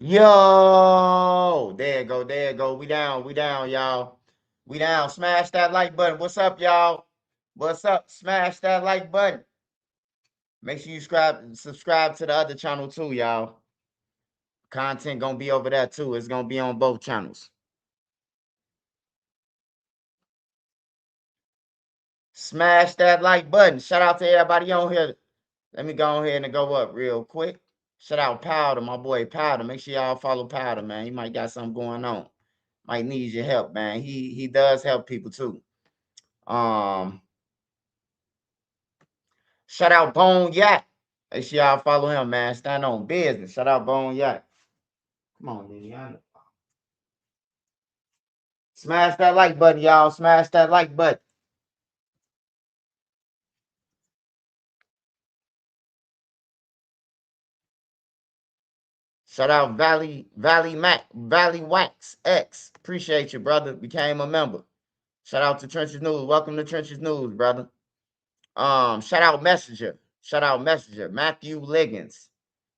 Yo, there you go, there you go. We down, y'all. We down. Smash that like button. What's up, y'all? What's up? Smash that like button. Make sure you subscribe to the other channel too, y'all. Content gonna be over there too. It's gonna be on both channels. Smash that like button. Shout out to everybody on here. Let me go ahead and go up real quick. Shout out Powder, my boy Powder. Make sure y'all follow Powder, man. He might got something going on. Might need your help, man. He does help people too. Um, Shout out Bone Yak. Make sure y'all follow him, man. Stand on business. Shout out Bone Yak. Come on, Dede. Smash that like button, y'all. Smash that like button. Shout out Valley Wax X. Appreciate you, brother. Became a member. Shout out to Trenches News. Welcome to Trenches News, brother. Shout out Messenger. Shout out Messenger. Matthew Liggins.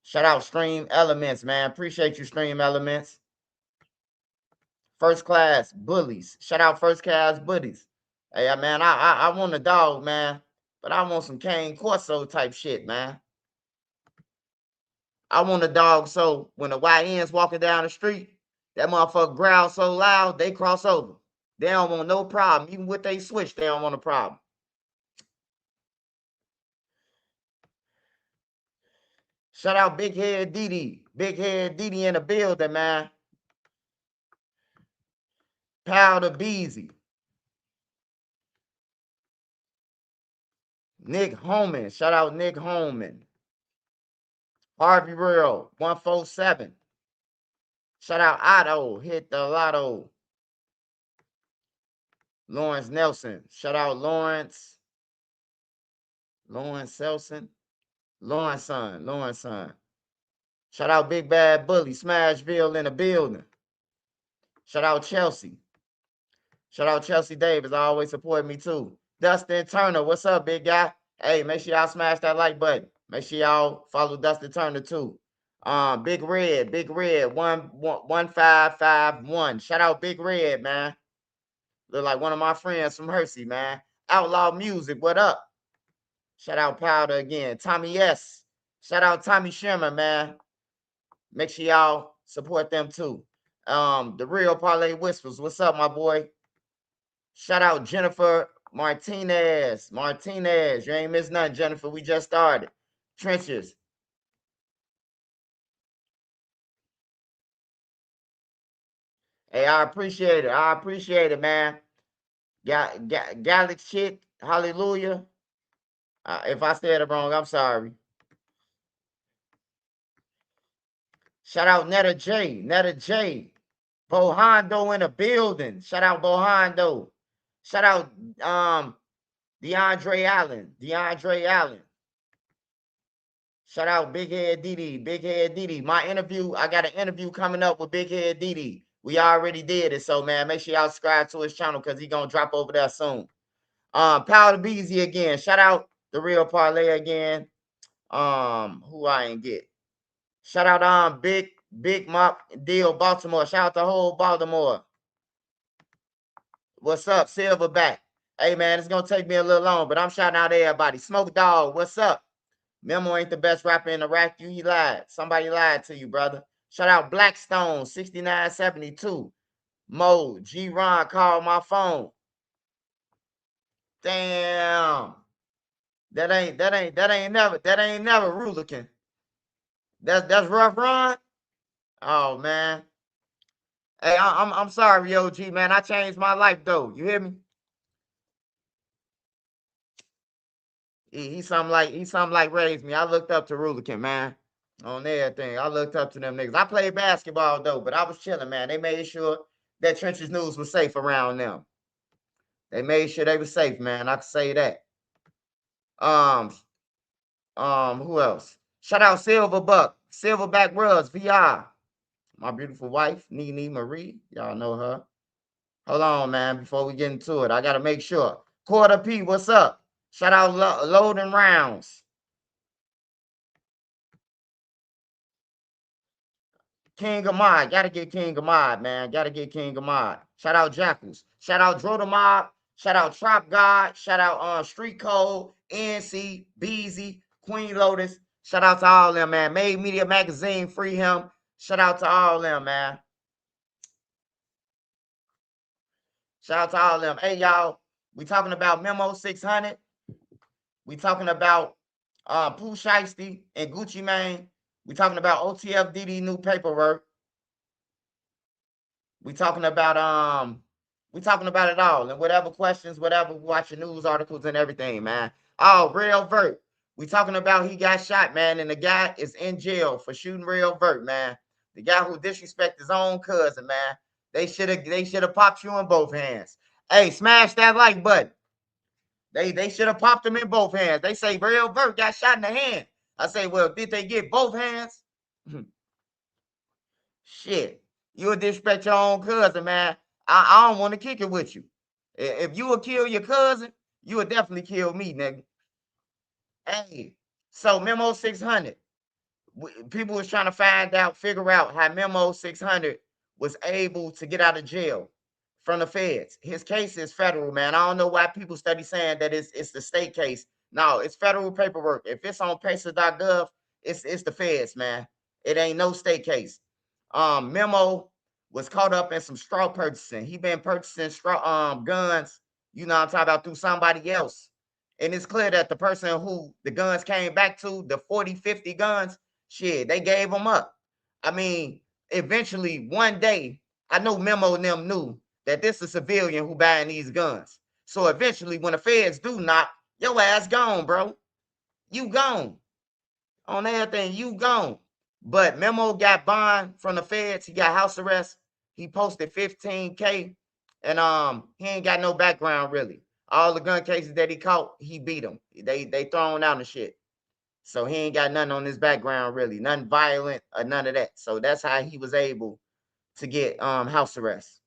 Shout out Stream Elements, man. Appreciate you, Stream Elements. First Class Bullies. Shout out First Class Bullies. Hey, man, I want a dog, man. But I want some Cane Corso type shit, man. I want a dog so when the YN's walking down the street, that motherfucker growl so loud, they cross over. They don't want no problem. Even with they switch, they don't want a problem. Shout out Big Head Dede. Big Head Dede in the building, man. Powder Beezy. Nick Holman. Shout out Nick Holman. Harvey Real, 147. Shout out Otto. Hit the lotto. Lawrence Nelson. Shout out Lawrence. Lawrence Nelson. Lawrence son. Lawrence son. Shout out Big Bad Bully. Smashville in the building. Shout out Chelsea. Shout out Chelsea Davis. Always support me too. Dustin Turner. What's up, big guy? Hey, make sure y'all smash that like button. Make sure y'all follow Dustin Turner too. Big Red, 1551. Shout out Big Red, man. Look like one of my friends from Hersey, man. Outlaw Music, what up? Shout out Powder again. Tommy S. Shout out Tommy Sherman, man. Make sure y'all support them too. The Real Parlay Whispers. What's up, my boy? Shout out Jennifer Martinez. Martinez. You ain't missed nothing, Jennifer. We just started. Trenches. Hey, I appreciate it. I appreciate it, man. Galaxy shit. Hallelujah. If I said it wrong, I'm sorry. Shout out Netta J. Netta J. Bohando in the building. Shout out Bohando. Shout out DeAndre Allen. DeAndre Allen. Shout out Big Head Dede. Big Head Dede. My interview, I got an interview coming up with Big Head Dede. We already did it. So, man, make sure y'all subscribe to his channel because he's going to drop over there soon. Powder Beezy again. Shout out The Real Parlay again. Who I ain't get. Shout out Big Mop Deal Baltimore. Shout out to whole Baltimore. What's up, Silverback? Hey man, it's gonna take me a little long, but I'm shouting out everybody. Smoke Dog, what's up? Memo ain't the best rapper in Iraq. He lied. Somebody lied to you, brother. Shout out Blackstone 6972. Mo G Ron called my phone. Damn. That ain't never Rulican. That's rough, Ron. Oh man. Hey, I'm sorry, OG man. I changed my life though. You hear me? He something like raised me. I looked up to Rulican, man. On everything. I looked up to them niggas. I played basketball though, but I was chilling, man. They made sure that Trenches News was safe around them. They made sure they were safe, man. I can say that. Um, who else? Shout out Silverback Rubs, VR. My beautiful wife, Nene Marie. Y'all know her. Hold on, man, before we get into it. I gotta make sure. Quarter P, what's up? Shout out Loading Rounds. King of Mod. Gotta get King of Mod, man. Gotta get King of Mod. Shout out Jackals. Shout out Dro the Mob. Shout out Trap God. Shout out Street Code, NC, Beezy, Queen Lotus. Shout out to all them, man. Made Media Magazine, free him. Shout out to all them, man. Shout out to all them. Hey, y'all, we talking about Memo600. We talking about Pooh Shiesty and Gucci Mane. We talking about OTF Dede new paperwork. We talking about it all, and whatever questions, whatever, watching news articles and everything, man. Oh, Real Vert. We talking about he got shot, man, and the guy is in jail for shooting Real Vert, man. The guy who disrespect his own cousin, man. They should have popped you in both hands. Hey, smash that like button. They should have popped him in both hands. They say Real Vert got shot in the hand. I say, well, did they get both hands? Shit. You would disrespect your own cousin, man. I don't want to kick it with you. If you would kill your cousin, you would definitely kill me, nigga. Hey, so Memo600. People was trying to figure out how Memo600 was able to get out of jail from the feds. His case is federal, man. I don't know why people study saying that it's the state case. No, it's federal paperwork. If it's on pacer.gov, it's the feds, man. It ain't no state case. Memo was caught up in some straw purchasing. He been purchasing straw guns, you know what I'm talking about, through somebody else. And it's clear that the person who the guns came back to, the 40, 50 guns, shit, they gave them up. I mean, eventually one day, I know Memo and them knew that this is a civilian who buying these guns. So eventually, when the feds do knock, your ass gone, bro. You gone. On everything, you gone. But Memo got bond from the feds. He got house arrest. He posted 15K, and he ain't got no background really. All the gun cases that he caught, he beat them. They thrown out and shit. So he ain't got nothing on his background really, nothing violent or none of that. So that's how he was able to get house arrest.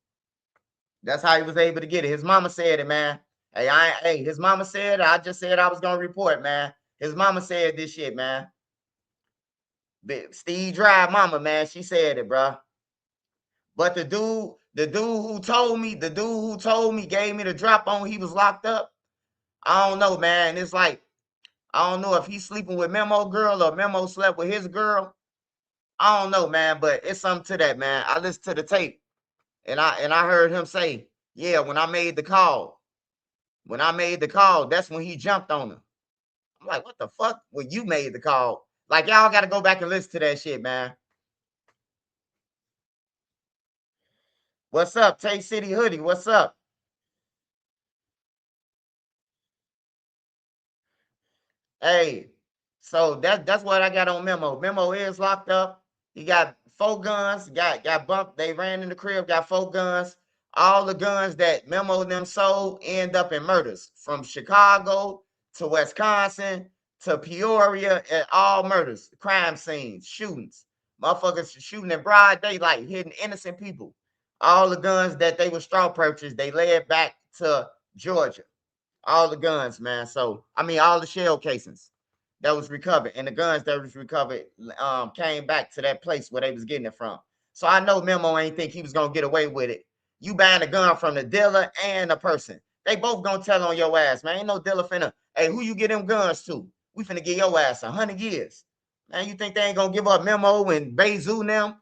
That's how he was able to get it. His mama said it, man. Hey, his mama said it. I just said I was gonna report, man. His mama said this shit, man. Steve Drive mama, man, she said it, bro. But the dude who told me, gave me the drop on he was locked up. I don't know, man. It's like, I don't know if he's sleeping with Memo girl or Memo slept with his girl. I don't know, man, but it's something to that, man. I listened to the tape and I heard him say, yeah, when I made the call, that's when he jumped on him. I'm like, what the fuck? When you made the call? Like, y'all got to go back and listen to that shit, man. What's up, Tay City Hoodie? What's up? Hey, so that's what I got on Memo. Memo is locked up. He got 4 guns. Got bumped. They ran in the crib. Got 4 guns. All the guns that Memo and them sold end up in murders, from Chicago to Wisconsin to Peoria, and all murders, crime scenes, shootings, motherfuckers shooting in broad daylight, hitting innocent people. All the guns that they were straw purchased, they led back to Georgia. All the guns, man. So I mean, all the shell casings that was recovered, and the guns that was recovered came back to that place where they was getting it from. So I know Memo ain't think he was gonna get away with it. You buying a gun from the dealer and the person, they both gonna tell on your ass, man. Ain't no dealer finna, hey, who you get them guns to? We finna get your ass 100 years. Man, you think they ain't gonna give up Memo and Bezu them?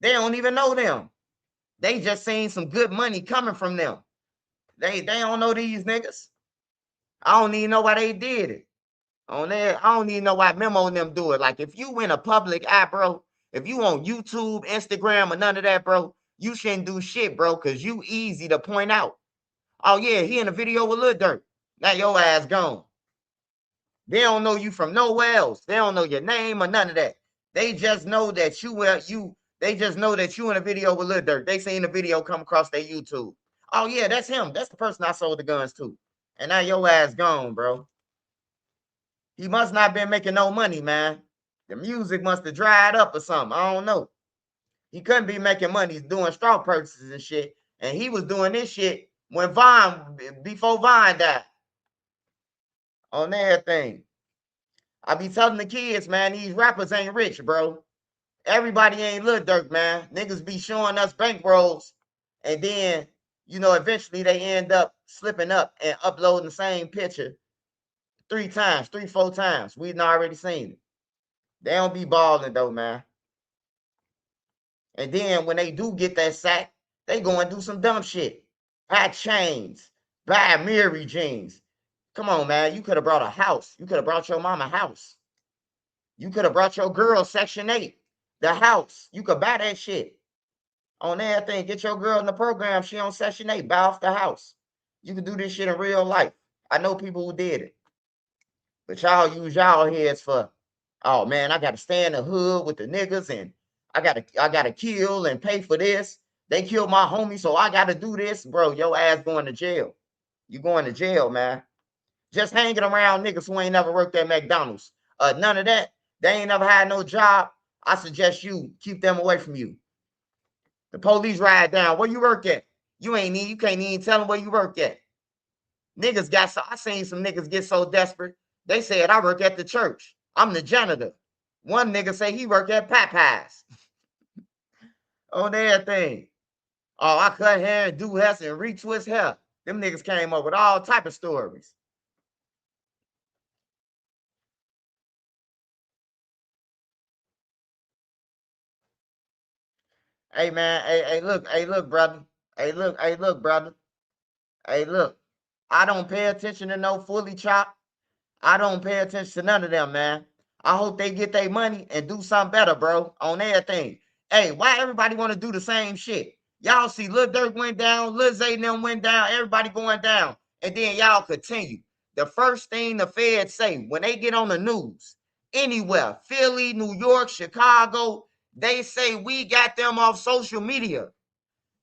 They don't even know them. They just seen some good money coming from them. They don't know these niggas. I don't even know why they did it. On there, I don't even know why Memo and them do it. Like, if you in a public eye, bro, if you on YouTube, Instagram, or none of that, bro, you shouldn't do shit, bro, because you easy to point out. Oh, yeah, he in a video with Lil Durk. Now your ass gone. They don't know you from nowhere else. They don't know your name or none of that. They just know that they just know that you in a video with Lil Durk. They seen the video come across their YouTube. Oh, yeah, that's him. That's the person I sold the guns to. And now your ass gone, bro. He must not been making no money, man. The music must have dried up or something. I don't know. He couldn't be making money. He's doing straw purchases and shit. And he was doing this shit when before Vine died. On everything. I be telling the kids, man, these rappers ain't rich, bro. Everybody ain't Lil Durk, man. Niggas be showing us bankrolls, and then, eventually they end up slipping up and uploading the same picture 3 times, 4 times. We've already seen it. They don't be balling though, man. And then when they do get that sack, they go and do some dumb shit. Buy chains, buy Mary jeans. Come on, man. You could have brought a house. You could have brought your mama a house. You could have brought your girl Section 8, the house. You could buy that shit. On everything. Get your girl in the program. She on Section 8. Buy off the house. You can do this shit in real life. I know people who did it. But y'all use y'all heads for, oh man, I gotta stay in the hood with the niggas, and I gotta kill and pay for this. They killed my homie, so I gotta do this. Bro, your ass going to jail. You going to jail, man. Just hanging around niggas who ain't never worked at McDonald's. None of that. They ain't never had no job. I suggest you keep them away from you. The police ride down. Where you work at? You can't even tell them where you work at. Niggas I seen some niggas get so desperate. They said, I work at the church. I'm the janitor. One nigga say he work at Popeyes. On everything. Oh, I cut hair and do hair and retwist hair. Them niggas came up with all type of stories. Hey man, hey look, brother. Hey look, brother. Hey look. I don't pay attention to no fully chop. I don't pay attention to none of them, man. I hope they get their money and do something better, bro, on everything. Hey, why everybody want to do the same shit? Y'all see Lil Durk went down, Lil Zay and them went down, everybody going down. And then y'all continue. The first thing the feds say when they get on the news, anywhere, Philly, New York, Chicago, they say we got them off social media.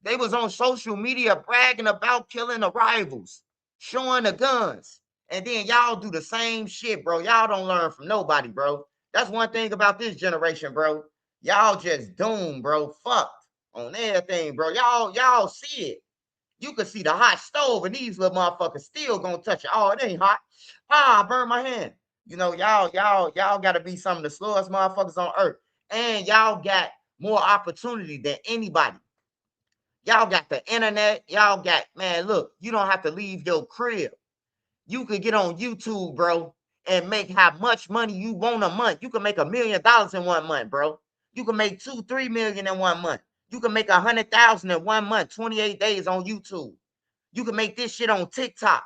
They was on social media bragging about killing the rivals, showing the guns. And then y'all do the same shit, bro. Y'all don't learn from nobody, bro. That's one thing about this generation, bro. Y'all just doomed, bro. Fucked on everything, bro. Y'all see it. You can see the hot stove, and these little motherfuckers still gonna touch it. Oh, it ain't hot. Ah, I burned my hand. Y'all gotta be some of the slowest motherfuckers on earth. And y'all got more opportunity than anybody. Y'all got the internet. Y'all got, man, look, you don't have to leave your crib. You could get on YouTube, bro, and make how much money you want a month. You can make $1 million in 1 month, bro. You can make 2-3 million in 1 month. You can make 100,000 in 1 month, 28 days on YouTube. You can make this shit on TikTok.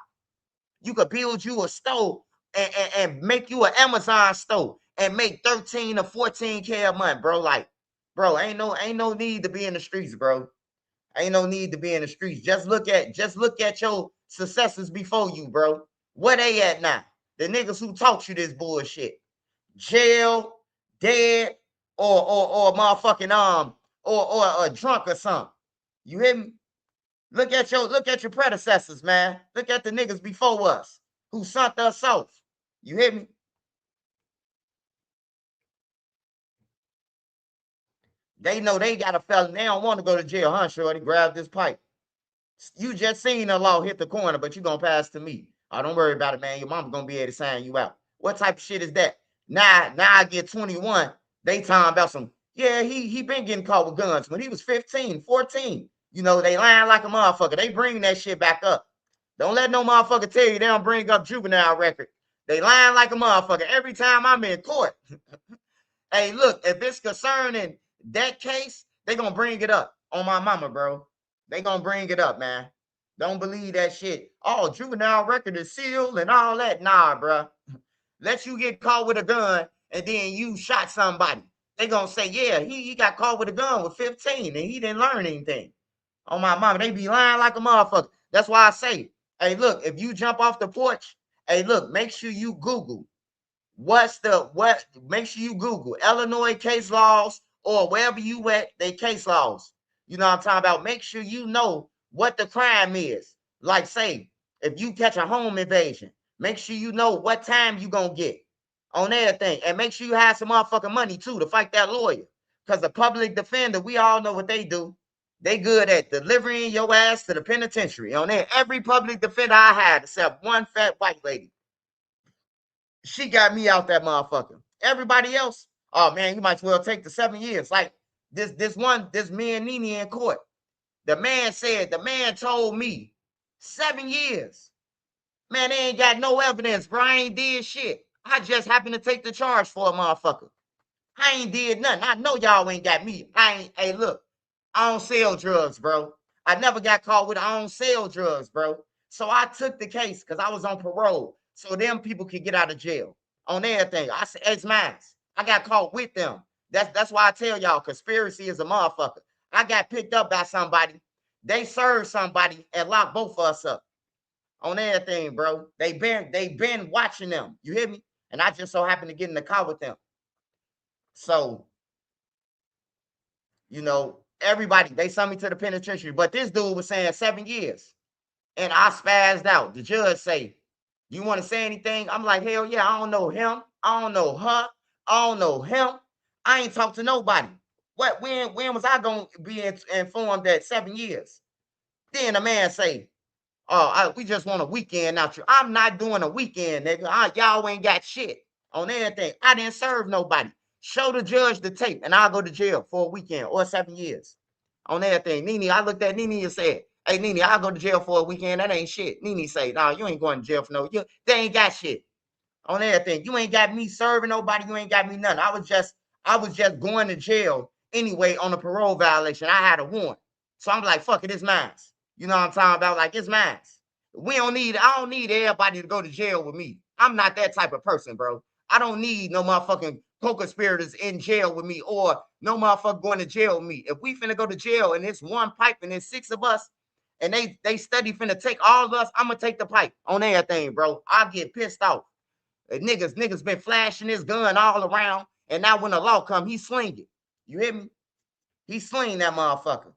You could build you a store and make you an Amazon store and make 13 or 14K a month, bro. Like, bro, ain't no need to be in the streets, bro. Ain't no need to be in the streets. Just look at your successors before you, bro. Where they at now? The niggas who taught you this bullshit. Jail, dead, or motherfucking or a drunk or something. You hear me? Look at your predecessors, man. Look at the niggas before us who sunk us off. You hear me? They know they got a felon. They don't want to go to jail, huh, shorty? Grab this pipe. You just seen the law hit the corner, but you gonna pass to me. Oh, don't worry about it, man. Your mama gonna be able to sign you out. What type of shit is that? Now I get 21. They talking about some, yeah, he been getting caught with guns when he was 15, 14. They lying like a motherfucker. They bring that shit back up. Don't let no motherfucker tell you they don't bring up juvenile record. They lying like a motherfucker every time I'm in court. Hey, look, if it's concerning that case, they gonna bring it up on my mama, bro. They gonna bring it up, man. Don't believe that shit. Oh, juvenile record is sealed and all that. Nah, bro. Let you get caught with a gun and then you shot somebody. They gonna say, yeah, he got caught with a gun with 15 and he didn't learn anything. On my mama, they be lying like a motherfucker. That's why I say, hey, look, if you jump off the porch, hey, look, make sure you Google make sure you Google Illinois case laws or wherever you at, they case laws. You know what I'm talking about? Make sure you know what the crime is. Like, say, if you catch a home invasion, make sure you know what time you gonna get on everything. And make sure you have some motherfucking money too to fight that lawyer. Because the public defender, we all know what they do. They good at delivering your ass to the penitentiary. On there, every public defender I had, except one fat white lady, she got me out that motherfucker. Everybody else, Oh man, you might as well take the 7 years. Like this me and Nene in court. The man told me 7 years. Man, they ain't got no evidence, bro. I ain't did shit. I just happened to take the charge for a motherfucker. I ain't did nothing. I know y'all ain't got me. Hey, look, I don't sell drugs, bro. I never got caught with I don't sell drugs, bro. So I took the case because I was on parole. So them people could get out of jail on everything. I said, it's mine. I got caught with them. That's why I tell y'all conspiracy is a motherfucker. I got picked up by somebody. They served somebody and locked both of us up on everything, bro. They been watching them. You hear me? And I just so happened to get in the car with them. So, everybody, they sent me to the penitentiary. But this dude was saying 7 years. And I spazzed out. The judge say, you want to say anything? I'm like, hell yeah, I don't know him. I don't know her. I don't know him. I ain't talked to nobody. When was I going to be informed that 7 years? Then the man say, oh, we just want a weekend out. I'm not doing a weekend, nigga. Y'all ain't got shit on anything. I didn't serve nobody. Show the judge the tape, and I'll go to jail for a weekend or 7 years on everything. Nene, I looked at Nene and said, hey, Nene, I'll go to jail for a weekend. That ain't shit. Nene say, no, you ain't going to jail for they ain't got shit on everything. You ain't got me serving nobody. You ain't got me nothing. I was just going to jail anyway on a parole violation. I had a warrant. So I'm like, fuck it, it's mine. You know what I'm talking about? Like, it's mine. I don't need everybody to go to jail with me. I'm not that type of person, bro. I don't need no motherfucking co-conspirators in jail with me or no motherfucker going to jail with me. If we finna go to jail and it's one pipe and there's 6 of us and they study finna take all of us, I'm gonna take the pipe on everything, bro. I get pissed off. Niggas been flashing his gun all around, and now when the law come, he sling it. You hear me? He sling that motherfucker.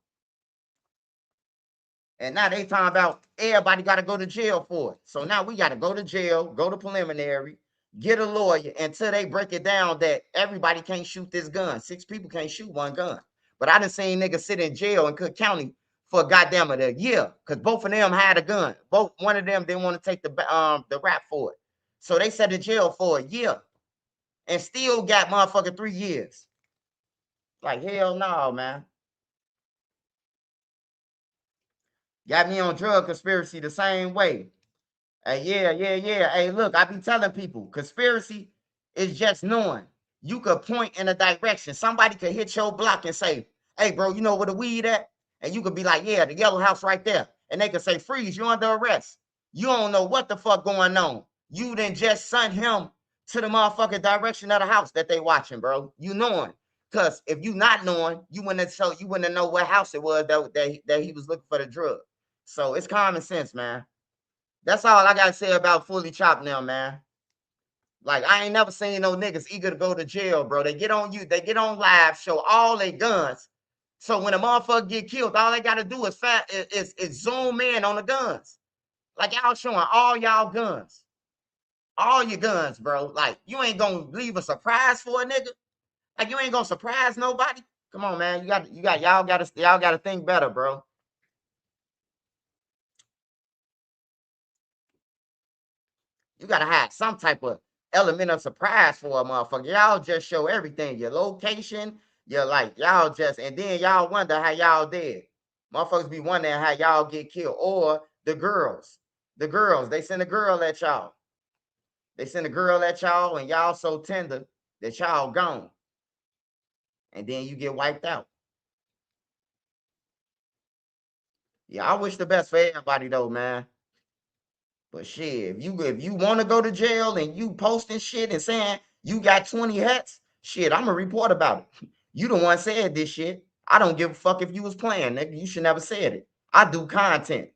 And now they talking about everybody got to go to jail for it. So now we got to go to jail, go to preliminary, get a lawyer until they break it down that everybody can't shoot this gun. 6 people can't shoot one gun. But I done seen niggas sit in jail in Cook County for goddamn it a year because both of them had a gun. One of them didn't want to take the rap for it. So they sat in jail for a year and still got motherfucking 3 years. Like, hell no, man. Got me on drug conspiracy the same way. Yeah. Hey, look, I be telling people, conspiracy is just knowing. You could point in a direction. Somebody could hit your block and say, hey, bro, you know where the weed at? And you could be like, yeah, the yellow house right there. And they could say, freeze, you under arrest. You don't know what the fuck going on. You then just sent him to the motherfucking direction of the house that they watching, bro. You knowing. Because if you not knowing, you wouldn't know what house it was that he was looking for the drug. So it's common sense, man. That's all I gotta say about Fully Chopped now, man. Like, I ain't never seen no niggas eager to go to jail, bro. They get on live, show all their guns. So when a motherfucker get killed, all they gotta do is zoom in on the guns. Like, y'all showing all y'all guns. All your guns, bro. Like, you ain't gonna leave a surprise for a nigga. Like, you ain't gonna surprise nobody. Come on, man. Y'all gotta think better, bro. You gotta have some type of element of surprise for a motherfucker. Y'all just show everything, your location, y'all just, and then y'all wonder how y'all dead. Motherfuckers be wondering how y'all get killed. Or the girls. They send a girl at y'all. They send a girl at y'all, and y'all so tender that y'all gone. And then you get wiped out. Yeah, I wish the best for everybody though, man. But shit, if you want to go to jail and you posting shit and saying you got 20 hats, shit, I'm gonna report about it. You the one said this shit. I don't give a fuck if you was playing, nigga. You should never said it. I do content.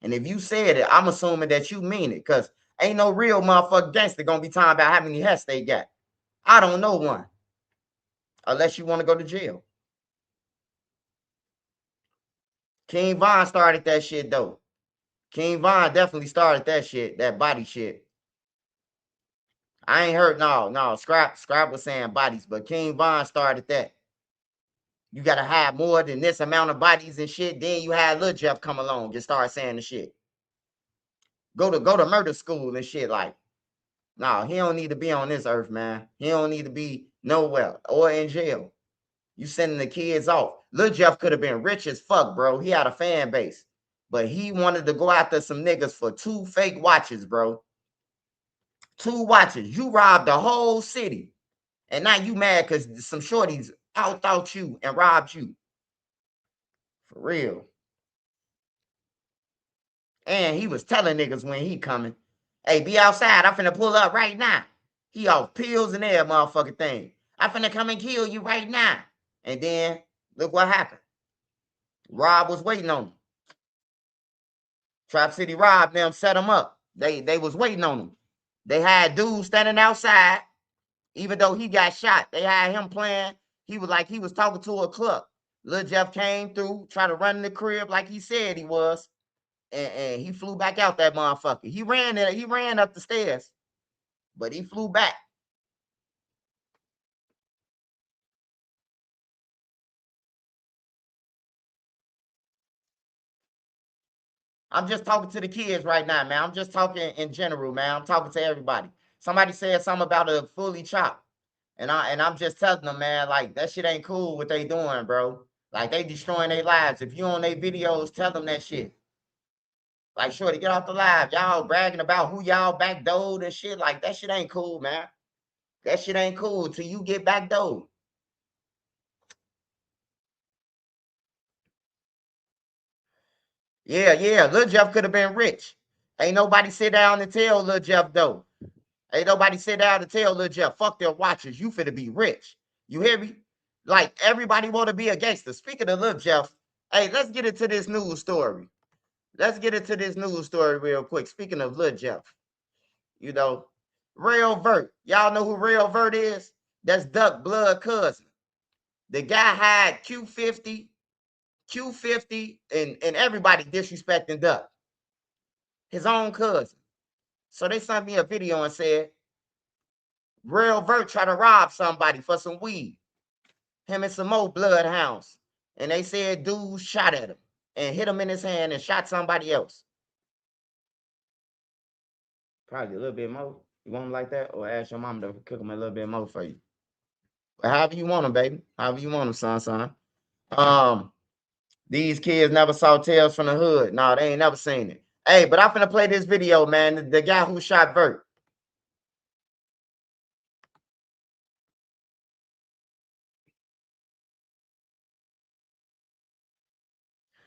And if you said it, I'm assuming that you mean it. Cause ain't no real motherfucker gangster gonna be talking about how many hats they got. I don't know one. Unless you want to go to jail. King Von started that shit though. King Von definitely started that shit, that body shit. I ain't heard no. Scrap was saying bodies, but King Von started that. You gotta have more than this amount of bodies and shit. Then you had Lil Jeff come along and start saying the shit. Go to murder school and shit like. No, he don't need to be on this earth, man. He don't need to be nowhere or in jail. You sending the kids off. Lil Jeff could have been rich as fuck, bro. He had a fan base. But he wanted to go after some niggas for 2 fake watches, bro. 2 watches. You robbed the whole city. And now you mad because some shorties out you and robbed you. For real. And he was telling niggas when he coming, hey, be outside. I'm finna pull up right now. He off pills and that motherfucking thing. I'm finna come and kill you right now. And then, look what happened. Rob was waiting on him. Trap City Rob them set him up. They was waiting on him. They had dudes standing outside. Even though he got shot, they had him playing. He was like he was talking to a club. Lil Jeff came through, tried to run in the crib like he said he was. And he flew back out that motherfucker. He ran up the stairs, but he flew back. I'm just talking to the kids right now, man. I'm just talking in general, man. I'm talking to everybody. Somebody said something about a fully chopped. And I'm just telling them, man, like that shit ain't cool what they doing, bro. Like they destroying their lives. If you on their videos, tell them that shit. Like, shorty, get off the live. Y'all bragging about who y'all backdoored and shit. Like, that shit ain't cool, man. That shit ain't cool till you get backdoored. Yeah. Lil Jeff could have been rich. Ain't nobody sit down and tell Lil Jeff, though. Ain't nobody sit down and tell Lil Jeff, fuck their watches. You finna be rich. You hear me? Like, everybody want to be a gangster. Speaking of Lil Jeff, hey, let's get into this news story. Let's get into this news story real quick. Speaking of Lil Jeff, you know, Real Vert. Y'all know who Real Vert is? That's Duck Blood cousin. The guy had Q50, and everybody disrespecting Duck. His own cousin. So they sent me a video and said, Real Vert tried to rob somebody for some weed. Him and some more bloodhounds. And they said dude shot at him and hit him in his hand and shot somebody else. Probably a little bit more. You want him like that? Or ask your mom to cook him a little bit more for you. However you want him, baby. However you want him, son. These kids never saw Tales from the Hood. No, they ain't never seen it. Hey, but I'm finna play this video, man. The guy who shot Vert.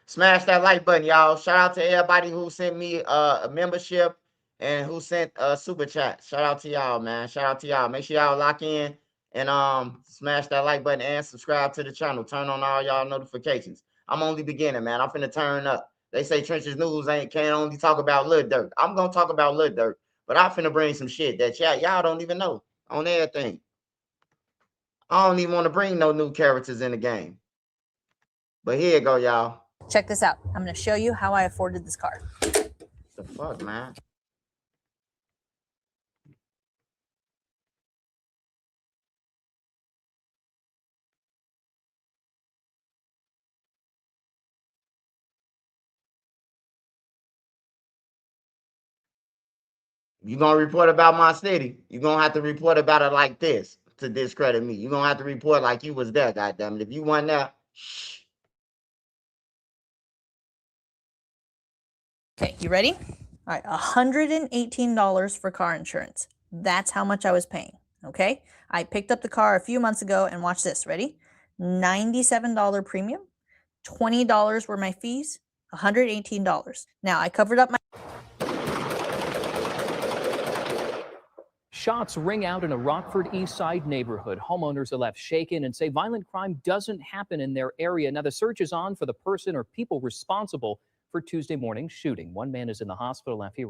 Smash that like button, y'all. Shout out to everybody who sent me a membership and who sent a super chat. Shout out to y'all, man. Shout out to y'all. Make sure y'all lock in and smash that like button and subscribe to the channel. Turn on all y'all notifications. I'm only beginning, man. I'm finna turn up. They say Trenches News can't only talk about Lil Durk. I'm gonna talk about Lil Durk, but I'm finna bring some shit that y'all don't even know on everything. I don't even want to bring no new characters in the game. But here you go, y'all. Check this out. I'm going to show you how I afforded this car. The fuck, man? You gonna report about my city? You gonna have to report about it like this to discredit me. You gonna have to report like you was there, goddamn it. If you weren't there, shh. Okay, you ready? All right, $118 for car insurance. That's how much I was paying, okay? I picked up the car a few months ago and watch this, ready? $97 premium, $20 were my fees, $118. Now, I covered up my... Shots ring out in a Rockford East Side neighborhood. Homeowners are left shaken and say violent crime doesn't happen in their area. Now, the search is on for the person or people responsible for Tuesday morning's shooting. One man is in the hospital after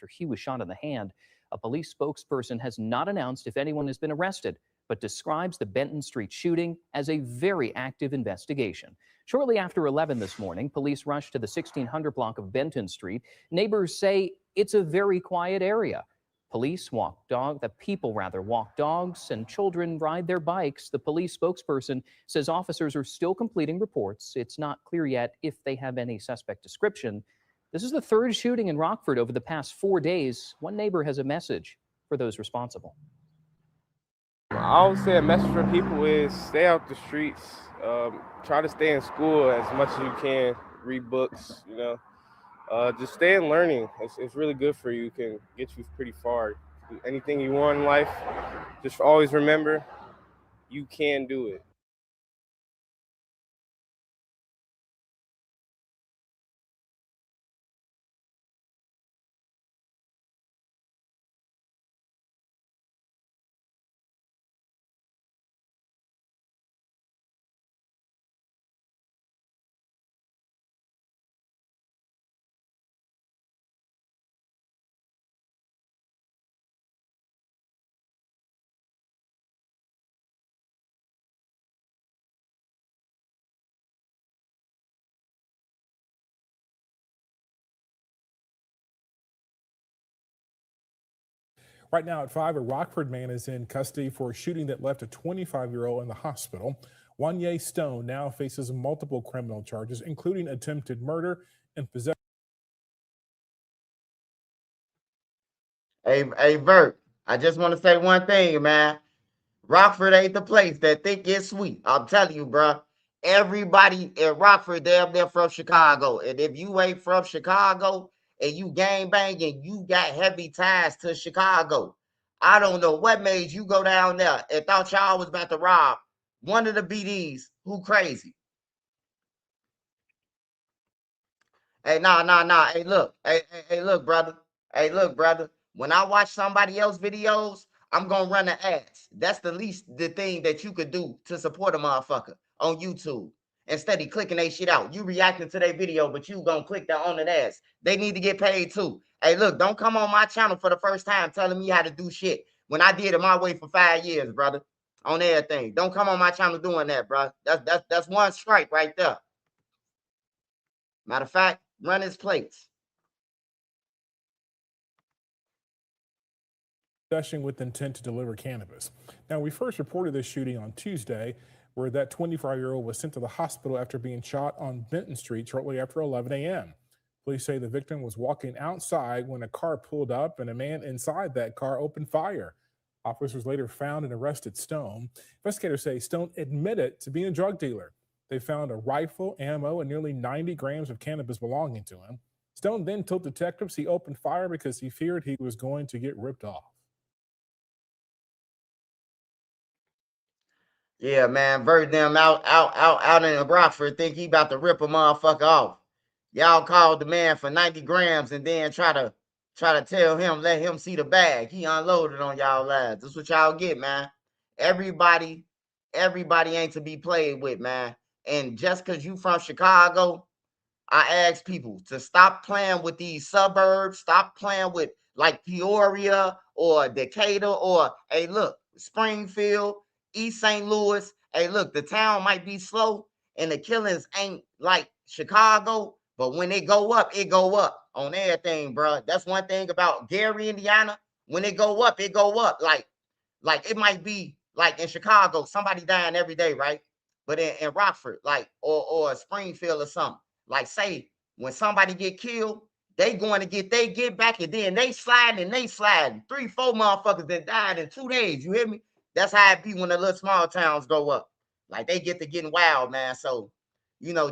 he was shot in the hand. A police spokesperson has not announced if anyone has been arrested, but describes the Benton Street shooting as a very active investigation. Shortly after 11 this morning, police rushed to the 1600 block of Benton Street. Neighbors say it's a very quiet area. People walk dogs and children ride their bikes. The police spokesperson says officers are still completing reports. It's not clear yet if they have any suspect description. This is the third shooting in Rockford over the past 4 days. One neighbor has a message for those responsible. I would say a message for people is stay out the streets. Try to stay in school as much as you can. Read books, just stay in learning. It's really good for you. It can get you pretty far. Anything you want in life, just always remember, you can do it. Right now at 5, a Rockford man is in custody for a shooting that left a 25-year-old in the hospital. Wanye Stone now faces multiple criminal charges, including attempted murder and possession. Hey, Vert, I just want to say one thing, man. Rockford ain't the place that think it's sweet. I'm telling you, bro. Everybody in Rockford, they're from Chicago. And if you ain't from Chicago and you gang banging, you got heavy ties to Chicago. I don't know what made you go down there and thought y'all was about to rob one of the BDs. Who crazy? Hey, nah. Hey, look, brother. Hey, look, brother. When I watch somebody else videos, I'm gonna run the ads. That's the thing that you could do to support a motherfucker on YouTube. Instead of clicking they shit out. You reacting to their video, but you gonna click that on the ads. They need to get paid too. Hey, look, don't come on my channel for the first time telling me how to do shit when I did it my way for 5 years, brother. On everything. Don't come on my channel doing that, bro. That's one strike right there. Matter of fact, run his plates. Possession with intent to deliver cannabis. Now, we first reported this shooting on Tuesday, where that 25-year-old was sent to the hospital after being shot on Benton Street shortly after 11 a.m. Police say the victim was walking outside when a car pulled up and a man inside that car opened fire. Officers later found and arrested Stone. Investigators say Stone admitted to being a drug dealer. They found a rifle, ammo, and nearly 90 grams of cannabis belonging to him. Stone then told detectives he opened fire because he feared he was going to get ripped off. Yeah, man, Vert them out in Rockford think he about to rip a motherfucker off. Y'all called the man for 90 grams and then try to tell him, let him see the bag. He unloaded on y'all lads. That's what y'all get, man. Everybody ain't to be played with, man. And just because you from Chicago, I ask people to stop playing with these suburbs, stop playing with like Peoria or Decatur or, hey, look, Springfield, East St. Louis. Hey, look, the town might be slow and the killings ain't like Chicago, but when it go up on everything, bro. That's one thing about Gary, Indiana. When it go up, it go up. Like it might be like in Chicago, somebody dying every day, right? But in Rockford, like or Springfield or something, like say when somebody get killed, they going to get they get back and then they sliding and they sliding. 3, 4 motherfuckers that died in 2 days. You hear me? That's how it be when the little small towns go up. Like they get to getting wild, man. So,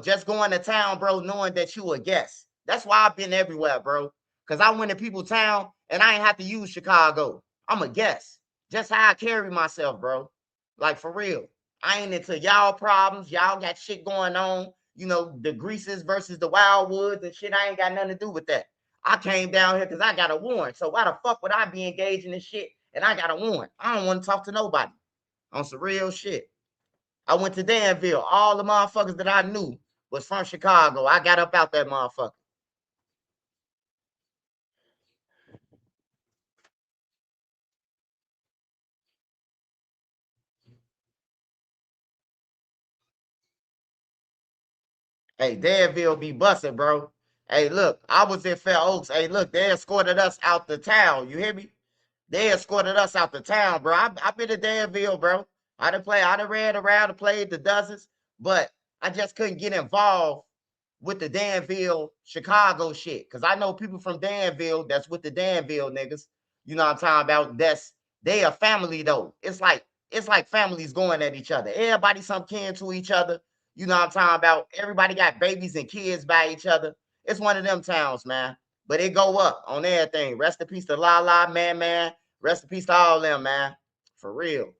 just going to town, bro, knowing that you a guest. That's why I've been everywhere, bro. Cause I went to people's town and I ain't have to use Chicago. I'm a guest. Just how I carry myself, bro. Like for real. I ain't into y'all problems. Y'all got shit going on. The Greases versus the Wildwoods and shit. I ain't got nothing to do with that. I came down here because I got a warrant. So why the fuck would I be engaging in shit and I got a warrant? I don't want to talk to nobody on some real shit. I went to Danville. All the motherfuckers that I knew was from Chicago. I got up out that motherfucker. Hey, Danville be busting, bro. Hey, look, I was in Fair Oaks. Hey, look, they escorted us out the town. You hear me? They escorted us out the town, bro. I been to Danville, bro. I done ran around and played the dozens, but I just couldn't get involved with the Danville, Chicago shit. Cause I know people from Danville that's with the Danville niggas. You know what I'm talking about? They a family though. It's like families going at each other. Everybody some kin to each other. You know what I'm talking about? Everybody got babies and kids by each other. It's one of them towns, man. But it go up on everything. Rest in peace to La, man. Rest in peace to all them, man. For real.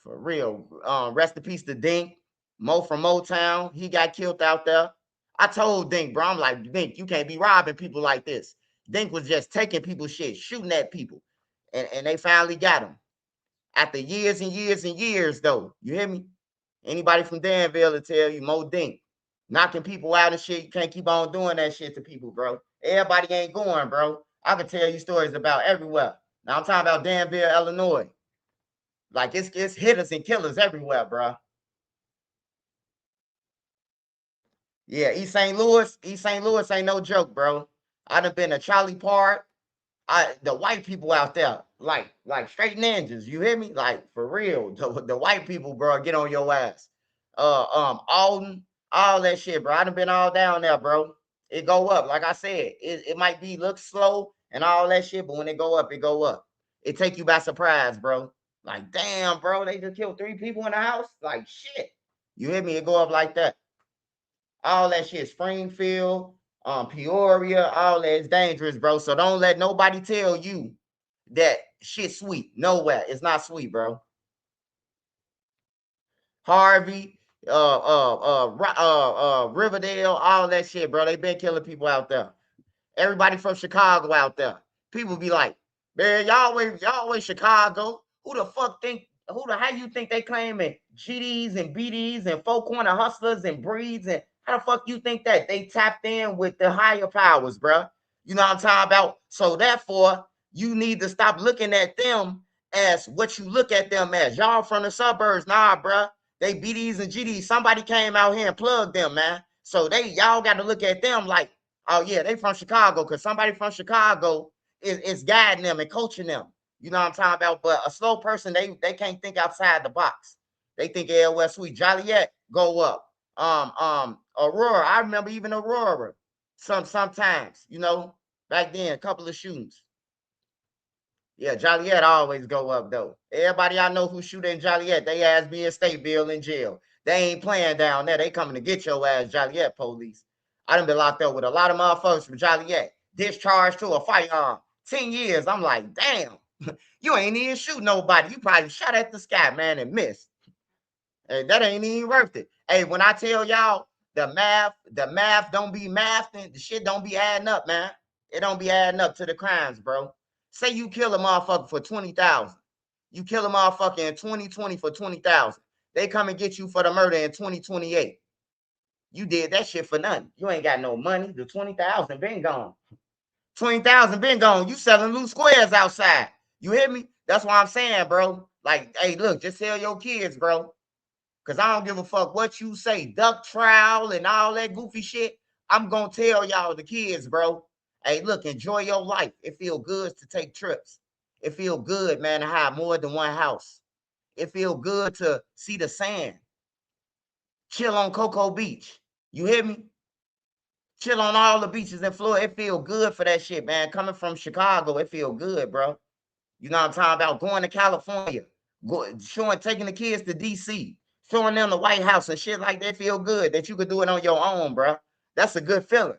For real. Rest in peace to Dink. Mo from Motown. He got killed out there. I told Dink, bro, I'm like, Dink, you can't be robbing people like this. Dink was just taking people's shit, shooting at people. And they finally got him. After years and years and years, though. You hear me? Anybody from Danville will tell you, Mo Dink. Knocking people out and shit. You can't keep on doing that shit to people, bro. Everybody ain't going, bro. I can tell you stories about everywhere. Now I'm talking about Danville, Illinois. Like it's hitters and killers everywhere, bro. Yeah, East St. Louis ain't no joke, bro. I done been to Charlie Park. The white people out there, like straight ninjas. You hear me? Like for real, the white people, bro, get on your ass. Alden, all that shit, bro. I done been all down there, bro. It go up, like I said. It might be look slow and all that shit, but when it go up, it go up. It take you by surprise, bro. Like damn, bro, they just killed 3 people in the house. Like shit. You hear me? It go up like that. All that shit, Springfield, Peoria, all that is dangerous, bro. So don't let nobody tell you that shit's sweet. Nowhere. It's not sweet, bro. Harvey, Riverdale, all that shit, bro. They been killing people out there. Everybody from Chicago out there. People be like, man, y'all in Chicago. How you think they claiming GDs and BDs and 4-corner hustlers and breeds, and how the fuck you think that they tapped in with the higher powers, bro? You know what I'm talking about? So therefore, you need to stop looking at them as what you look at them as. Y'all from the suburbs, nah, bro. They BDs and GDs. Somebody came out here and plugged them, man. So y'all got to look at them like, oh yeah, they from Chicago, because somebody from Chicago is guiding them and coaching them. You know what I'm talking about? But a slow person, they can't think outside the box. They think LWS sweet. Joliet go up. Aurora. I remember even Aurora. Sometimes, you know, back then, a couple of shootings. Yeah, Joliet always go up though. Everybody I know who shoot in Joliet, they ass be in Stateville in jail. They ain't playing down there. They coming to get your ass, Joliet police. I done been locked up with a lot of motherfuckers from Joliet. Discharged to a firearm. 10 years. I'm like, damn. You ain't even shoot nobody. You probably shot at the sky, man, and missed. Hey, that ain't even worth it. Hey, when I tell y'all the math don't be mathing, the shit don't be adding up, man. It don't be adding up to the crimes, bro. Say you kill a motherfucker for 20,000. You kill a motherfucker in 2020 for 20,000. They come and get you for the murder in 2028. You did that shit for nothing. You ain't got no money. The 20,000 been gone. 20,000 been gone. You selling loose squares outside. You hear me? That's what I'm saying, bro. Like, hey, look, just tell your kids, bro. Because I don't give a fuck what you say. Duck trial and all that goofy shit. I'm going to tell y'all, the kids, bro. Hey, look, enjoy your life. It feel good to take trips. It feel good, man, to have more than one house. It feel good to see the sand. Chill on Cocoa Beach. You hear me? Chill on all the beaches in Florida. It feel good for that shit, man. Coming from Chicago, it feel good, bro. You know what I'm talking about? Going to California, taking the kids to DC, showing them the White House and shit like that. Feel good that you could do it on your own, bro. That's a good feeling.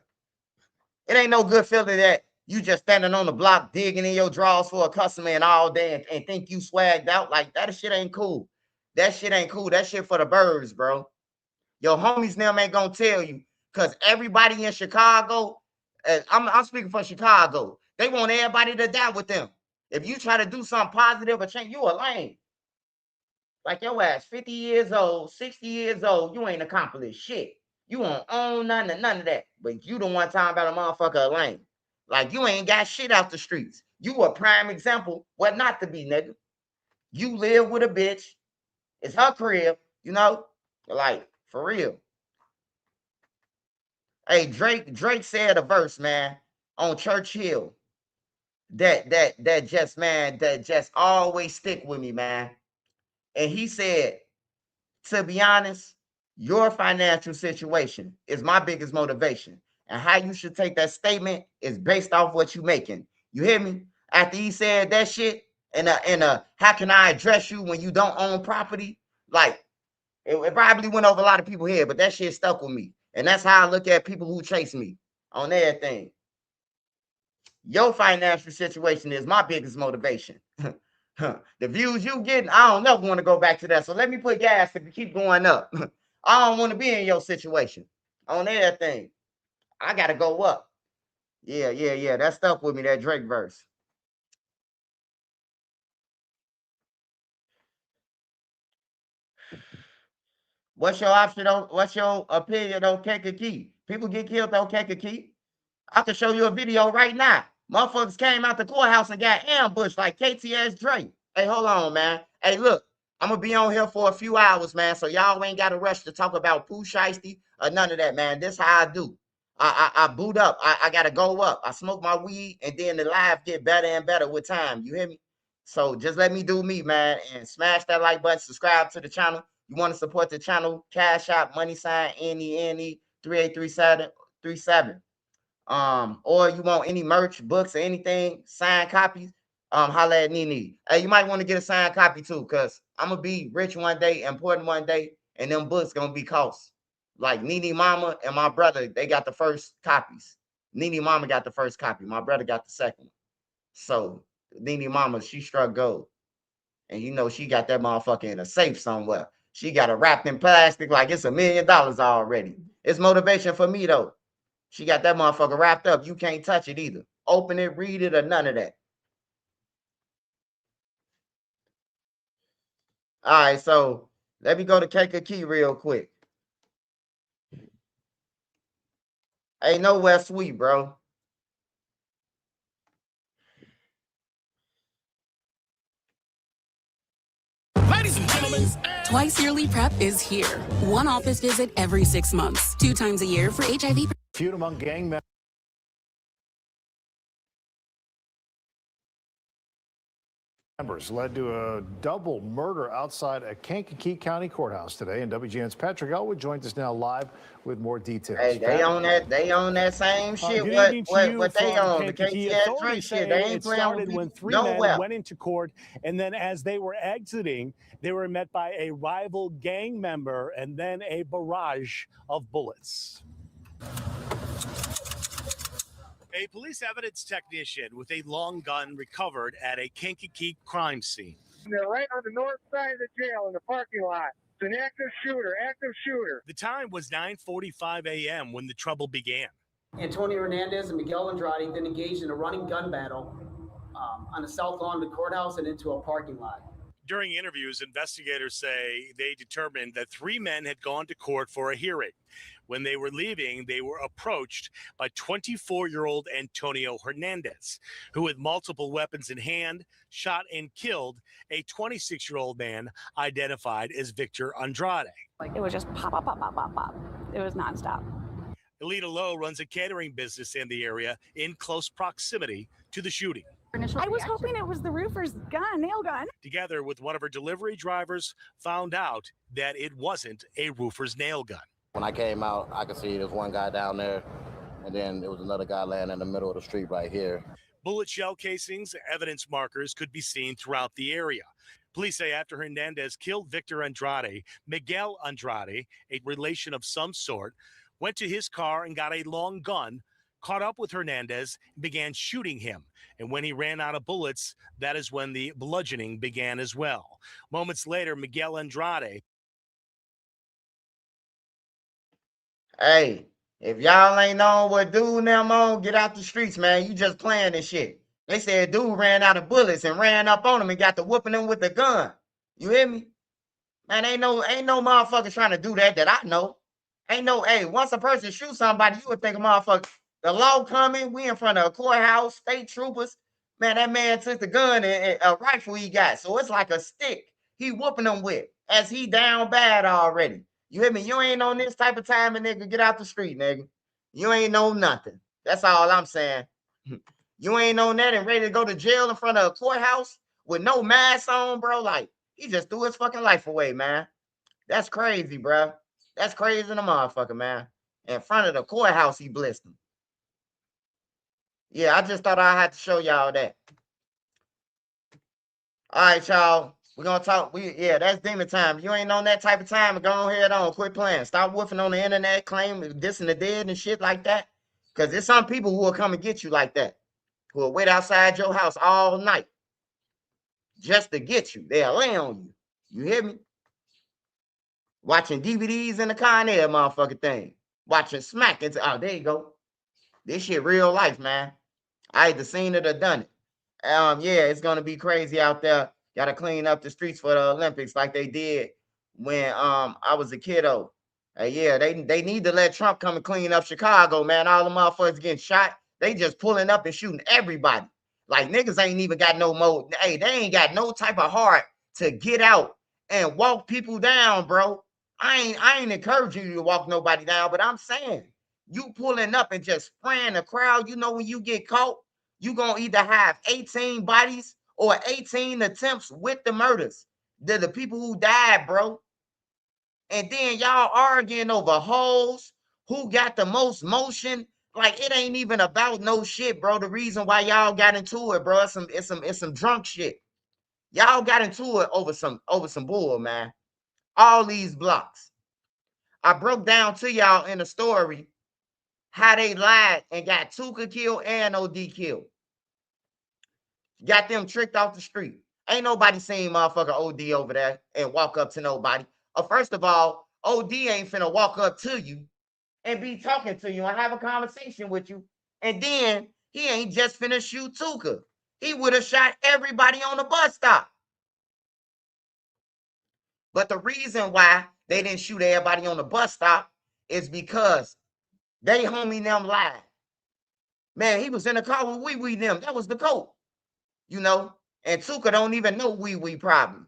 It ain't no good feeling that you just standing on the block digging in your drawers for a customer and all day and think you swagged out. Like, that shit ain't cool. That shit ain't cool. That shit for the birds, bro. Your homies them ain't gonna tell you, because everybody in Chicago, I'm speaking for Chicago, they want everybody to die with them. If you try to do something positive or change, you a lame. Like your ass 50 years old, 60 years old, you ain't accomplished shit. You won't own none of that. But you the one talking about a motherfucker a lame. Like, you ain't got shit out the streets. You a prime example what not to be, nigga. You live with a bitch. It's her crib, you know? Like, for real. Hey, Drake said a verse, man, on Church Hill that just always stick with me, man. And he said, to be honest, your financial situation is my biggest motivation. And how you should take that statement is based off what you making. You hear me? after he said that shit, and how can I address you when you don't own property? Like, it probably went over a lot of people's head, but that shit stuck with me. And that's how I look at people who chase me on everything. Your financial situation is my biggest motivation. The views you getting, I don't never want to go back to that. So let me put gas to keep going up. I don't want to be in your situation on everything. I got to go up. Yeah. That stuff with me, that Drake verse. What's your option on, what's your opinion on Kankakee? People get killed on Kankakee. I can show you a video right now. Motherfuckers came out the courthouse and got ambushed like KTS Drake. Hey, hold on, man. Hey, look, I'm gonna be on here for a few hours, man. So y'all ain't got to rush to talk about Pooh Shiesty or none of that, man. This how I do. I boot up. I gotta go up. I smoke my weed, and then the live get better and better with time. You hear me? So just let me do me, man, and smash that like button. Subscribe to the channel. You want to support the channel? Cash App, $, NE 3837. Or you want any merch, books, or anything, signed copies, holla at Nene. Hey, you might want to get a signed copy too, because I'm gonna be rich one day, important one day, and them books gonna be cost. Like Nene Mama and my brother, they got the first copies. Nene Mama got the first copy. My brother got the second one. So Nene Mama, she struck gold. And you know she got that motherfucker in a safe somewhere. She got it wrapped in plastic like it's $1 million already. It's motivation for me though. She got that motherfucker wrapped up. You can't touch it either. Open it, read it, or none of that. All right, so let me go to Kankakee real quick. Ain't nowhere sweet, bro. Ladies and gentlemen, Twice yearly PrEP is here. One office visit every 6 months. 2 times a year for HIV. feud among gang members led to a double murder outside a Kankakee County courthouse today. And WGN's Patrick Elwood joins us now live with more details. Hey, they on that same shit. What they on? The KTS Drake shit. They ain't playing with when 3 nowhere. men went into court, and then as they were exiting, they were met by a rival gang member and then a barrage of bullets. A police evidence technician with a long gun recovered at a Kankakee crime scene. They're right on the north side of the jail in the parking lot. It's an active shooter. The time was 9:45 a.m. when the trouble began. Antonio Hernandez and Miguel Andrade then engaged in a running gun battle on the south lawn of the courthouse and into a parking lot. During interviews, investigators say they determined that 3 men had gone to court for a hearing. When they were leaving, they were approached by 24-year-old Antonio Hernandez, who with multiple weapons in hand, shot and killed a 26-year-old man identified as Victor Andrade. Like it was just pop, pop, pop, pop, pop, pop. It was nonstop. Elita Lowe runs a catering business in the area in close proximity to the shooting. I was hoping it was the roofer's gun, nail gun. Together with one of her delivery drivers, found out that it wasn't a roofer's nail gun. When I came out, I could see there's one guy down there, and then there was another guy laying in the middle of the street right here. Bullet shell casings, evidence markers could be seen throughout the area. Police say after Hernandez killed Victor Andrade, Miguel Andrade, a relation of some sort, went to his car and got a long gun, caught up with Hernandez, and began shooting him. And when he ran out of bullets, that is when the bludgeoning began as well. Moments later, Miguel Andrade. Hey, if y'all ain't know what dude them on, get out the streets, man. You just playing this shit. They said dude ran out of bullets and ran up on him and got to whooping him with a gun. You hear me? Man, ain't no motherfucker trying to do that I know. Ain't no, hey, once a person shoots somebody, you would think a motherfucker, the law coming, we in front of a courthouse, state troopers. Man, that man took the gun and a rifle he got. So it's like a stick he whooping them with as he down bad already. You hear me? You ain't on this type of time, and nigga, get out the street, nigga. You ain't know nothing. That's all I'm saying. You ain't on that and ready to go to jail in front of a courthouse with no mask on, bro. Like, he just threw his fucking life away, man. That's crazy, bro. That's crazy in the motherfucker, man. In front of the courthouse, he blessed him. Yeah, I just thought I had to show y'all that. All right, y'all. We're gonna talk. Yeah, that's demon time. If you ain't on that type of time, go on head on. Quit playing. Stop woofing on the internet, claim this and the dead and shit like that. Cause there's some people who will come and get you like that. Who will wait outside your house all night just to get you. They'll lay on you. You hear me? Watching DVDs in the car and that motherfucking thing. Watching Smack. Oh, there you go. This shit real life, man. I either seen it or done it. Yeah, it's gonna be crazy out there. Gotta clean up the streets for the Olympics like they did when I was a kiddo. Yeah, they need to let Trump come and clean up Chicago, man. All the motherfuckers getting shot. They just pulling up and shooting everybody. Like niggas ain't even got no more. Hey, they ain't got no type of heart to get out and walk people down, bro. I ain't encouraging you to walk nobody down, but I'm saying you pulling up and just spraying the crowd. You know when you get caught, you gonna either have 18 bodies or 18 attempts with the murders. They're the people who died, bro. And then y'all arguing over hoes, who got the most motion. Like it ain't even about no shit, bro. The reason why y'all got into it, bro, it's some drunk shit. Y'all got into it over some bull, man. All these blocks. I broke down to y'all in the story how they lied and got Tuka killed and OD killed. Got them tricked off the street. Ain't nobody seen motherfucker OD over there and walk up to nobody. First of all, OD ain't finna walk up to you and be talking to you and have a conversation with you. And then he ain't just finna shoot Tuka. He would have shot everybody on the bus stop. But the reason why they didn't shoot everybody on the bus stop is because they homie them lied. Man, he was in the car with Wee Wee them. That was the coat. You know? And Tuka don't even know Wee Wee probably.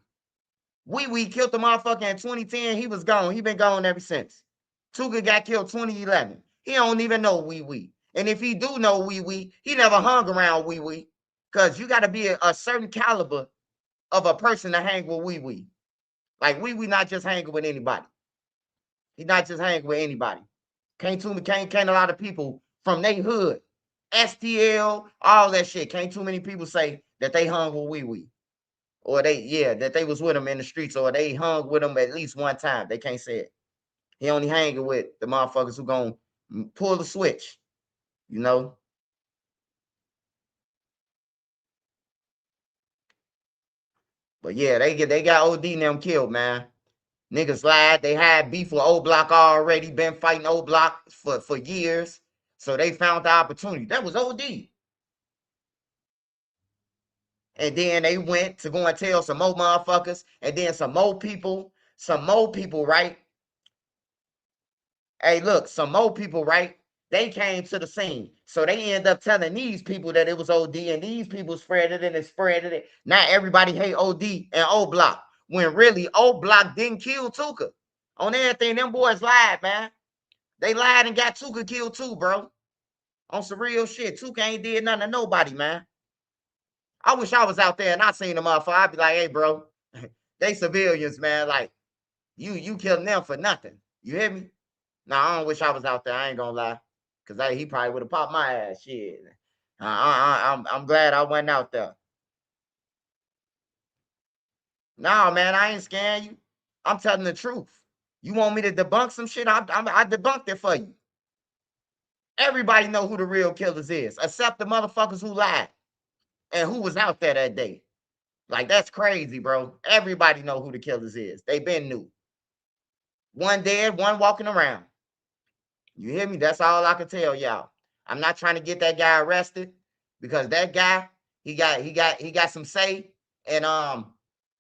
Wee Wee killed the motherfucker in 2010. He was gone. He been gone ever since. Tuka got killed 2011. He don't even know Wee Wee. And if he do know Wee Wee, he never hung around Wee Wee. Because you got to be a certain caliber of a person to hang with Wee Wee. Like Wee Wee not just hanging with anybody. He not just hanging with anybody. Can't a lot of people from their hood, STL, all that shit. Can't too many people say that they hung with Wee Wee. Or that they was with him in the streets, or they hung with him at least one time. They can't say it. He only hanging with the motherfuckers who gonna pull the switch, you know. But yeah, they got OD and them killed, man. Niggas lied. They had beef with O Block already. Been fighting O Block for years. So they found the opportunity. That was OD. And then they went to go and tell some more motherfuckers, and then some more people, right? Hey, look, some more people, right? They came to the scene. So they end up telling these people that it was OD, and these people spread it. Now everybody hate OD and O Block. When really O Block didn't kill Tuka. On everything, them boys lied, man. They lied and got Tuka killed too, bro. On some real shit. Tuka ain't did nothing to nobody, man. I wish I was out there and I seen them motherfucker. I'd be like, hey, bro, they civilians, man. Like, you killing them for nothing. You hear me? Nah, I don't wish I was out there. I ain't gonna lie. Because he probably would have popped my ass. Shit. I'm glad I wasn't out there. Nah, man, I ain't scaring you. I'm telling the truth. You want me to debunk some shit? I debunked it for you. Everybody know who the real killers is, except the motherfuckers who lied and who was out there that day. Like, that's crazy, bro. Everybody know who the killers is. They been knew. One dead, one walking around. You hear me? That's all I can tell y'all. I'm not trying to get that guy arrested because that guy, he got some say, and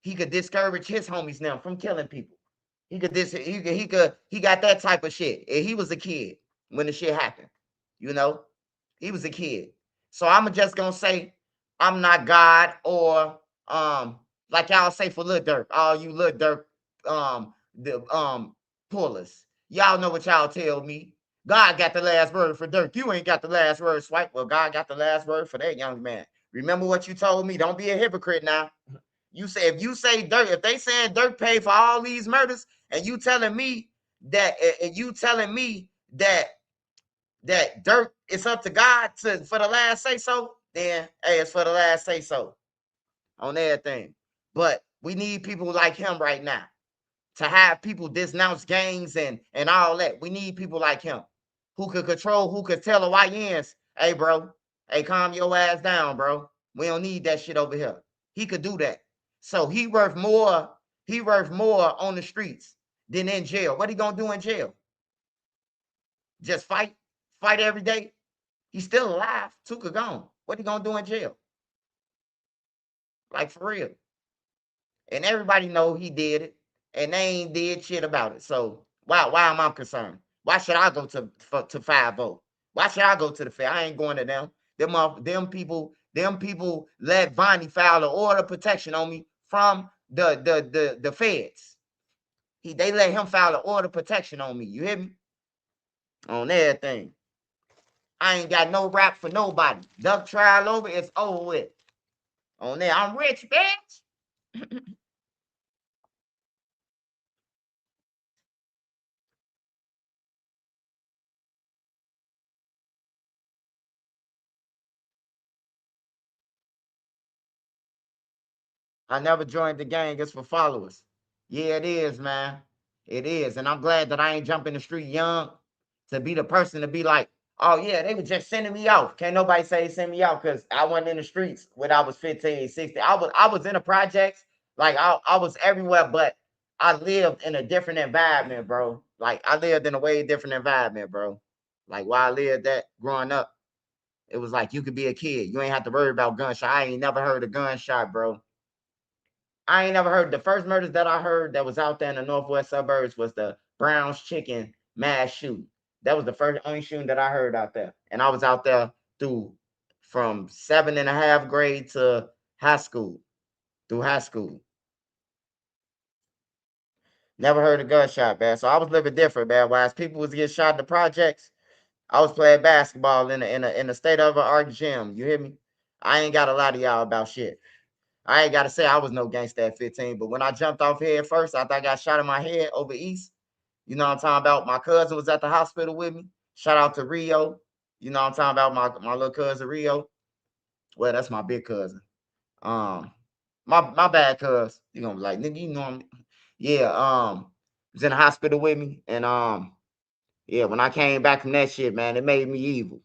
he could discourage his homies now from killing people. He got that type of shit. And he was a kid when the shit happened. You know, he was a kid. So I'm just gonna say I'm not God, or like y'all say for Lil Durk, all you Lil Durk pullers. Y'all know what y'all tell me. God got the last word for Durk. You ain't got the last word, Swipe. Well, God got the last word for that young man. Remember what you told me. Don't be a hypocrite now. You say if Durk, if they saying Durk paid for all these murders, and you telling me that that Durk, it's up to God for the last say so, then hey, it's for the last say so on everything. But we need people like him right now to have people denounce gangs and all that. We need people like him who could control, who could tell the YNs, hey, bro, hey, calm your ass down, bro. We don't need that shit over here. He could do that. So he worth more on the streets than in jail. What he gonna do in jail? Just fight every day? He's still alive. Tuka gone. What he gonna do in jail? Like, for real. And everybody know he did it, and they ain't did shit about it. So why am I concerned? Why should I go to 5-0? Why should I go to the Fed? I ain't going to them. Them people let Vonnie file an order of protection on me from the feds. They let him file an order of protection on me. You hear me? On everything. I ain't got no rap for nobody. Duck trial over, it's over with. On there, I'm rich, bitch. I never joined the gang. It's for followers. Yeah, it is, man. It is. And I'm glad that I ain't jumping the street young to be the person to be like, oh, yeah, they were just sending me out. Can't nobody say they sent me out because I wasn't in the streets when I was 15, 16. I was in the projects. Like, I was everywhere, but I lived in a different environment, bro. Like, I lived in a way different environment, bro. Like, while I lived that growing up, it was like you could be a kid. You ain't have to worry about gunshot. I ain't never heard a gunshot, bro. I ain't never heard. The first murders that I heard that was out there in the northwest suburbs was the Brown's Chicken mass shooting. That was the only shooting that I heard out there. And I was out there from 7.5 grade to high school, through high school. Never heard a gunshot, man. So I was living different, man. While people was getting shot in the projects, I was playing basketball in a state of art gym. You hear me? I ain't got a lot of y'all about shit. I ain't got to say I was no gangster at 15, but when I jumped off head first, after I got shot in my head over east, you know what I'm talking about? My cousin was at the hospital with me. Shout out to Rio. You know what I'm talking about? My little cousin Rio. Well, that's my big cousin. My bad cuz. You gonna be like, nigga, you know him. Yeah, was in the hospital with me. And yeah, when I came back from that shit, man, it made me evil.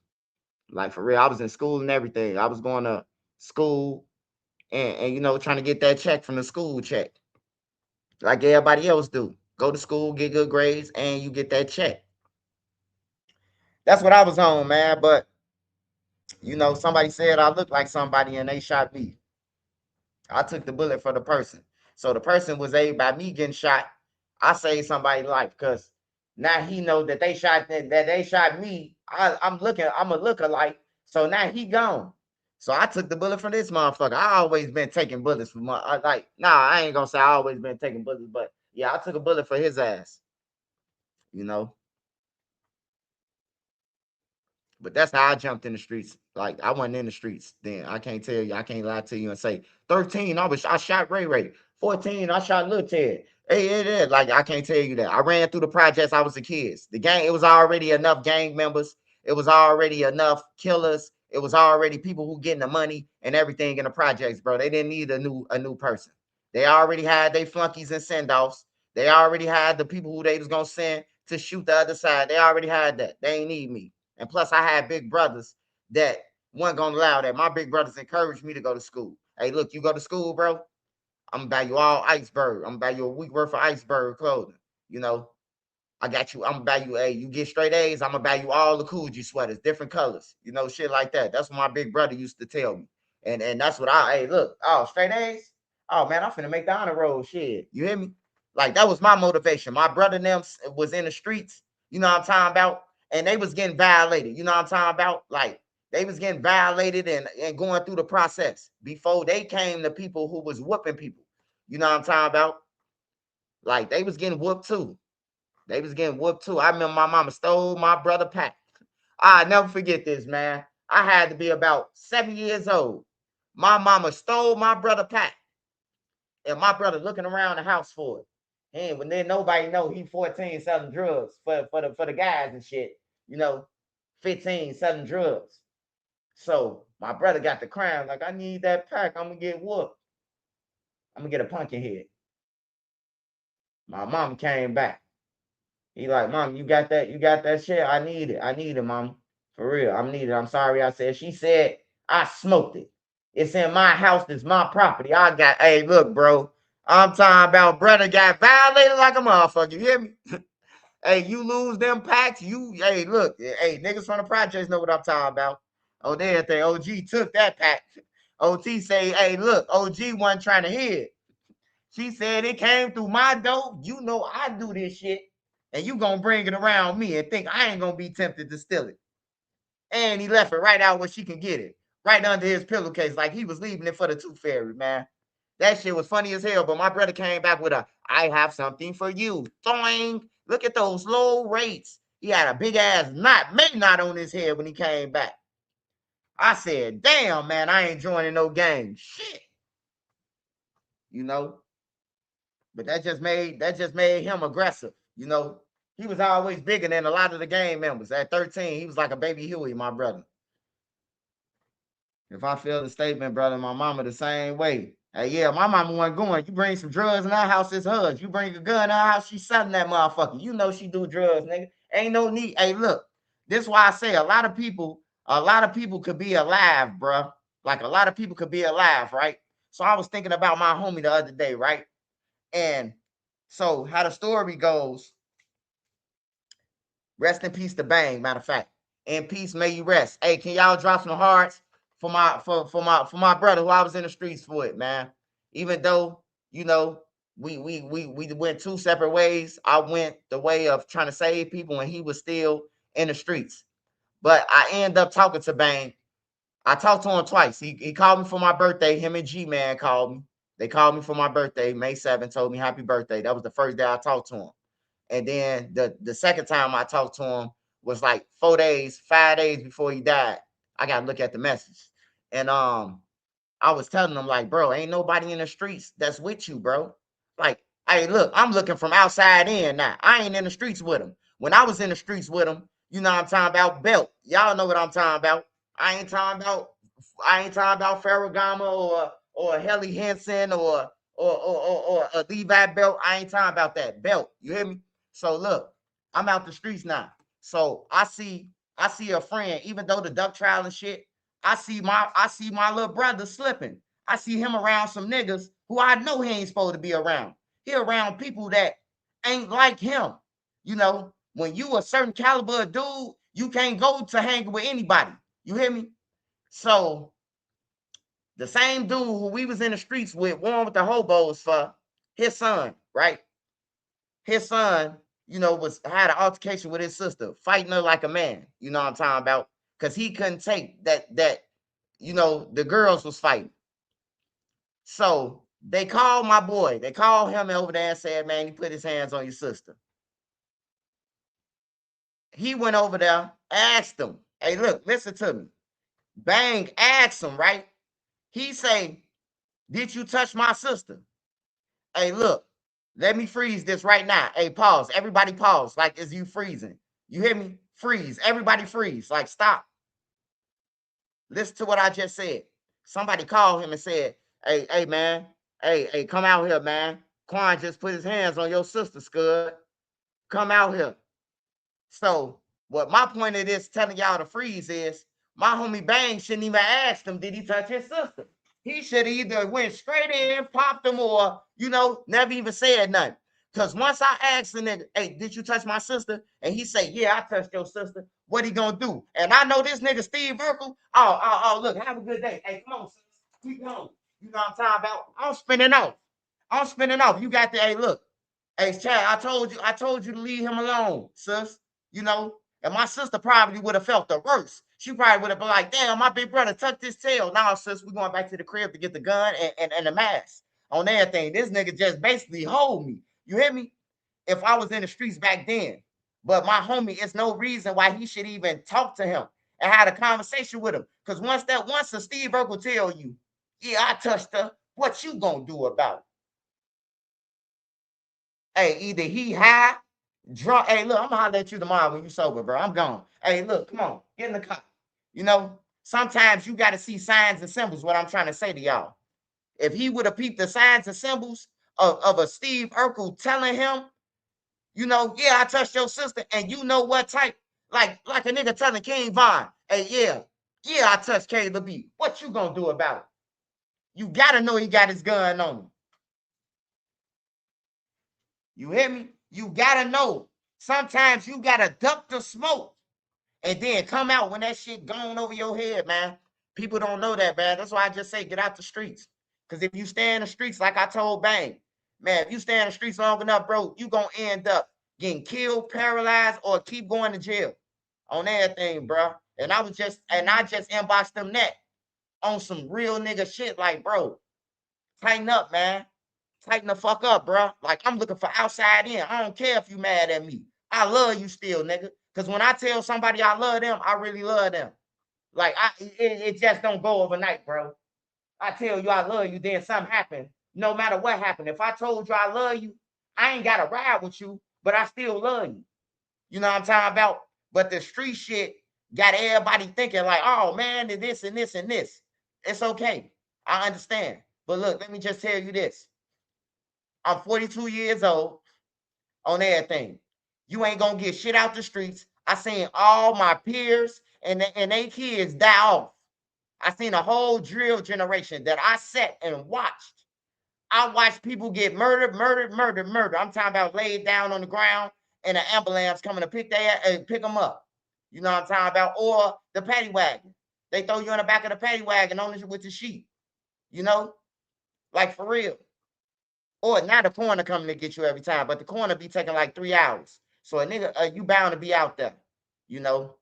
Like, for real. I was in school and everything. I was going to school and you know, trying to get that check from the school check. Like everybody else do. Go to school, get good grades, and you get that check. That's what I was on, man. But you know, somebody said I looked like somebody and they shot me. I took the bullet for the person. So the person was aided by me getting shot. I saved somebody's life because now he know that they shot me. I'm a lookalike. So now he gone. So I took the bullet from this motherfucker. I always been taking bullets from I ain't gonna say I always been taking bullets, but yeah, I took a bullet for his ass. You know. But that's how I jumped in the streets. Like, I wasn't in the streets then. I can't tell you. I can't lie to you and say 13. I shot Ray Ray. 14. I shot Lil Ted. Hey, like, I can't tell you that. I ran through the projects. I was a kid. The gang. It was already enough gang members. It was already enough killers. It was already people who getting the money and everything in the projects, bro. They didn't need a new person. They already had their flunkies and send offs. They already had the people who they was gonna send to shoot the other side. They already had that. They ain't need me. And plus, I had big brothers that weren't gonna allow that. My big brothers encouraged me to go to school. Hey, look, you go to school, bro. I'm gonna buy you all iceberg. I'm gonna buy you a week worth of iceberg clothing. You know, I got you. I'm gonna buy you you get straight A's. I'm gonna buy you all the Coogee sweaters, different colors. You know, shit like that. That's what my big brother used to tell me. And that's what hey, look, straight A's. Oh man, I'm finna make the honor roll. Shit, you hear me? Like, that was my motivation. My brother and them was in the streets. You know what I'm talking about? And they was getting violated. You know what I'm talking about? Like, they was getting violated and going through the process before they came to people who was whooping people. You know what I'm talking about? Like, they was getting whooped too. They was getting whooped too. I remember my mama stole my brother Pat. I never forget this, man. I had to be about 7 years old. My mama stole my brother Pat. And my brother looking around the house for it. And when then nobody know he 14 selling drugs for the guys and shit. You know, 15 selling drugs. So my brother got the crime. Like, I need that pack. I'm gonna get whooped. I'm gonna get a pumpkin head. My mom came back. He like, Mom, you got that shit? I need it, Mom. For real, I'm needed. I'm sorry I said. She said, I smoked it. It's in my house. It's my property. Hey, look, bro. I'm talking about brother got violated like a motherfucker. You hear me? Hey, you lose them packs, hey, look, hey, niggas from the projects know what I'm talking about. Oh, they think OG took that pack. OT say, hey, look, OG wasn't trying to hear it. She said it came through my door. You know I do this shit. And you gonna bring it around me and think I ain't gonna be tempted to steal it. And he left it right out where she can get it. Right under his pillowcase, like he was leaving it for the tooth fairy, man. That shit was funny as hell, but my brother came back with I have something for you. Thoing. Look at those low rates. He had a big ass knot on his head when he came back. I said, damn, man, I ain't joining no game. Shit. You know? But that just made him aggressive. You know? He was always bigger than a lot of the game members. At 13, he was like a baby Huey, my brother. If I feel the statement, brother, my mama the same way. Hey, yeah, my mama wasn't going. You bring some drugs in our house, it's hers. You bring a gun in our house, she's selling that motherfucker. You know she do drugs, nigga. Ain't no need. Hey, look, this is why I say a lot of people could be alive, bruh. Like a lot of people could be alive, right? So I was thinking about my homie the other day, right? And so how the story goes, rest in peace to Bang, matter of fact. In peace, may you rest. Hey, can y'all drop some hearts for my brother who I was in the streets for it, man. Even though, you know, we went two separate ways. I went the way of trying to save people and he was still in the streets. But I ended up talking to Bang. I talked to him twice. He called me for my birthday. Him and G-Man called me. They called me for my birthday, May 7th, told me happy birthday. That was the first day I talked to him. And then the second time I talked to him was like 5 days before he died. I gotta look at the message. And I was telling him, like, bro, ain't nobody in the streets that's with you, bro. Like, hey, look, I'm looking from outside in now. I ain't in the streets with him. When I was in the streets with him, you know what I'm talking about, belt. Y'all know what I'm talking about. I ain't talking about Ferragamo or Helly Hansen or a Levi belt. I ain't talking about that belt. You hear me? So look, I'm out the streets now. So I see a friend, even though the duck trial and shit, I see my little brother slipping. I see him around some niggas who I know he ain't supposed to be around. He around people that ain't like him. You know, when you a certain caliber of dude, you can't go to hang with anybody. You hear me? So the same dude who we was in the streets with, one with the hobos for, his son, right? His son, you know, had an altercation with his sister, fighting her like a man. You know what I'm talking about? Because he couldn't take that, you know, the girls was fighting. So they called my boy. They called him over there and said, man, he put his hands on your sister. He went over there, asked him, hey, look, listen to me. Bang asked him, right? He say, did you touch my sister? Hey, look, let me freeze this right now. Hey, pause. Everybody pause. Like, is you freezing? You hear me? Freeze. Everybody freeze. Like, stop. Listen to what I just said. Somebody called him and said, hey, man. Hey, come out here, man. Quan just put his hands on your sister, Scud. Come out here. So, what my point of this telling y'all to freeze is, my homie Bang shouldn't even ask him, did he touch his sister? He should have either went straight in, popped him, or, you know, never even said nothing. Because once I asked the nigga, hey, did you touch my sister? And he say, yeah, I touched your sister. What he gonna do? And I know this nigga Steve Urkel. Oh, look, have a good day. Hey, come on, sis. Keep going. You know what I'm talking about? I'm spinning off. You got the, hey, look. Hey, Chad, I told you to leave him alone, sis. You know, and my sister probably would have felt the worst. She probably would have been like, damn, my big brother tucked his tail. Now, sis, we going back to the crib to get the gun and the mask on everything. This nigga just basically hold me. You hear me? If I was in the streets back then. But my homie, it's no reason why he should even talk to him and had a conversation with him. Because once a Steve Urkel tell you, yeah, I touched her, what you gonna do about it? Hey, either he high, drunk. Hey, look, I'm gonna holler at you tomorrow when you sober, bro. I'm gone. Hey, look, come on, get in the car. You know, sometimes you got to see signs and symbols. What I'm trying to say to y'all. If he would have peeped the signs and symbols of a Steve Urkel telling him, you know, yeah, I touched your sister, and you know what type, like a nigga telling King Von, hey, yeah, I touched Caleb B. What you gonna do about it? You gotta know he got his gun on him. You hear me? You gotta know. Sometimes you gotta duck the smoke and then come out when that shit gone over your head, man. People don't know that, man. That's why I just say get out the streets. Because if you stay in the streets, like I told Bang, man, if you stay in the streets long enough, bro, you gonna end up getting killed, paralyzed, or keep going to jail on everything, bro. And I just inboxed them that on some real nigga shit, like, bro, tighten up, man. Tighten the fuck up, bro. Like, I'm looking for outside in. I don't care if you mad at me. I love you still, nigga. Because when I tell somebody I love them, I really love them. Like, it just don't go overnight, bro. I tell you I love you, then something happened. No matter what happened. If I told you I love you, I ain't got to ride with you, but I still love you. You know what I'm talking about? But the street shit got everybody thinking like, oh, man, this and this and this. It's okay. I understand. But look, let me just tell you this. I'm 42 years old on everything. You ain't gonna get shit out the streets. I seen all my peers and they kids die off. I seen a whole drill generation that I sat and watched. I watched people get murdered. I'm talking about laid down on the ground and an ambulance coming to pick them up. You know what I'm talking about? Or the paddy wagon. They throw you in the back of the paddy wagon with the sheep. You know? Like for real. Or now the corner coming to get you every time, but the corner be taking like 3 hours. So a nigga, you bound to be out there, you know.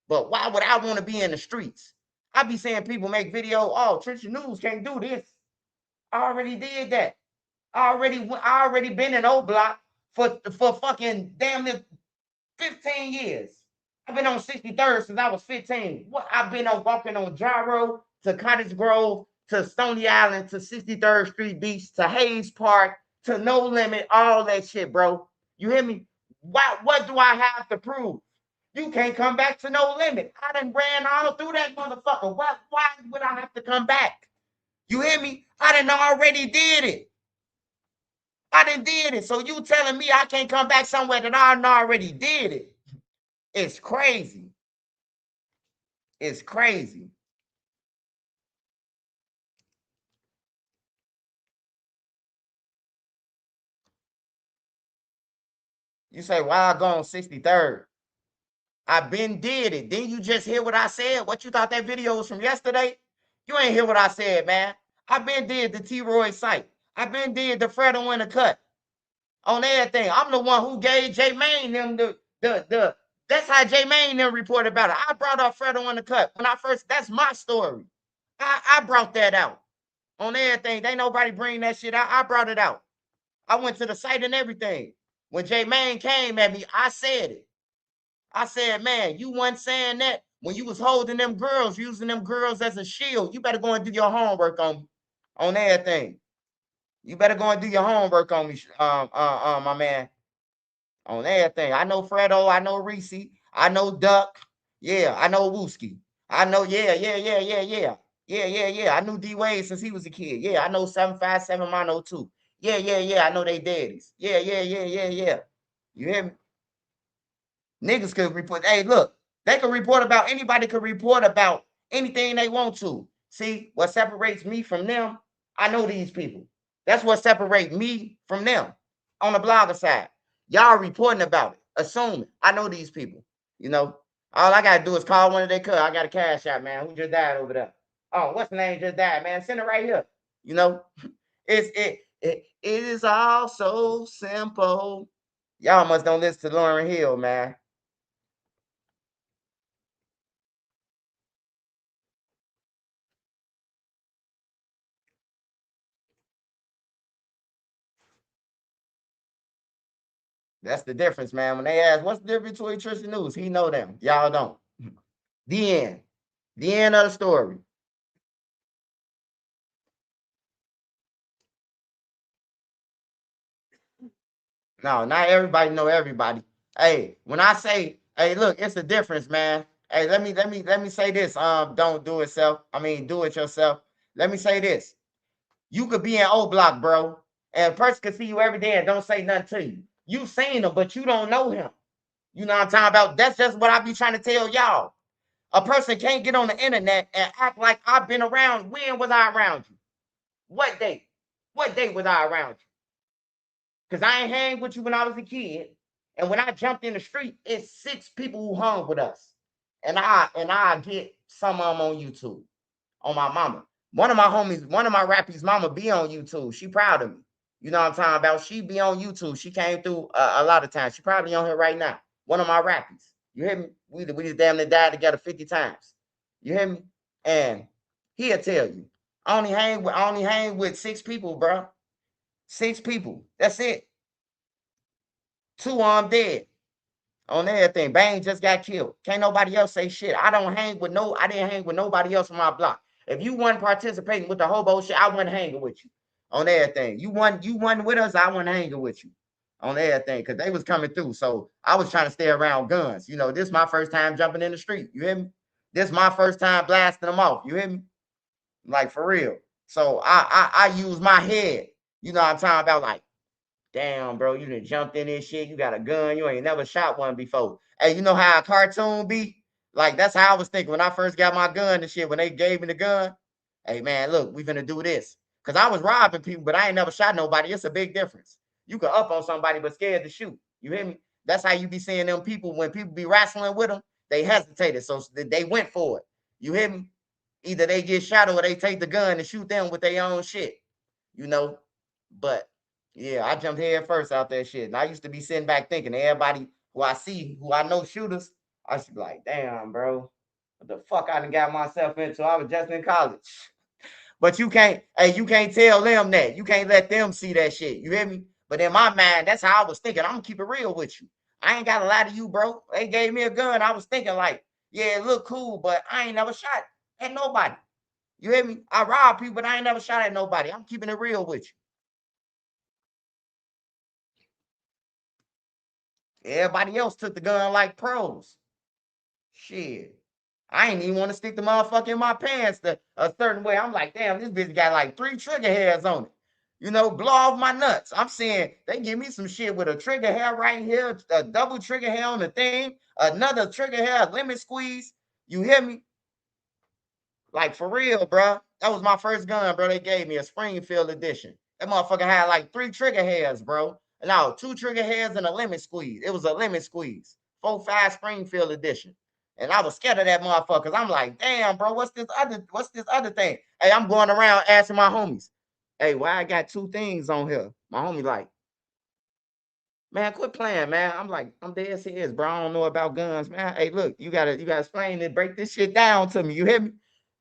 But why would I want to be in the streets? I be seeing people make video. Oh, Trenton News can't do this. I already did that. I already been in O Block for fucking damn near 15 years. I've been on 63rd since I was 15. What I've been on walking on Gyro to Cottage Grove to Stony Island to 63rd Street Beach to Hayes Park to No Limit, all that shit, bro. You hear me? What do I have to prove? You can't come back to No Limit. I done ran all through that motherfucker. Why would I have to come back? You hear me? I done already did it. So you telling me I can't come back somewhere that I already did it? It's crazy. It's crazy. You say, why I go on 63rd? I been did it. Didn't you just hear what I said? What you thought that video was from yesterday? You ain't hear what I said, man. I been did the T-Roy site. I been did the Fredo in the cut. On everything. I'm the one who gave J Main them the that's how J Main them reported about it. I brought up Fredo in the cut. When I first, that's my story. I brought that out. On everything. They nobody bring that shit out. I brought it out. I went to the site and everything. When J Main came at me, I said it. I said, man, you wasn't saying that when you was holding them girls, using them girls as a shield. You better go and do your homework on everything. You better go and do your homework on me, my man. On everything. I know Fredo, I know Reese, I know Duck. Yeah, I know Wooski. I know, yeah. I knew D Wade since he was a kid. Yeah, I know 757 Mono too. Yeah. I know they daddies. Yeah. You hear me? Niggas could report. Hey, look, they could report about anybody could report about anything they want to. See, what separates me from them, I know these people. That's what separates me from them on the blogger side. Y'all reporting about it, assuming. I know these people. You know, all I gotta do is call one of their cuz. I got a cash out, man. Who just died over there? Oh, what's the name just died, man? Send it right here. You know, it is all so simple. Y'all must don't listen to Lauryn Hill, man. That's the difference, man. When they ask, what's the difference between Tristan News? He know them. Y'all don't. The end. The end of the story. No, not everybody know everybody. Hey, when I say, hey, look, it's a difference, man. Hey, let me say this. Don't do it self. I mean, do it yourself. Let me say this. You could be in O Block, bro, and a person could see you every day and don't say nothing to you. You seen him, but you don't know him. You know what I'm talking about? That's just what I be trying to tell y'all. A person can't get on the internet and act like I've been around. When was I around you? What day? What day was I around you? Because I ain't hang with you when I was a kid. And when I jumped in the street, it's 6 people who hung with us. And I get some of them on YouTube, on my mama. One of my homies, one of my rappies' mama be on YouTube. She proud of me. You know what I'm talking about? She be on YouTube. She came through a lot of times. She probably on here right now. One of my rappies. You hear me? We just damn near died together 50 times. You hear me? And he'll tell you. I only hang with 6 people, bro. 6 people. That's it. 2 of them dead. On everything. Bang just got killed. Can't nobody else say shit. I didn't hang with nobody else on my block. If you wasn't participating with the hobo shit, I wasn't hanging with you. On everything. You wasn't with us, I wasn't hanging with you. On everything. Because they was coming through. So I was trying to stay around guns. You know, this is my first time jumping in the street. You hear me? This is my first time blasting them off. You hear me? Like for real. So I use my head. You know what I'm talking about? Like, damn, bro, you done jumped in this shit. You got a gun. You ain't never shot one before. Hey, you know how a cartoon be? Like, that's how I was thinking when I first got my gun and shit. When they gave me the gun, hey, man, look, we finna do this. Because I was robbing people, but I ain't never shot nobody. It's a big difference. You can up on somebody, but scared to shoot. You hear me? That's how you be seeing them people. When people be wrestling with them, they hesitated. So they went for it. You hear me? Either they get shot or they take the gun and shoot them with their own shit. You know? But yeah, I jumped head first out that shit. And I used to be sitting back thinking, everybody who I see, who I know shooters, I should be like, damn, bro, what the fuck I done got myself into? I was just in college. But you can't tell them that. You can't let them see that shit. You hear me? But in my mind, that's how I was thinking. I'm gonna keep it real with you. I ain't got a lot of you, bro. They gave me a gun. I was thinking like, yeah, it look cool, but I ain't never shot at nobody. You hear me? I rob people, but I ain't never shot at nobody. I'm keeping it real with you. Everybody else took the gun like pros. Shit. I ain't even want to stick the motherfucker in my pants a certain way. I'm like, damn, this bitch got like 3 trigger hairs on it. You know, blow off my nuts. I'm saying they give me some shit with a trigger hair right here, a double trigger hair on the thing, another trigger hair, lemon squeeze. You hear me? Like for real, bro. That was my first gun, bro. They gave me a Springfield edition. That motherfucker had like 3 trigger hairs, bro. No, 2 trigger hairs and a lemon squeeze. It was a lemon squeeze. 4.5 Springfield edition. And I was scared of that motherfucker. Cause I'm like, damn, bro, what's this other thing? Hey, I'm going around asking my homies, hey, why I got 2 things on here? My homie like, man, quit playing, man. I'm like, I'm dead serious, bro. I don't know about guns, man. Hey, look, you gotta explain it, break this shit down to me. You hear me?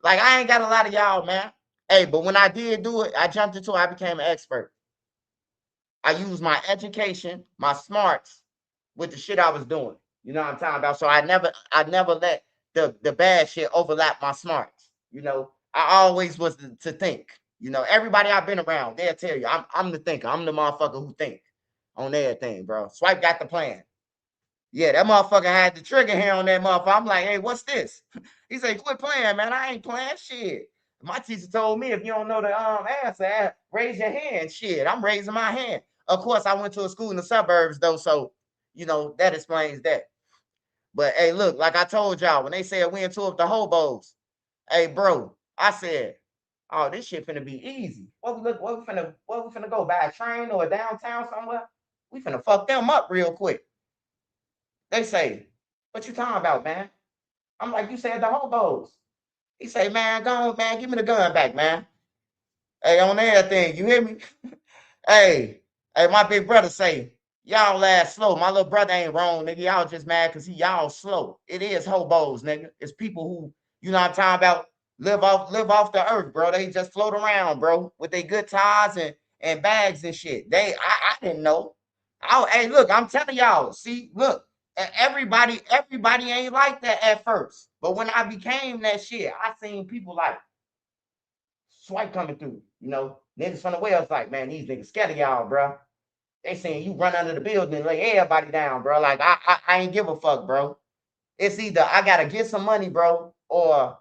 Like, I ain't got a lot of y'all, man. Hey, but when I did do it, I jumped into it, I became an expert. I used my education, my smarts with the shit I was doing. You know what I'm talking about? So I never let the bad shit overlap my smarts. You know, I always was to think. You know, everybody I've been around, they'll tell you, I'm the thinker. I'm the motherfucker who think on everything, bro. Swipe got the plan. Yeah, that motherfucker had the trigger hair on that motherfucker. I'm like, hey, what's this? He said, quit playing, man. I ain't playing shit. My teacher told me if you don't know the answer, raise your hand. Shit, I'm raising my hand. Of course, I went to a school in the suburbs, though, so, you know, that explains that. But, hey, look, like I told y'all, when they said we into up the hobos, hey, bro, I said, oh, this shit finna be easy. What we finna go, by a train or a downtown somewhere? We finna fuck them up real quick. They say, what you talking about, man? I'm like, you said the hobos. He say, man, go on, man, give me the gun back, man. Hey, on everything, you hear me? Hey, my big brother say, y'all ass slow. My little brother ain't wrong, nigga. Y'all just mad because y'all slow. It is hobos, nigga. It's people who, you know what I'm talking about, live off the earth, bro. They just float around, bro, with their good ties and bags and shit. I didn't know. Hey, look, I'm telling y'all, see, look, everybody ain't like that at first. But when I became that shit, I seen people like swipe coming through, you know. Niggas from the Wales like, man, these niggas scared of y'all, bro. They saying you run under the building and lay everybody down, bro. Like, I ain't give a fuck, bro. It's either I gotta get some money, bro, or,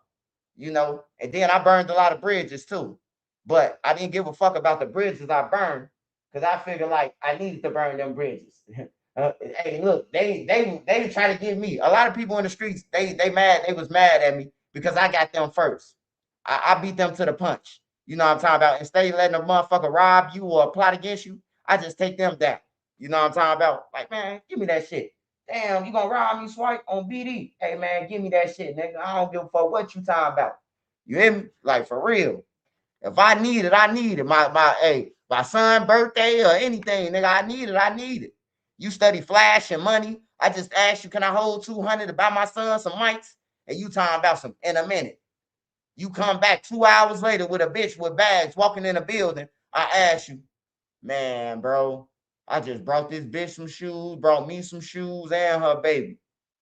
you know, and then I burned a lot of bridges too. But I didn't give a fuck about the bridges I burned because I figured like I needed to burn them bridges. Hey, look, they try to get me. A lot of people in the streets, they was mad at me because I got them first. I beat them to the punch. You know what I'm talking about? Instead of letting a motherfucker rob you or plot against you, I just take them down. You know what I'm talking about? Like, man, give me that shit. Damn, you gonna rob me, swipe on BD? Hey man, give me that shit, nigga. I don't give a fuck what you talking about. You hear me? Like for real. If I need it, I need it. My son's birthday or anything, nigga, I need it. You study flash and money. I just asked you, can I hold 200 to buy my son some mics? And you talking about some in a minute. You come back 2 hours later with a bitch with bags walking in a building. I asked you, man, bro, I just brought this bitch some shoes, brought me some shoes and her baby.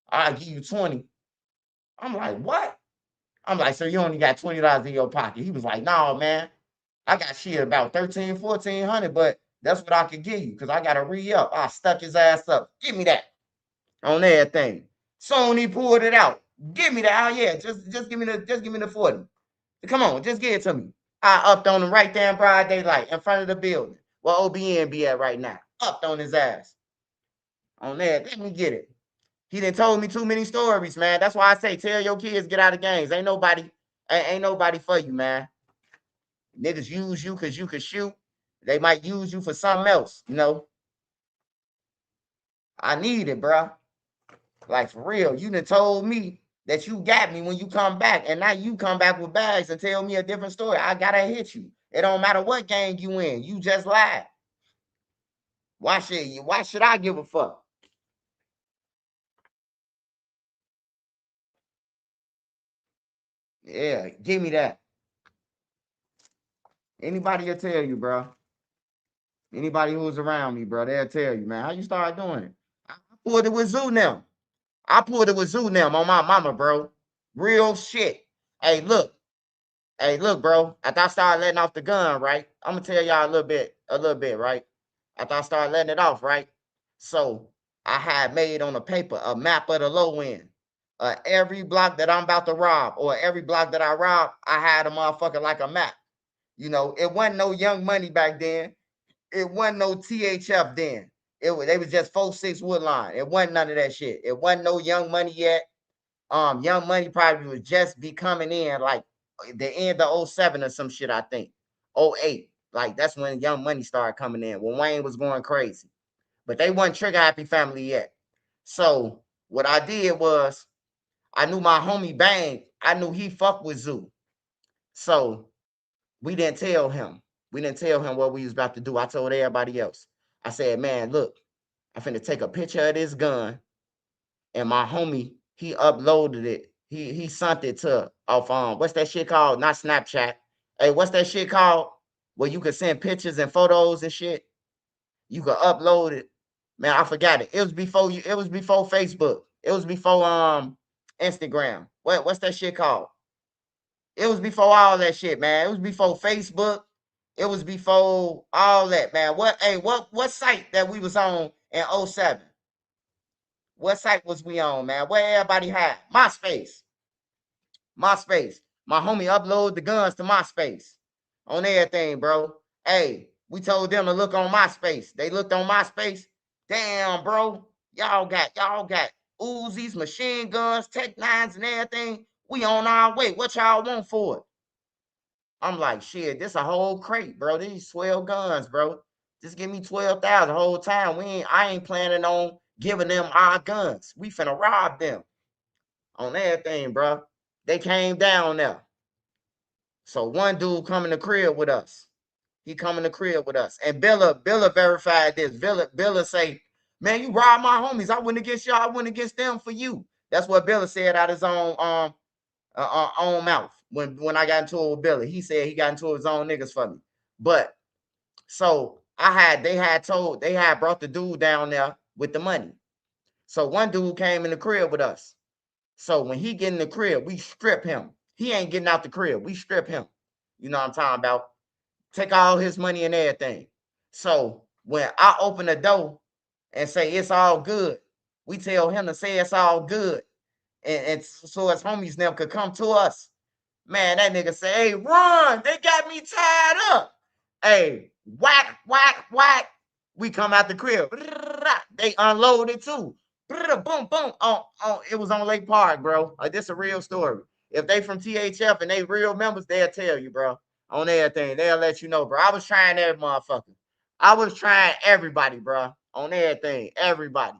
I'll give you 20. I'm like, what? I'm like, so you only got $20 in your pocket. He was like, no, man. I got shit about 13, 1400, but that's what I could give you because I got to re-up. I stuck his ass up. Give me that on everything. Soon he pulled it out. Give me that. Oh, yeah, just give me the 40. Come on, just give it to me. I upped on him right there in broad daylight in front of the building where OBN be at right now. Upped on his ass. On there, let me get it. He done told me too many stories, man. That's why I say tell your kids get out of games. Ain't nobody for you, man. Niggas use you because you can shoot. They might use you for something else, you know. I need it, bro. Like for real. You done told me that you got me when you come back, and now you come back with bags and tell me a different story. I gotta hit you. It don't matter what gang you in. You just lied. Why should I give a fuck? Yeah, give me that. Anybody will tell you, bro. Anybody who's around me, bro, they'll tell you, man. How you start doing it? I pulled it with Zoo now. I pulled it with Zoo now on my mama, bro. Real shit. Hey, look. Hey, look, bro. After I started letting off the gun, right? I'm gonna tell y'all a little bit, right? After I started letting it off, right? So I had made on a paper a map of the low end. Every block that I'm about to rob, or every block that I rob, I had a motherfucker like a map. You know, it wasn't no Young Money back then. It wasn't no THF then. They was just 4-6 Woodline. It wasn't none of that shit. It wasn't no Young Money yet. Young Money probably was just be coming in like the end of 07 or some shit, I think. 08. Like that's when Young Money started coming in, when Wayne was going crazy. But they wasn't Trigger Happy Family yet. So what I did was I knew my homie Bang, I knew he fucked with Zoo. So we didn't tell him. We didn't tell him what we was about to do. I told everybody else. I said, man, look, I'm finna take a picture of this gun. And my homie, he uploaded it. He sent it to off what's that shit called? Not Snapchat. Hey, what's that shit called? Where you could send pictures and photos and shit. You could upload it. Man, I forgot it. It was before Facebook. It was before Instagram. What's that shit called? It was before all that shit, man. It was before Facebook. It was before all that, man. What site that we was on in 07? What site was we on, man? Where everybody had? MySpace. MySpace. My homie uploaded the guns to MySpace. On everything, bro. Hey, we told them to look on MySpace. They looked on MySpace. Damn, bro. Y'all got Uzis, machine guns, Tech 9s, and everything. We on our way. What y'all want for it? I'm like, shit, this a whole crate, bro. These 12 guns, bro. Just give me 12,000 the whole time. I ain't planning on giving them our guns. We finna rob them on everything, bro. They came down there. So one dude come in the crib with us. He come in the crib with us. And Billa verified this. Billa say, man, you robbed my homies. I went against y'all. I went against them for you. That's what Billa said out his own mouth when I got into it with Billy. He said he got into his own niggas for me. But so they had brought the dude down there with the money. So one dude came in the crib with us. So when he get in the crib, we strip him. He ain't getting out the crib. We strip him. You know what I'm talking about? Take all his money and everything. So when I open the door and say it's all good, we tell him to say it's all good. And so his homies now could come to us. Man, that nigga say, hey, run, they got me tied up. Hey, whack, whack, whack. We come out the crib. They unloaded too. Boom, boom. It was on Lake Park, bro. This a real story. If they from THF and they real members, they'll tell you, bro. On everything. They'll let you know, bro. I was trying every motherfucker. I was trying everybody, bro. On everything. Everybody.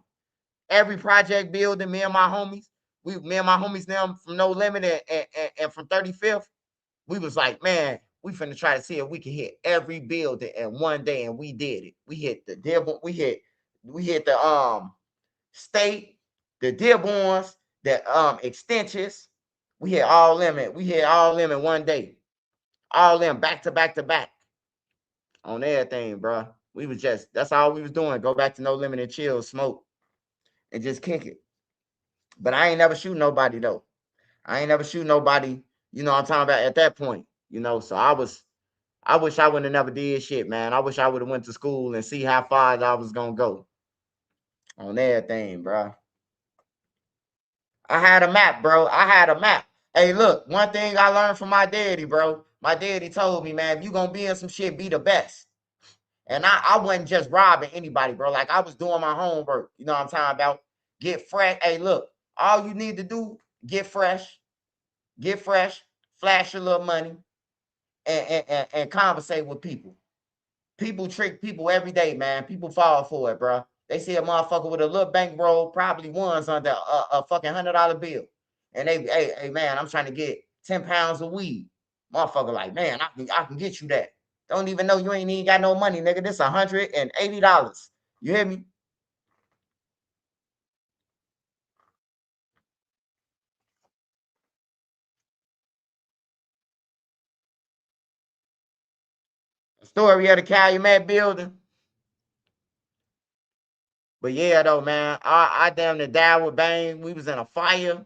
Every project building, me and my homies now from No Limit and from 35th, we was like, man, we finna try to see if we can hit every building in one day, and we did it. We hit the Dearborn, we hit the State, the Dearborns, the extensions. We hit all them in one day. All them back to back to back on everything, bro. We was that's all we was doing. Go back to No Limit and chill, smoke, and just kick it. But I ain't never shoot nobody though. I ain't never shoot nobody, you know what I'm talking about at that point, you know. So I wish I would have never did shit, man. I wish I would have went to school and see how far I was gonna go on everything, bro. I had a map, bro. I had a map. Hey, look, one thing I learned from my daddy, bro. My daddy told me, man, if you gonna be in some shit, be the best. And I wasn't just robbing anybody, bro. Like, I was doing my homework. You know what I'm talking about? Get fresh. Hey, look, all you need to do, get fresh, flash your little money, and conversate with people. People trick people every day, man. People fall for it, bro. They see a motherfucker with a little bankroll, probably ones under a fucking $100 bill. And hey, man, I'm trying to get 10 pounds of weed. Motherfucker like, man, I can get you that. Don't even know you ain't even got no money, nigga. This $180. You hear me? The story of the Calumet building. But yeah, though, man, I damn near died with Bang. We was in a fire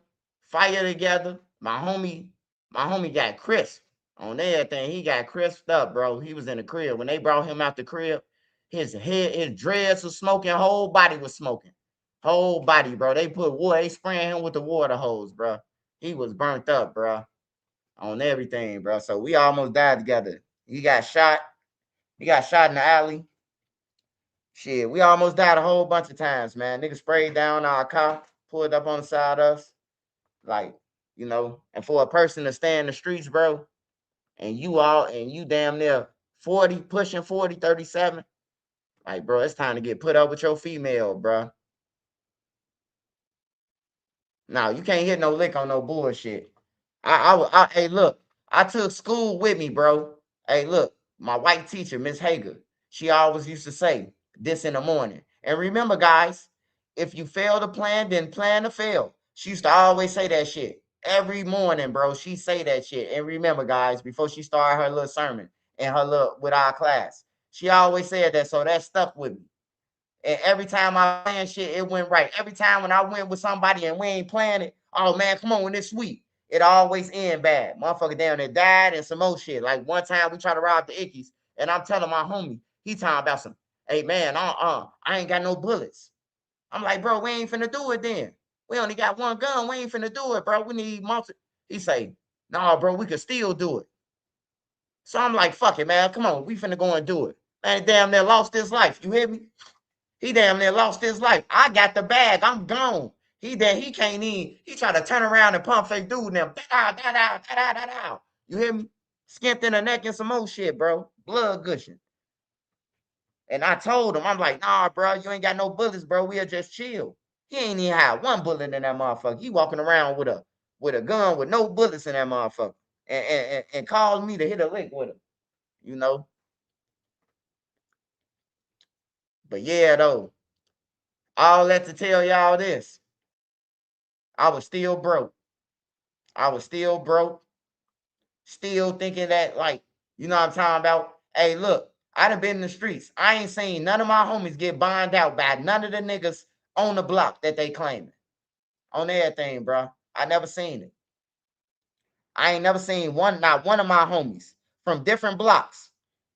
together. My homie got crisp on everything. He got crisped up, bro. He was in the crib. When they brought him out the crib, his dreads was smoking, whole body was smoking. Whole body, bro. They put wood, they spraying him with the water hose, bro. He was burnt up, bro. On everything, bro. So we almost died together. He got shot. He got shot in the alley. Shit, we almost died a whole bunch of times, man. Niggas sprayed down our car, pulled up on the side of us. Like, you know, and for a person to stay in the streets, bro, and you damn near 40, pushing 40, 37, like, bro, it's time to get put up with your female, bro. Now, you can't hit no lick on no bullshit. Hey, look, I took school with me, bro. Hey, look, my white teacher, Miss Hager, she always used to say this in the morning. And remember, guys, if you fail to plan, then plan to fail. She used to always say that shit every morning, bro. She say that shit. And remember, guys, before she started her little sermon and her little with our class, she always said that. So that stuck with me. And every time I planned shit, it went right. Every time when I went with somebody and we ain't playing it, oh man, come on, this week. It always end bad. Motherfucker down there died and some more shit. Like one time we tried to rob the Ickies, and I'm telling my homie, he talking about some, hey man, I ain't got no bullets. I'm like, bro, we ain't finna do it then. We only got one gun. We ain't finna do it, bro. We need multiple. He say, nah, bro, we could still do it. So I'm like, fuck it, man. Come on, we finna go and do it. Man, damn near lost his life. You hear me? He damn near lost his life. I got the bag. I'm gone. He can't even. He tried to turn around and pump fake dude and them. You hear me? Skinned in the neck and some more shit, bro. Blood gushing. And I told him, I'm like, nah, bro, you ain't got no bullets, bro. We'll just chill. He ain't even had one bullet in that motherfucker. He walking around with a gun with no bullets in that motherfucker. And called me to hit a lick with him. You know? But yeah, though. All that to tell y'all this. I was still broke. Still thinking that, like, you know what I'm talking about? Hey, look, I done been in the streets. I ain't seen none of my homies get bonded out by none of the niggas on the block that they claiming. On everything, bro. I never seen it. I ain't never seen not one of my homies from different blocks.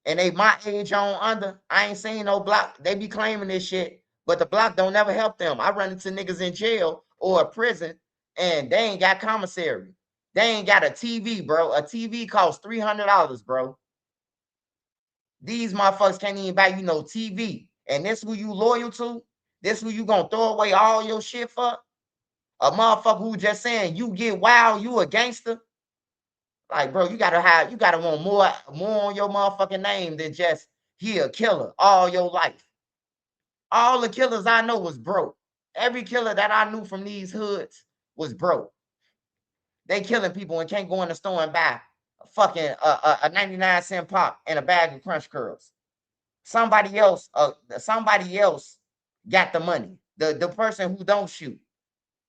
And they my age on under. I ain't seen no block. They be claiming this shit, but the block don't never help them. I run into niggas in jail or a prison, and they ain't got commissary. They ain't got a TV, bro. A TV costs $300, bro. These motherfuckers can't even buy you no TV. And this who you loyal to? This who you gonna throw away all your shit for? A motherfucker who just saying you get wild, you a gangster? Like, bro, you gotta want more on your motherfucking name than just he a killer all your life. All the killers I know was broke. Every killer that I knew from these hoods was broke. They killing people and can't go in the store and buy a fucking a 99-cent pop and a bag of Crunch Curls. Somebody else got the money. The person who don't shoot,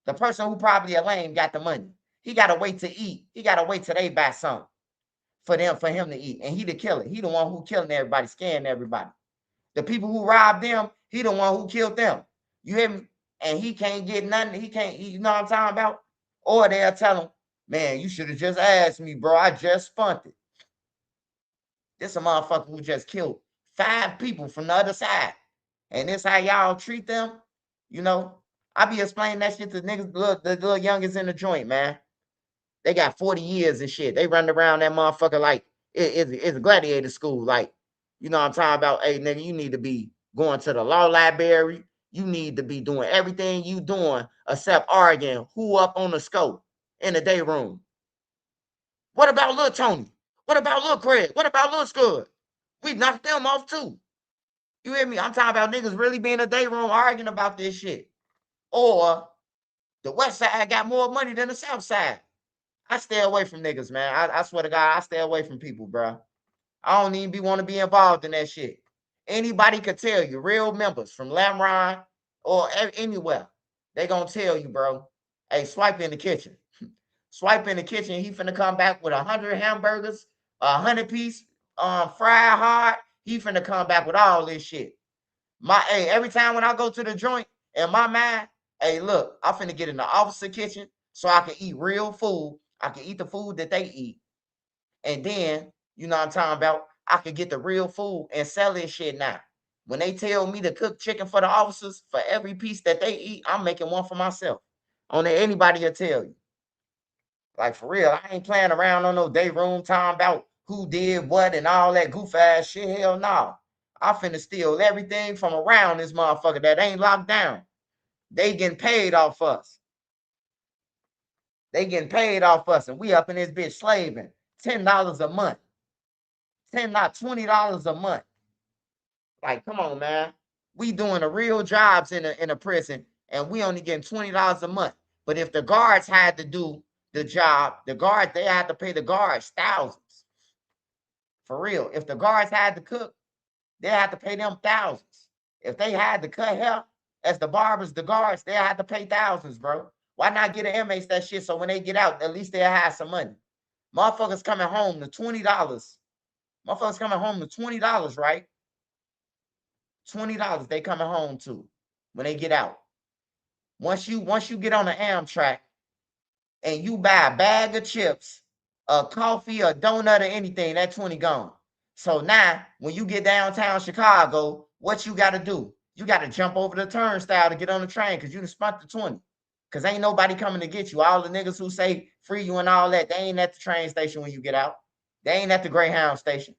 the person who probably a lame got the money. He gotta wait to eat. He gotta wait till they buy something for him to eat. And he the killer. He the one who killing everybody, scaring everybody. The people who robbed them, he the one who killed them. You hear me? And he can't get nothing. He can't, you know what I'm talking about? Or they'll tell him, man, you should have just asked me, bro. I just spunked it. This a motherfucker who just killed 5 people from the other side. And this how y'all treat them? You know, I be explaining that shit to niggas, the little youngest in the joint, man. They got 40 years and shit. They run around that motherfucker like it's a gladiator school. Like, you know what I'm talking about? Hey, nigga, you need to be going to the law library. You need to be doing everything you doing except arguing who up on the scope in the day room. What about Lil Tony? What about Lil Craig? What about Lil Scud? We knocked them off too. You hear me? I'm talking about niggas really being in the day room arguing about this shit. Or the West Side got more money than the South Side. I stay away from niggas, man. I swear to God, I stay away from people, bro. I don't even want to be involved in that shit. Anybody could tell you, real members from Lamron or anywhere, they gonna tell you, bro, hey, swipe in the kitchen. Swipe in the kitchen, he finna come back with 100 hamburgers, 100-piece fried hard. He finna come back with all this shit. Hey, every time when I go to the joint, in my mind, hey, look, I finna get in the officer kitchen so I can eat real food. I can eat the food that they eat. And then, you know what I'm talking about, I can get the real food and sell this shit now. When they tell me to cook chicken for the officers, for every piece that they eat, I'm making one for myself. Only anybody will tell you. Like, for real, I ain't playing around on no day room talking about who did what and all that goof ass shit. Hell no. I finna steal everything from around this motherfucker that ain't locked down. They getting paid off us. They getting paid off us, and we up in this bitch slaving. $10 a month. $20 a month. Like, come on, man. We doing the real jobs in a prison, and we only getting $20 a month. But if the guards had to do the job, they had to pay the guards thousands. For real. If the guards had to cook, they had to pay them thousands. If they had to cut hair, as the barbers, the guards, they had to pay thousands, bro. Why not get an inmates that shit so when they get out, at least they'll have some money? Motherfuckers coming home to $20. Motherfuckers coming home to $20, right? $20 they coming home to when they get out. Once you get on the Amtrak and you buy a bag of chips, a coffee, a donut, or anything, that 20 gone. So now, when you get downtown Chicago, what you got to do? You got to jump over the turnstile to get on the train because you done spent the 20. Because ain't nobody coming to get you. All the niggas who say free you and all that, they ain't at the train station when you get out. They ain't at the Greyhound station.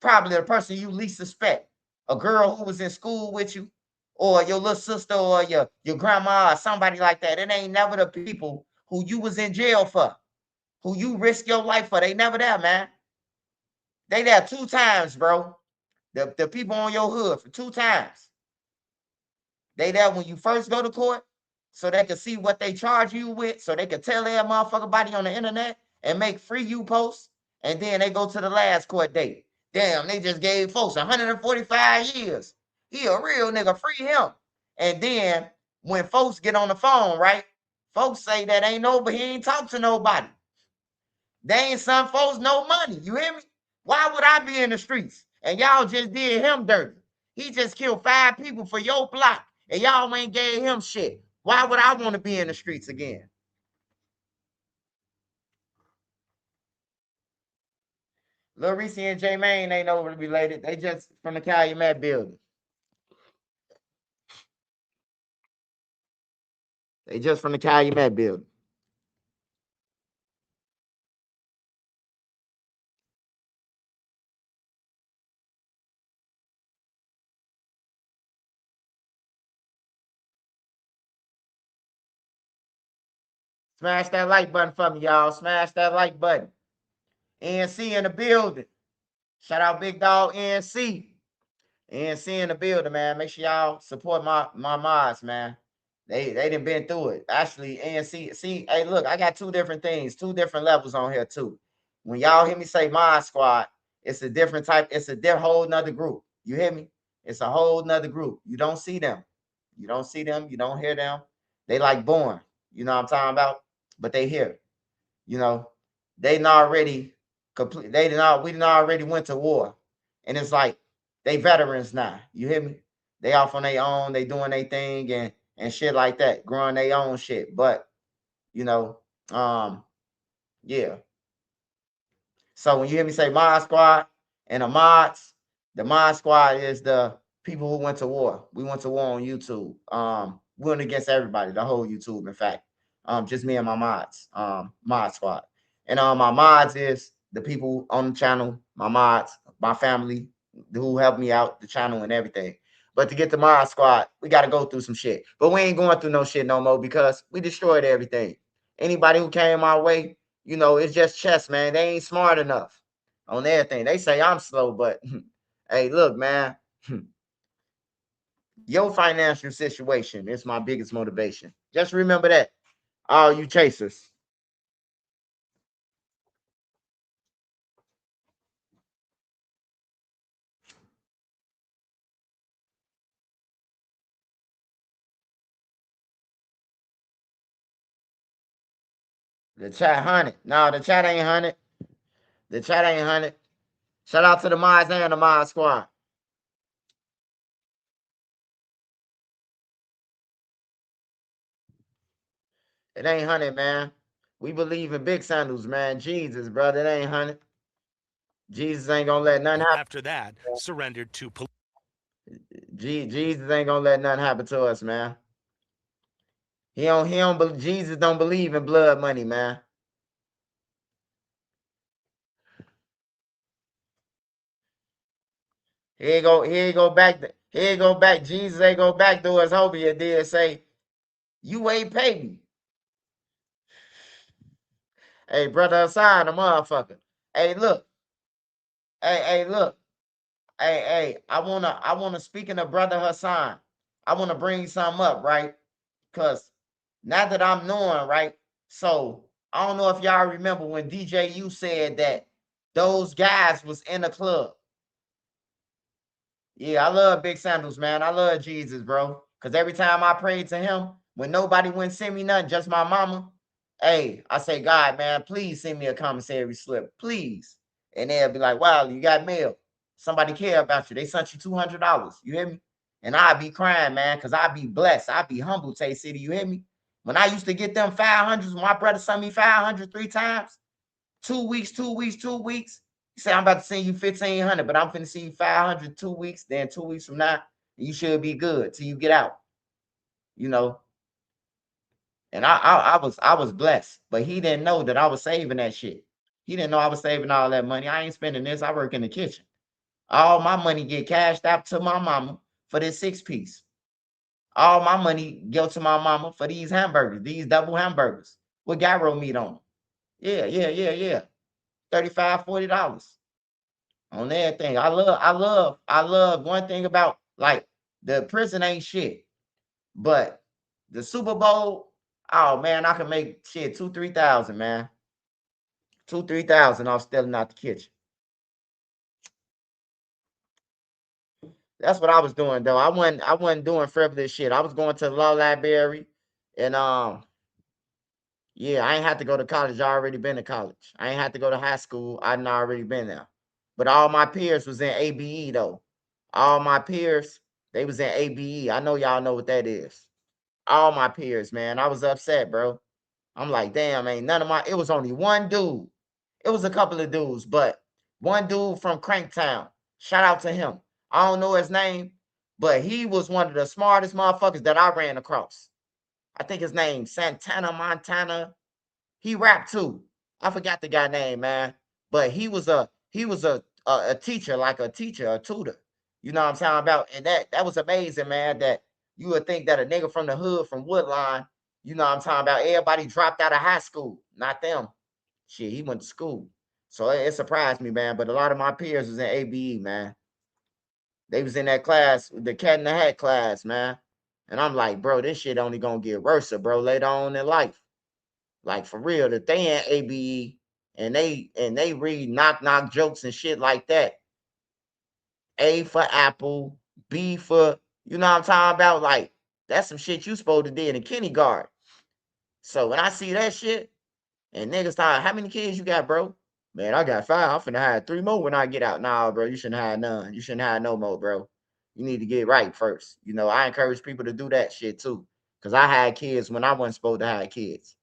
Probably the person you least suspect. A girl who was in school with you, or your little sister, or your grandma, or somebody like that. It ain't never the people who you was in jail for, who you risk your life for. They never there, man. They there 2 times, bro. The people on your hood for 2 times. They there when you first go to court, so they can see what they charge you with, so they can tell their motherfucker body on the internet and make free you posts. And then they go to the last court date. Damn, they just gave folks 145 years. He a real nigga, free him. And then when folks get on the phone, right? Folks say that he ain't talk to nobody. They ain't some folks no money. You hear me? Why would I be in the streets? And y'all just did him dirty. He just killed 5 people for your block, and y'all ain't gave him shit. Why would I want to be in the streets again? Lil Reese and J Main ain't over related. They just from the Calumet building. They just from the Calumet building. Smash that like button for me, y'all. Smash that like button. NC in the building. Shout out Big Dog NC. NC in the building, man. Make sure y'all support my mods, man. They done been through it. Actually, ANC, see, hey, look, I got two different things, two different levels on here too. When y'all hear me say mod squad, it's a different type, it's a whole nother group. You hear me? It's a whole nother group. You don't see them. You don't see them. You don't hear them. They like born. You know what I'm talking about? But they here. You know, they not already complete. We didn't already went to war. And it's like they veterans now. You hear me? They off on their own, they doing their thing and shit like that, growing their own shit. But you know, yeah. So when you hear me say mod squad and the mod squad is the people who went to war. We went to war on YouTube. We went against everybody, the whole YouTube, in fact. Just me and my mods, mod squad. And my mods is the people on the channel, my mods, my family who helped me out, the channel and everything. But to get the mod squad, we got to go through some shit. But we ain't going through no shit no more because we destroyed everything. Anybody who came our way, you know, it's just chess, man. They ain't smart enough on everything. They say I'm slow, but hey, look, man. Your financial situation is my biggest motivation. Just remember that, all you chasers. The chat 100. No, the chat ain't 100. The chat ain't 100. Shout out to the mods and the mod squad. It ain't 100, man. We believe in big sandals, man. Jesus, brother, it ain't 100. Jesus ain't gonna let nothing happen. After that, surrendered to police. Jesus ain't gonna let nothing happen to us, man. Jesus don't believe in blood money, man. Here you go back. Here you go back. Jesus ain't go back to us. Hope he did say, you ain't paid me. Hey, brother Hassan, a motherfucker. Hey, look. Hey, look. Hey, I wanna speaking of brother Hassan, I wanna bring something up, right? Cause now that I'm knowing, right? So I don't know if y'all remember when DJU said that those guys was in the club. Yeah, I love Big Sandals, man. I love Jesus, bro. Cause every time I prayed to him, when nobody wouldn't send me nothing, just my mama, hey, I say, God, man, please send me a commissary slip, please. And they'll be like, wow, you got mail. Somebody care about you. They sent you $200. You hear me? And I'd be crying, man, because I'd be blessed. I'd be humble, Tay City. You hear me? When I used to get them 500s, when my brother sent me 500 3 times, 2 weeks, 2 weeks, 2 weeks. He said, I'm about to send you 1,500, but I'm finna send you 500 2 weeks. Then 2 weeks from now, you should be good till you get out. You know. And I was blessed, but he didn't know that I was saving that shit. He didn't know I was saving all that money. I ain't spending this. I work in the kitchen. All my money get cashed out to my mama for this 6-piece. All my money go to my mama for these hamburgers, these double hamburgers with gyro meat on them. Yeah. $35, $40 on everything. I love one thing about like the prison ain't shit, but the Super Bowl, oh man, I can make shit 2,000-3,000, man. 2,000-3,000 off stealing out the kitchen. That's what I was doing though. I wasn't doing frivolous shit. I was going to the law library and yeah, I ain't had to go to college. I already been to college. I ain't had to go to high school. I done already been there. But all my peers was in ABE though. All my peers, they was in ABE. I know y'all know what that is. All my peers, man. I was upset, bro. I'm like, damn, ain't none of it was only one dude. It was a couple of dudes, but one dude from Cranktown. Shout out to him. I don't know his name, but he was one of the smartest motherfuckers that I ran across. I think his name Santana Montana. He rapped too. I forgot the guy name, man. But he was a teacher, like a teacher, a tutor. You know what I'm talking about? And that was amazing, man. That you would think that a nigga from the hood, from Woodline, You know what I'm talking about? Everybody dropped out of high school, not them. Shit, he went to school. So it surprised me, man. But a lot of my peers was in ABE, man. They was in that class, the cat in the hat class, man. And I'm like, bro, this shit only gonna get worse, bro, later on in life. Like for real, that they in ABE and they read knock jokes and shit like that. A for apple, B for, you know what I'm talking about? Like, that's some shit you supposed to do in kindergarten. So when I see that shit, and niggas talking, how many kids you got, bro? Man, I got 5. I'm finna have 3 more when I get out. Nah, bro, you shouldn't have none. You shouldn't have no more, bro. You need to get right first. You know, I encourage people to do that shit too. Cause I had kids when I wasn't supposed to have kids.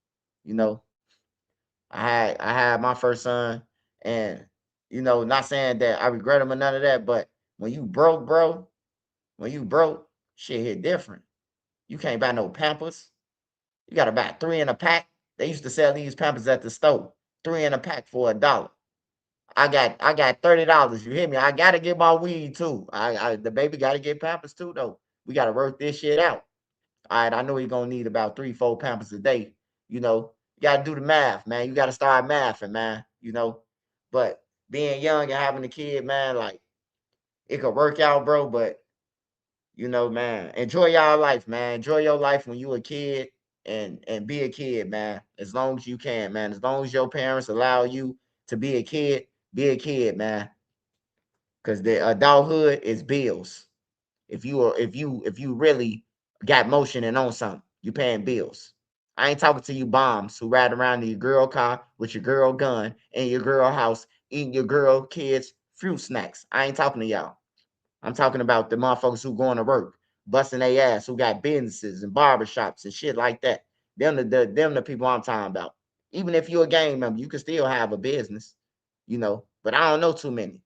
You know, I had my first son, and you know, not saying that I regret him or none of that, but when you broke, bro, when you broke, shit hit different. You can't buy no Pampers. You gotta buy 3 in a pack. They used to sell these Pampers at the store, 3 in a pack for $1. I got $30. You hear me? I gotta get my weed too. The baby gotta get Pampers too, though. We gotta work this shit out. All right, I know he's gonna need about 3-4 Pampers a day. You know, you gotta do the math, man. You gotta start mathing, man. You know, but being young and having a kid, man, like it could work out, bro. But you know, man, enjoy y'all life, man. Enjoy your life when you a kid and be a kid, man. As long as you can, man. As long as your parents allow you to be a kid, man. Because the adulthood is bills. If you really got motion and on something, you paying bills. I ain't talking to you bombs who ride around in your girl car with your girl gun in your girl house, eating your girl kids fruit snacks. I ain't talking to y'all. I'm talking about the motherfuckers who going to work, busting their ass, who got businesses and barbershops and shit like that. Them the people I'm talking about. Even if you're a gang member, you can still have a business, you know. But I don't know too many.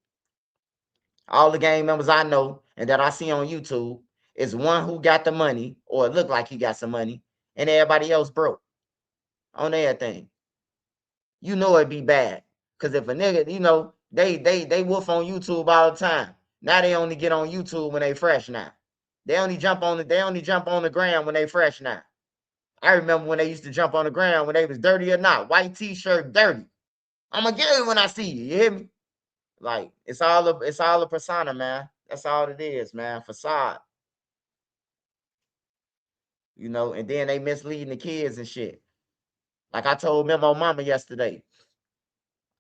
All the gang members I know and that I see on YouTube is one who got the money or it look like he got some money, and everybody else broke on everything. You know it'd be bad. Cause if a nigga, you know, they wolf on YouTube all the time. Now they only get on YouTube when they fresh now. They only jump on the ground when they fresh now. I remember when they used to jump on the ground when they was dirty or not. White t-shirt dirty. I'ma get it when I see you. You hear me? Like it's all a persona, man. That's all it is, man. Facade. You know, and then they misleading the kids and shit. Like I told Memo Mama yesterday.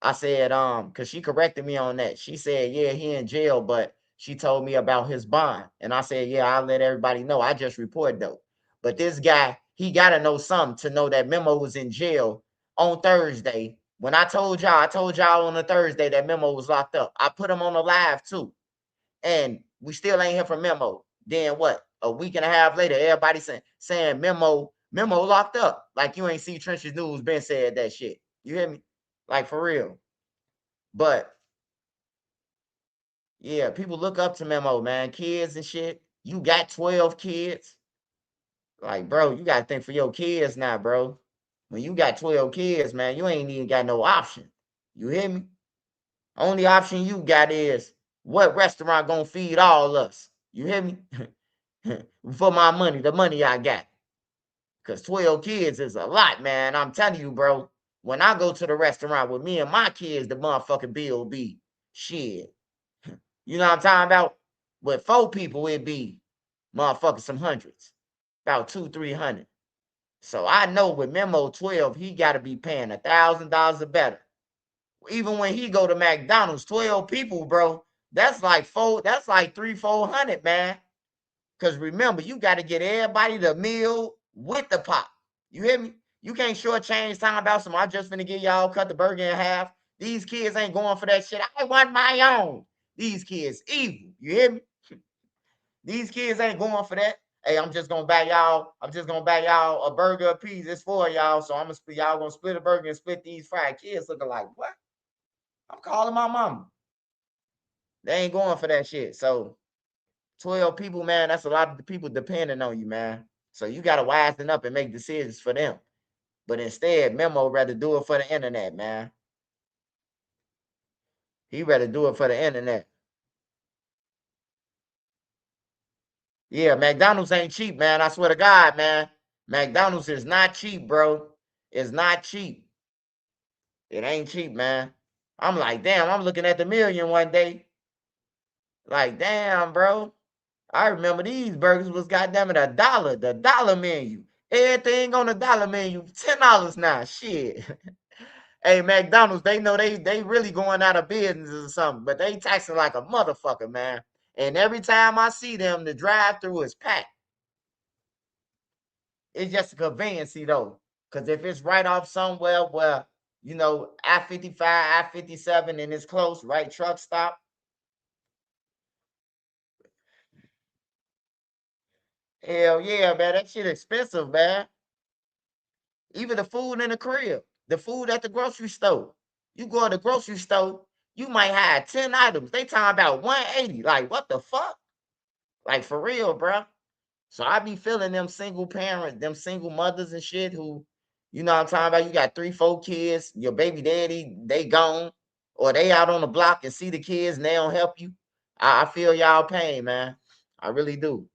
I said, because she corrected me on that. She said, yeah, he in jail, but she told me about his bond. And I said, yeah, I'll let everybody know. I just report though. But this guy, he gotta know something to know that Memo was in jail on Thursday. When I told y'all on a Thursday that Memo was locked up. I put him on a live too. And we still ain't hear from Memo. Then what? A week and a half later, everybody saying Memo locked up. Like you ain't see Trenches News been said that shit. You hear me? Like for real. But yeah, people look up to Memo, man. Kids and shit. You got 12 kids. Like, bro, you gotta think for your kids now, bro. When you got 12 kids, man, you ain't even got no option. You hear me? Only option you got is what restaurant gonna feed all us? You hear me? For my money, the money I got. Cause 12 kids is a lot, man. I'm telling you, bro. When I go to the restaurant with me and my kids, the motherfucking bill will be shit. You know what I'm talking about? With 4 people, it'd be motherfucking some hundreds. About 200-300. So I know with Memo 12, he gotta be paying $1,000 or better. Even when he go to McDonald's, 12 people, bro, that's like 300-400, man. Because remember, you got to get everybody the meal with the pop. You hear me? You can't shortchange time about some. I just finna get y'all cut the burger in half. These kids ain't going for that shit. I want my own. These kids evil. You hear me? These kids ain't going for that. Hey, I'm just gonna buy y'all a burger a piece. It's for y'all. So y'all gonna split a burger and split these fried. Kids looking like, what? I'm calling my mama. They ain't going for that shit. So 12 people, man, that's a lot of the people depending on you, man. So you got to wisen up and make decisions for them. But instead, Memo rather do it for the internet, man. He rather do it for the internet. Yeah, McDonald's ain't cheap, man. I swear to God, man. McDonald's is not cheap, bro. It's not cheap. It ain't cheap, man. I'm like, damn, I'm looking at the million one day. Like, damn, bro. I remember these burgers was goddamn it $1, the dollar menu. Everything on the dollar menu, $10 now. Shit. Hey, McDonald's, they know they really going out of business or something, but they taxing like a motherfucker, man. And every time I see them, the drive-through is packed. It's just a conveniency though, because if it's right off somewhere where I-55, I-57, and it's close, right truck stop. Hell yeah, man, that shit expensive, man. Even the food in the crib, the food at the grocery store. You go to the grocery store, you might have 10 items. They talking about 180. Like, what the fuck? Like, for real, bro. So I be feeling them single parents, them single mothers and shit who, what I'm talking about, you got 3, 4 kids, your baby daddy, they gone, or they out on the block and see the kids and they don't help you. I feel y'all pain, man. I really do.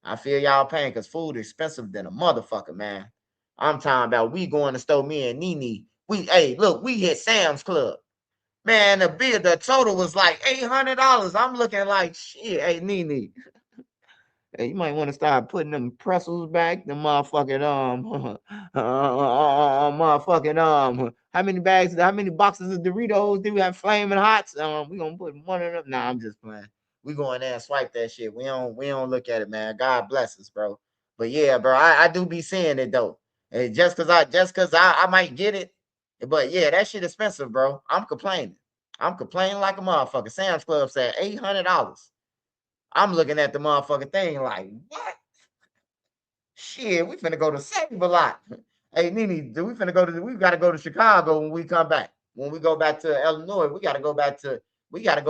I feel y'all pain because food is expensive than a motherfucker, man. I'm talking about we going to store, me and Nene. Hey, look, we hit Sam's Club. Man, the total was like $800. I'm looking like, shit, hey, Nene. Hey, you might want to start putting them pretzels back, the motherfucking motherfucking how many boxes of Doritos do we have flaming hots? We gonna put one of them. Nah, I'm just playing. We going there and swipe that shit. We don't look at it, man. God bless us, bro. But yeah, bro, I do be seeing it though. And just cause I might get it, but yeah, that shit expensive, bro. I'm complaining. I'm complaining like a motherfucker. Sam's Club said $800. I'm looking at the motherfucking thing like, what? Shit, we finna go to Save a Lot. Hey, Nene, we gotta go to Chicago when we come back. When we go back to Illinois, we gotta go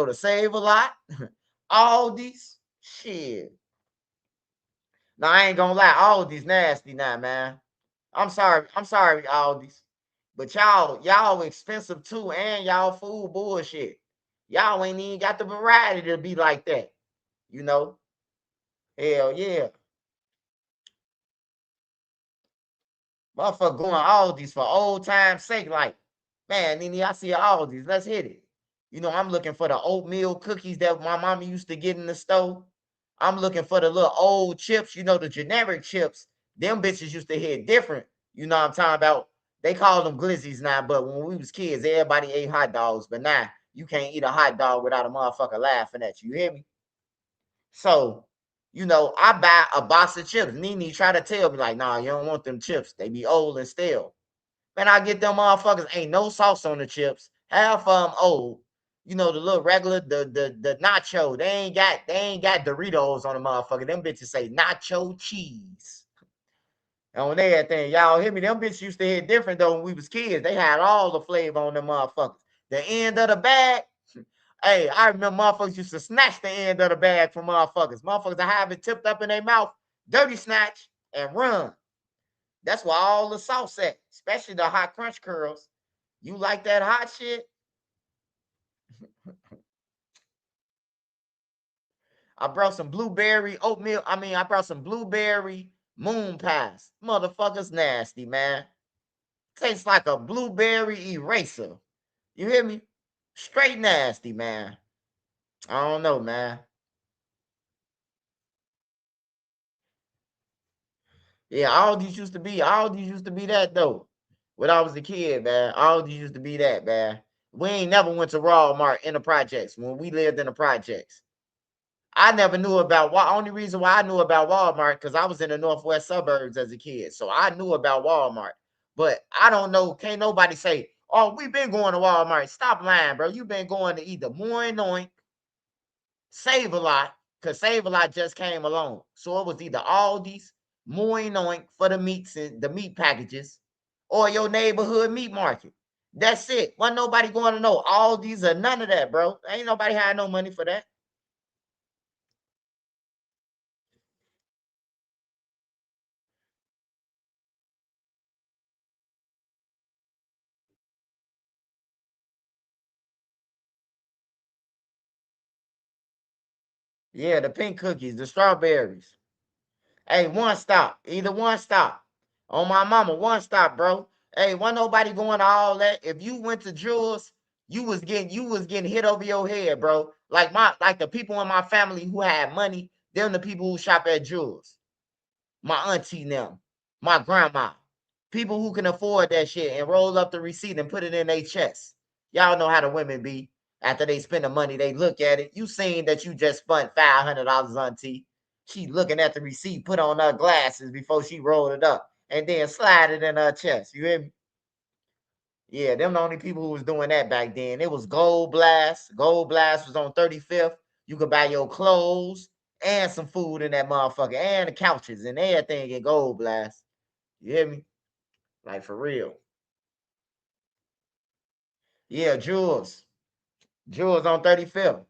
to Save a Lot. Aldi's. Shit. Now, I ain't gonna lie, Aldi's nasty now, man. I'm sorry, Aldi's. But y'all expensive too, and y'all food bullshit. Y'all ain't even got the variety to be like that. You know? Hell yeah. Motherfucker going Aldi's for old time's sake. Like, man, Nene, I see Aldi's. Let's hit it. I'm looking for the oatmeal cookies that my mama used to get in the store. I'm looking for the little old chips, the generic chips. Them bitches used to hit different. You know what I'm talking about? They call them glizzies now, but when we was kids, everybody ate hot dogs. But now, you can't eat a hot dog without a motherfucker laughing at you. You hear me? So, I buy a box of chips. Nene try to tell me, like, nah, you don't want them chips. They be old and stale. Man, I get them motherfuckers, ain't no sauce on the chips. Half of them old. The little regular, the nacho. They ain't got Doritos on the motherfucker. Them bitches say nacho cheese. On everything. Y'all hear me? Them bitches used to hit different though when we was kids. They had all the flavor on them motherfuckers. The end of the bag. Hey, I remember motherfuckers used to snatch the end of the bag from motherfuckers. Motherfuckers that have it tipped up in their mouth, dirty snatch, and run. That's where all the sauce at, especially the hot crunch curls. You like that hot shit? I brought some blueberry oatmeal. I brought some blueberry moon pies. Motherfuckers nasty, man. Tastes like a blueberry eraser. You hear me? Straight nasty, man. I don't know, man. Yeah, all these used to be that though. When I was a kid, man, all these used to be that, man. We ain't never went to Walmart in the projects when we lived in the projects. I never knew about only reason why I knew about Walmart because I was in the northwest suburbs as a kid. So I knew about Walmart. But I don't know, can't nobody say, oh, we've been going to Walmart. Stop lying, bro. You've been going to either Moinoink, Save a Lot, because Save a Lot just came along. So it was either Aldi's, Moinoink for the meats and the meat packages, or your neighborhood meat market. That's it. Wasn't nobody going to know Aldi's or none of that, bro. Ain't nobody had no money for that. Yeah, the pink cookies, the strawberries. Hey, one stop. Either one stop. On my mama, one stop, bro. Hey, wasn't nobody going to all that. If you went to Jewels, you was getting hit over your head, bro. Like the people in my family who had money, them the people who shop at Jewels. My auntie them, my grandma. People who can afford that shit and roll up the receipt and put it in their chest. Y'all know how the women be. After they spend the money, they look at it. You seen that you just spent $500, auntie. She looking at the receipt, put on her glasses before she rolled it up, and then slide it in her chest. You hear me? Yeah, them the only people who was doing that back then. It was Gold Blast. Gold Blast was on 35th. You could buy your clothes and some food in that motherfucker, and the couches and everything in Gold Blast. You hear me? Like for real. Yeah, Jules. Jules on 35th.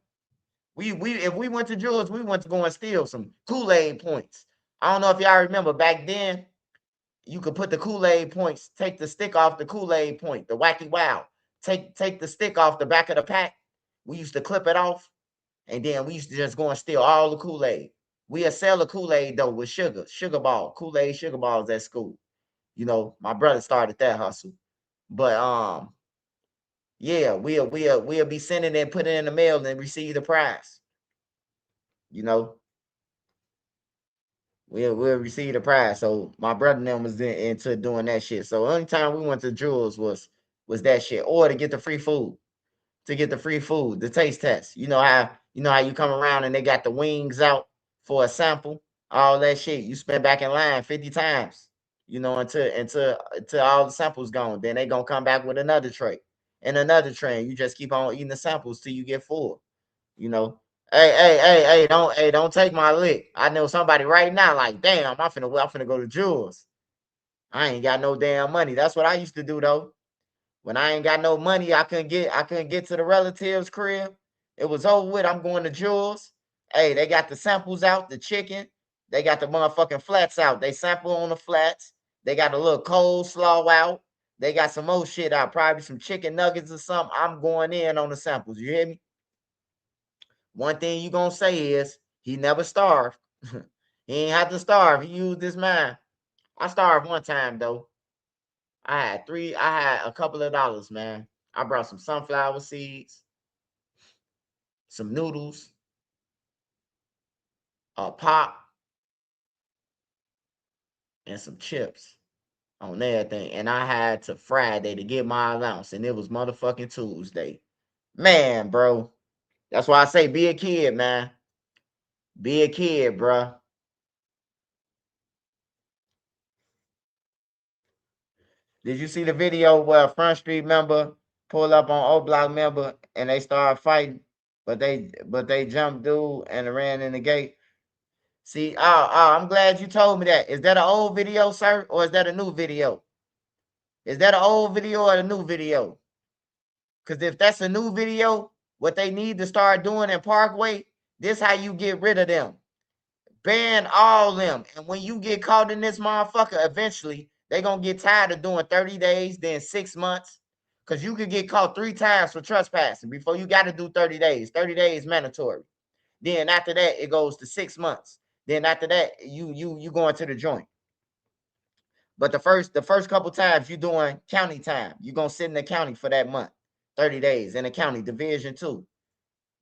We if we went to Jules, we went to go and steal some Kool-Aid points. I don't know if y'all remember back then, you could put the Kool-Aid points, take the stick off the Kool-Aid point, the wacky wow. Take the stick off the back of the pack. We used to clip it off, and then we used to just go and steal all the Kool-Aid. We'll sell the Kool-Aid though with sugar ball, Kool-Aid sugar balls at school. You know, my brother started that hustle. But yeah, we'll be sending it, put it in the mail, and receive the prize. You know, we'll receive the prize. So my brother and them was into doing that shit. So only time we went to Jules was that shit, or to get the free food, the taste test. You know how you come around and they got the wings out for a sample, all that shit. You spend back in line 50 times, you know, until all the samples gone. Then they gonna come back with another tray and another tray. You just keep on eating the samples till you get full. You know. Hey, don't take my lick. I know somebody right now, like, damn, I'm finna go to Jules. I ain't got no damn money. That's what I used to do though. When I ain't got no money, I couldn't get to the relatives' crib. It was over with. I'm going to Jules. Hey, they got the samples out, the chicken. They got the motherfucking flats out. They sample on the flats. They got a little coleslaw out. They got some more shit out, probably some chicken nuggets or something. I'm going in on the samples. You hear me? One thing you gonna say is he never starved. He ain't have to starve. He used his mind. I starved one time though. I had a couple of dollars, man. I brought some sunflower seeds, some noodles, a pop, and some chips on everything. And I had to Friday to get my allowance, and it was motherfucking Tuesday. Man, bro. That's why I say be a kid, man. Be a kid, bro. Did you see the video where a Front Street member pulled up on O Block member and they started fighting, but they jumped dude and ran in the gate? See, I'm glad you told me that. Is that an old video, sir, or is that a new video? Is that an old video or a new video? Because if that's a new video, what they need to start doing in Parkway, this how you get rid of them. Ban all them. And when you get caught in this motherfucker, eventually they gonna get tired of doing 30 days, then 6 months. Because you could get caught 3 times for trespassing before you got to do 30 days. 30 days mandatory. Then after that, it goes to 6 months. Then after that, you going to the joint. But the first couple times you doing county time. You gonna sit in the county for that month. 30 days in the county, division 2.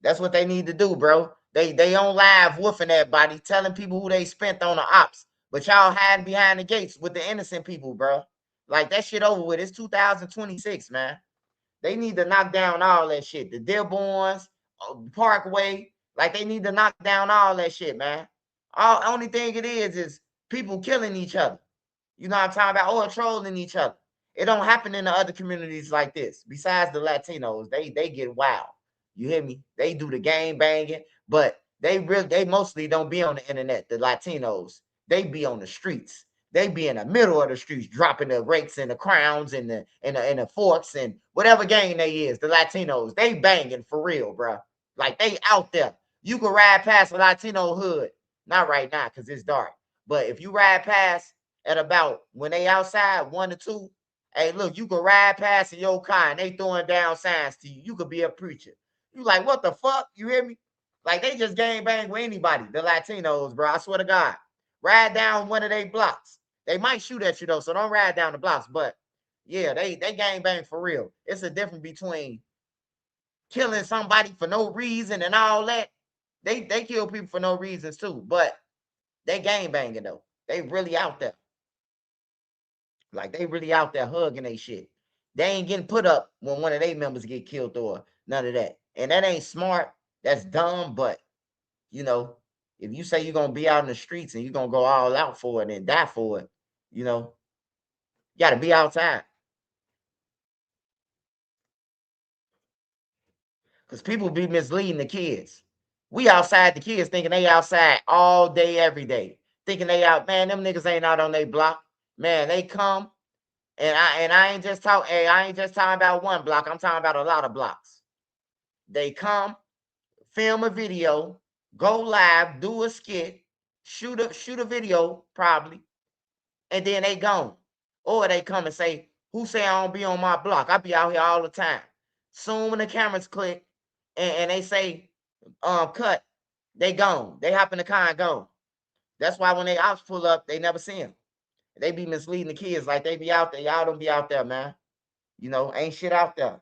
That's what they need to do, bro. They on live woofing everybody, telling people who they spent on the ops. But y'all hiding behind the gates with the innocent people, bro. Like that shit over with. It's 2026, man. They need to knock down all that shit. The Dearborns, Parkway, like they need to knock down all that shit, man. Only thing it is people killing each other. You know what I'm talking about? Or trolling each other. It don't happen in the other communities like this. Besides the Latinos, they get wild. You hear me? They do the game banging, but they mostly don't be on the internet. The Latinos, they be on the streets. They be in the middle of the streets, dropping the rakes and the crowns and the forks and whatever gang they is. The Latinos, they banging for real, bro. Like they out there. You can ride past a Latino hood, not right now because it's dark. But if you ride past at about when they outside 1 to 2, hey, look, you can ride past in your car and they throwing down signs to you. You could be a preacher. You like, what the fuck? You hear me? Like they just gang bang with anybody, the Latinos, bro. I swear to God. Ride down one of their blocks. They might shoot at you though, so don't ride down the blocks. But yeah, they gang bang for real. It's a difference between killing somebody for no reason and all that. They kill people for no reasons too, but they gang banging though. They really out there. Like they really out there hugging they shit. They ain't getting put up when one of their members get killed or none of that. And that ain't smart. That's dumb. But you know, if you say you're gonna be out in the streets and you're gonna go all out for it and die for it, you know, you gotta be outside. Because people be misleading the kids. We outside the kids thinking they outside all day, every day. Thinking they out, man, them niggas ain't out on their block. Man, they come. And I ain't just talking, hey, I ain't just talking about one block. I'm talking about a lot of blocks. They come, film a video, go live, do a skit, shoot a video, probably, and then they gone. Or they come and say, who say I don't be on my block? I be out here all the time. Soon when the cameras click and they say, cut, they gone. They hop in the car and go. That's why when they ops pull up, they never see them. They be misleading the kids like they be out there. Y'all don't be out there, man. You know, ain't shit out there.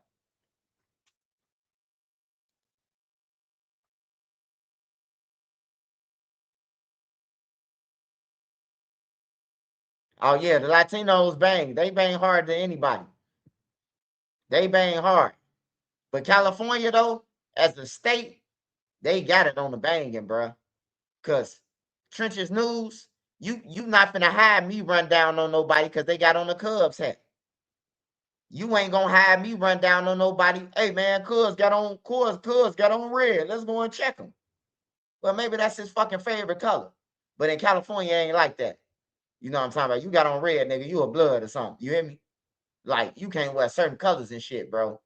Oh, yeah, the Latinos bang. They bang harder than anybody. They bang hard. But California, though, as a state, they got it on the banging, bro. Because Trenches News, you not finna have me run down on nobody because they got on the Cubs hat. You ain't gonna have me run down on nobody. Hey, man, Cubs got on red. Let's go and check them. Well, maybe that's his fucking favorite color. But in California, it ain't like that. You know what I'm talking about? You got on red, nigga. You a blood or something. You hear me? Like, you can't wear certain colors and shit, bro.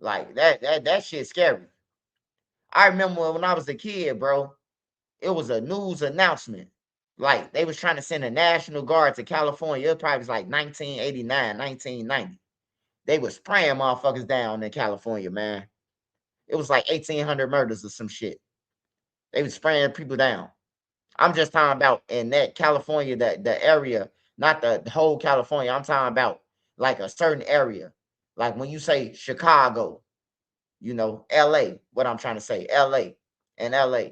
Like, that shit's scary. I remember when I was a kid, bro, it was a news announcement. Like, they was trying to send a National Guard to California. It probably was like 1989, 1990. They was spraying motherfuckers down in California, man. It was like 1,800 murders or some shit. They was spraying people down. I'm just talking about in that California, the area, not the whole California. I'm talking about like a certain area. Like when you say Chicago, you know, LA, what I'm trying to say, LA and LA.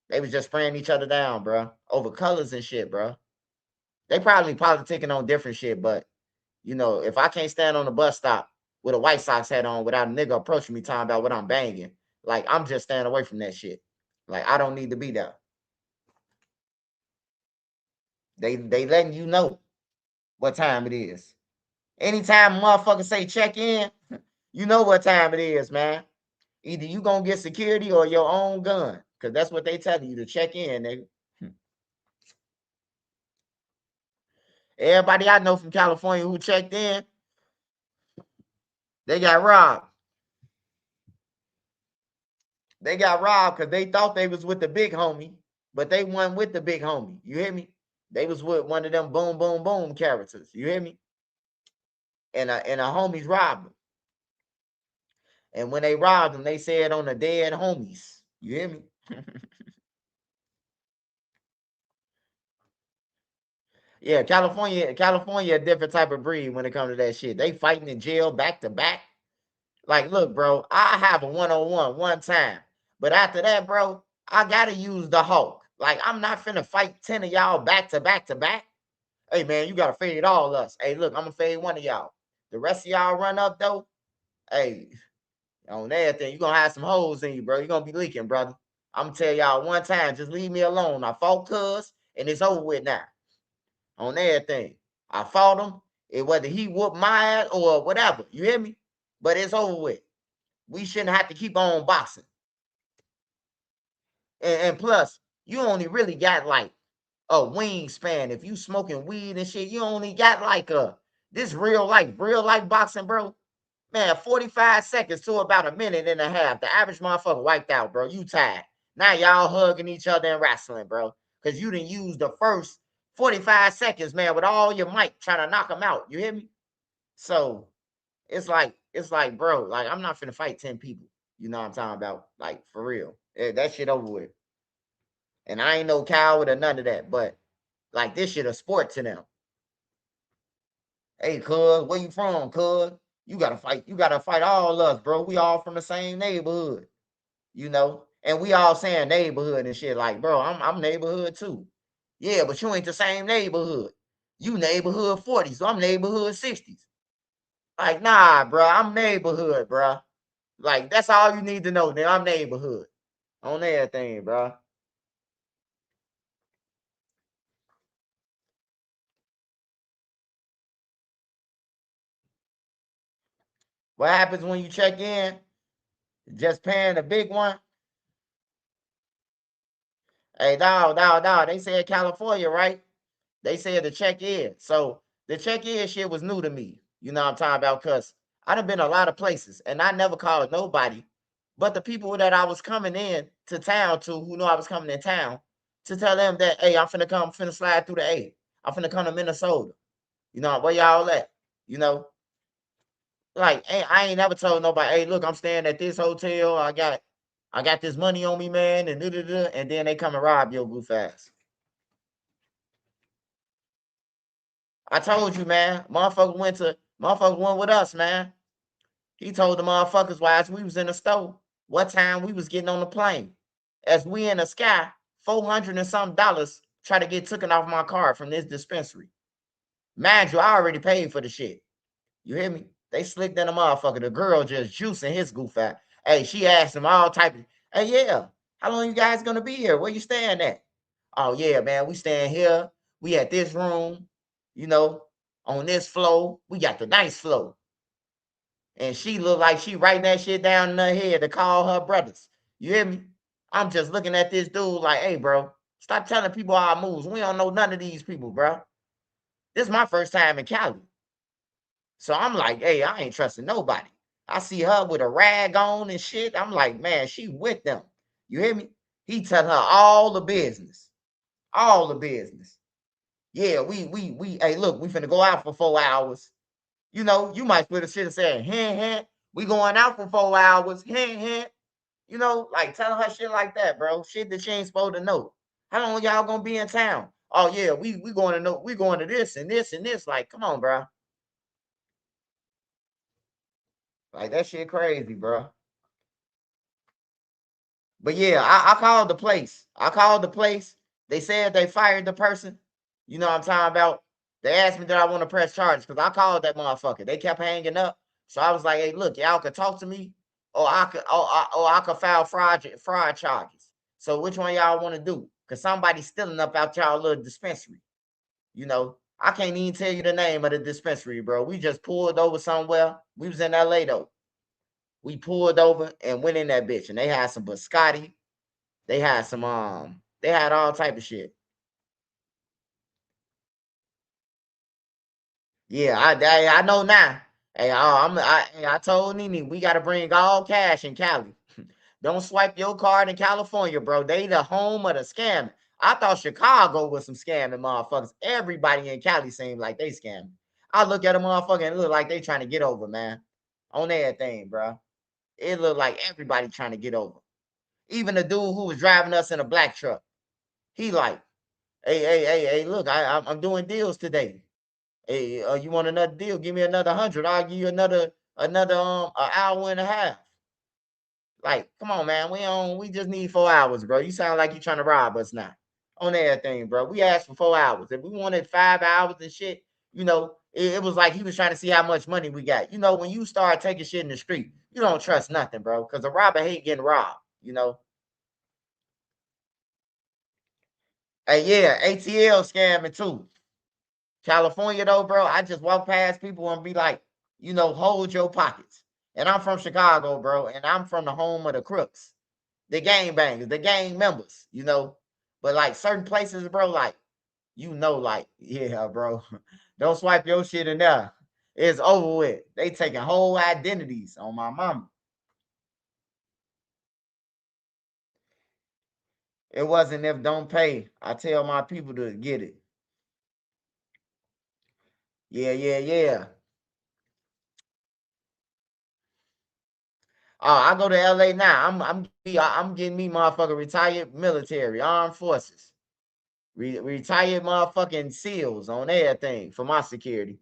They was just spraying each other down, bro, over colors and shit, bro. They probably politicking on different shit, but you know, if I can't stand on the bus stop with a White Sox hat on without a nigga approaching me talking about what I'm banging, like I'm just staying away from that shit. Like I don't need to be there. They letting you know what time it is. Anytime a motherfucker say check in, you know what time it is, man. Either you gonna get security or your own gun, because that's what they telling you to check in, nigga. Everybody I know from California who checked in, they got robbed. They got robbed because they thought they was with the big homie, but they weren't with the big homie. You hear me? They was with one of them boom, boom, boom characters. You hear me? And a homies robbed them. And when they robbed them, they said on the dead homies. You hear me? Yeah, California, a different type of breed when it comes to that shit. They fighting in jail back to back. Like, look, bro, I have a one-on-one one time. But after that, bro, I gotta use the Hulk. Like, I'm not finna fight 10 of y'all back to back to back. Hey, man, you gotta fade all us. Hey, look, I'm gonna fade one of y'all. The rest of y'all run up, though. Hey, on everything, you're gonna have some holes in you, bro. You're gonna be leaking, brother. I'm gonna tell y'all one time, just leave me alone. I fought cuz, and it's over with now. On everything. I fought him. It whether he whooped my ass or whatever. You hear me? But it's over with. We shouldn't have to keep on boxing. And plus, you only really got like a wingspan. If you smoking weed and shit, you only got like this real life boxing, bro. Man, 45 seconds to about a minute and a half. The average motherfucker wiped out, bro. You tired. Now y'all hugging each other and wrestling, bro. Because you didn't use the first 45 seconds, man, with all your might trying to knock them out. You hear me? So it's like, bro, like I'm not finna fight 10 people. You know what I'm talking about? Like, for real. That shit over with. And I ain't no coward or none of that, but Like this shit a sport to them. Hey, cuz, where you from, cuz? You gotta fight all us, bro. We all from the same neighborhood, you know? And we all saying neighborhood and shit. Like, bro, I'm neighborhood too. Yeah, but you ain't the same neighborhood. You neighborhood 40, so I'm neighborhood 60s. Like, nah, bro, I'm neighborhood, bro. Like, that's all you need to know. Then I'm neighborhood on everything, bro. What happens when you check in? Just paying the big one? Hey, dog. They said California, right? They said the check in. So the check in shit was new to me. You know what I'm talking about? Because I done been a lot of places and I never called nobody but the people that I was coming in to town to who knew I was coming in town to tell them that, hey, I'm finna slide through the A. I'm finna come to Minnesota. You know, where y'all at? You know, like, hey, I ain't never told nobody, hey, look, I'm staying at this hotel. I got this money on me, man, and and then they come and rob your goof ass. I told you, man. Motherfucker went with us, man. He told the motherfuckers while we was in the store what time we was getting on the plane. As we in the sky, $400 and some try to get taken off my card from this dispensary. Mind you, I already paid for the shit. You hear me? They slicked in the motherfucker. The girl just juicing his goof out. Hey, she asked him all type of, hey, yeah, how long you guys gonna be here? Where you staying at? Oh, yeah, man, we staying here. We at this room, you know, on this floor. We got the nice floor. And she look like she writing that shit down in her head to call her brothers. You hear me? I'm just looking at this dude like, hey, bro, stop telling people our moves. We don't know none of these people, bro. This is my first time in Cali. So I'm like, hey, I ain't trusting nobody. I see her with a rag on and shit. I'm like, man, she with them. You hear me? He tell her all the business. All the business. Yeah, hey, look, we finna go out for 4 hours. You know, you might put a shit and say, we going out for 4 hours. You know, like telling her shit like that, bro. Shit that she ain't supposed to know. How long y'all gonna be in town? Oh yeah, we going to know, we going to this and this and this. Like, come on, bro. Like that shit crazy, bro. But yeah, I called the place. They said they fired the person. You know what I'm talking about? They asked me that I want to press charges because I called that motherfucker. They kept hanging up. So I was like, hey, look, y'all could talk to me or I could file fraud charges. So which one y'all want to do? Because somebody's stealing up out y'all little dispensary. You know, I can't even tell you the name of the dispensary, bro. We just pulled over somewhere. We was in LA though. We pulled over and went in that bitch, and they had some biscotti. They had they had all type of shit. Yeah, I know now. Hey, I told Nene we gotta bring all cash in Cali. Don't swipe your card in California, bro. They the home of the scamming. I thought Chicago was some scamming motherfuckers. Everybody in Cali seemed like they scamming. I look at a motherfucker and it look like they trying to get over, man. On everything, bro. It looked like everybody trying to get over. Even the dude who was driving us in a black truck. He like, hey, look, I'm doing deals today. Hey, you want another deal? Give me another 100. I'll give you another an hour and a half. Like, come on, man. We just need 4 hours, bro. You sound like you trying to rob us now. On everything, bro. We asked for 4 hours. If we wanted 5 hours and shit, you know, it was like he was trying to see how much money we got. You know, when you start taking shit in the street, you don't trust nothing, bro. Because a robber hate getting robbed, you know. Hey, yeah, ATL scamming too. California though, bro, I just walk past people and be like, you know, hold your pockets. And I'm from Chicago, bro, and I'm from the home of the crooks, the gang bangers, the gang members, you know. But like certain places, bro, like, you know, like, yeah, bro, don't swipe your shit in there. It's over with. They taking whole identities on my mama. It wasn't if don't pay. I tell my people to get it. Yeah. Oh, I go to LA now. I'm getting me motherfucker retired military, armed forces. Retired motherfucking SEALs on everything for my security.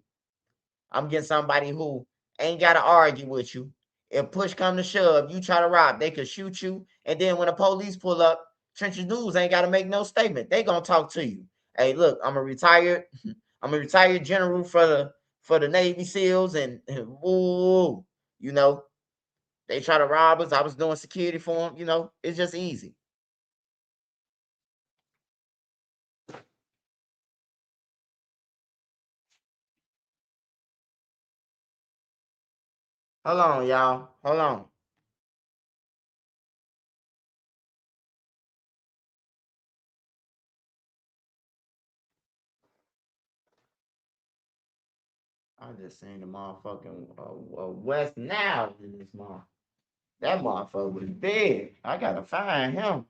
I'm getting somebody who ain't got to argue with you. If push come to shove, you try to rob, they could shoot you. And then when the police pull up, Trenches News ain't got to make no statement. They gonna talk to you. Hey, look, I'm a retired general for the Navy SEALs, and woo, you know, they try to rob us. I was doing security for them. You know, it's just easy. Hold on, y'all. Hold on. I just seen the motherfucking West Now in this motherfucker. That motherfucker was big. I gotta find him.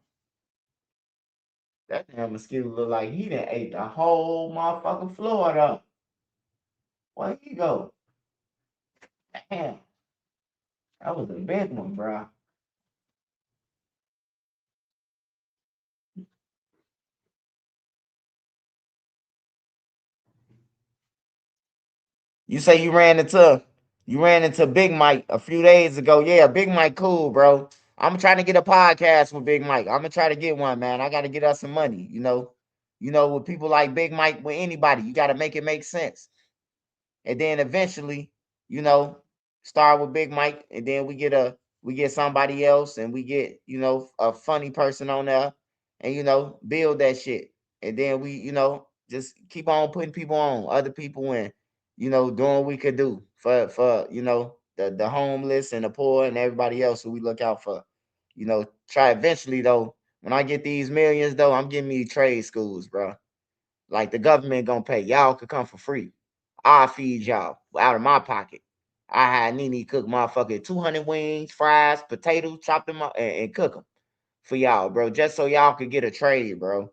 That damn mosquito look like he done ate the whole motherfucking floor up. Where he go? Damn. That was a big one, bro. You say you ran into Big Mike a few days ago. Yeah, Big Mike cool, bro. I'm trying to get a podcast with Big Mike. I'm gonna try to get one, man. I gotta get us some money, you know. With people like Big Mike, with anybody, you gotta make it make sense. And then eventually, you know, start with Big Mike, and then we get somebody else, and we get, a funny person on there, and build that shit. And then we, just keep on putting people on, other people in, doing what we could do for the homeless and the poor and everybody else who we look out for. Try eventually though, when I get these millions though, I'm getting me trade schools, bro. Like the government gonna pay. Y'all could come for free. I'll feed y'all out of my pocket. I had Nene cook motherfucking 200 wings, fries, potatoes, chop them up and cook them for y'all, bro. Just so y'all could get a trade, bro.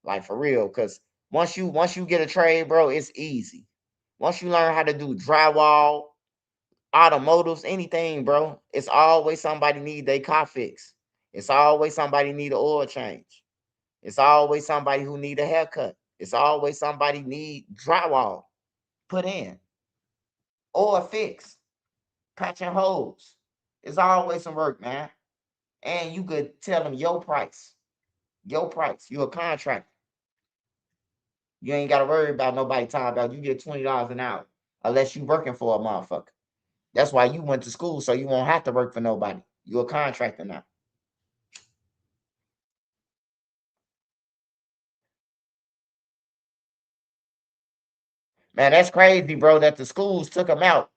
Like for real. Cause once you get a trade, bro, it's easy. Once you learn how to do drywall, automotives, anything, bro, it's always somebody need their car fixed. It's always somebody need an oil change. It's always somebody who need a haircut. It's always somebody need drywall put in or fixed, patching holes. It's always some work, man. And you could tell them your price. Your price. You a contractor. You ain't got to worry about nobody talking about you get $20 an hour unless you working for a motherfucker. That's why you went to school, so you won't have to work for nobody. You're a contractor now. Man, that's crazy, bro, that the schools took them out.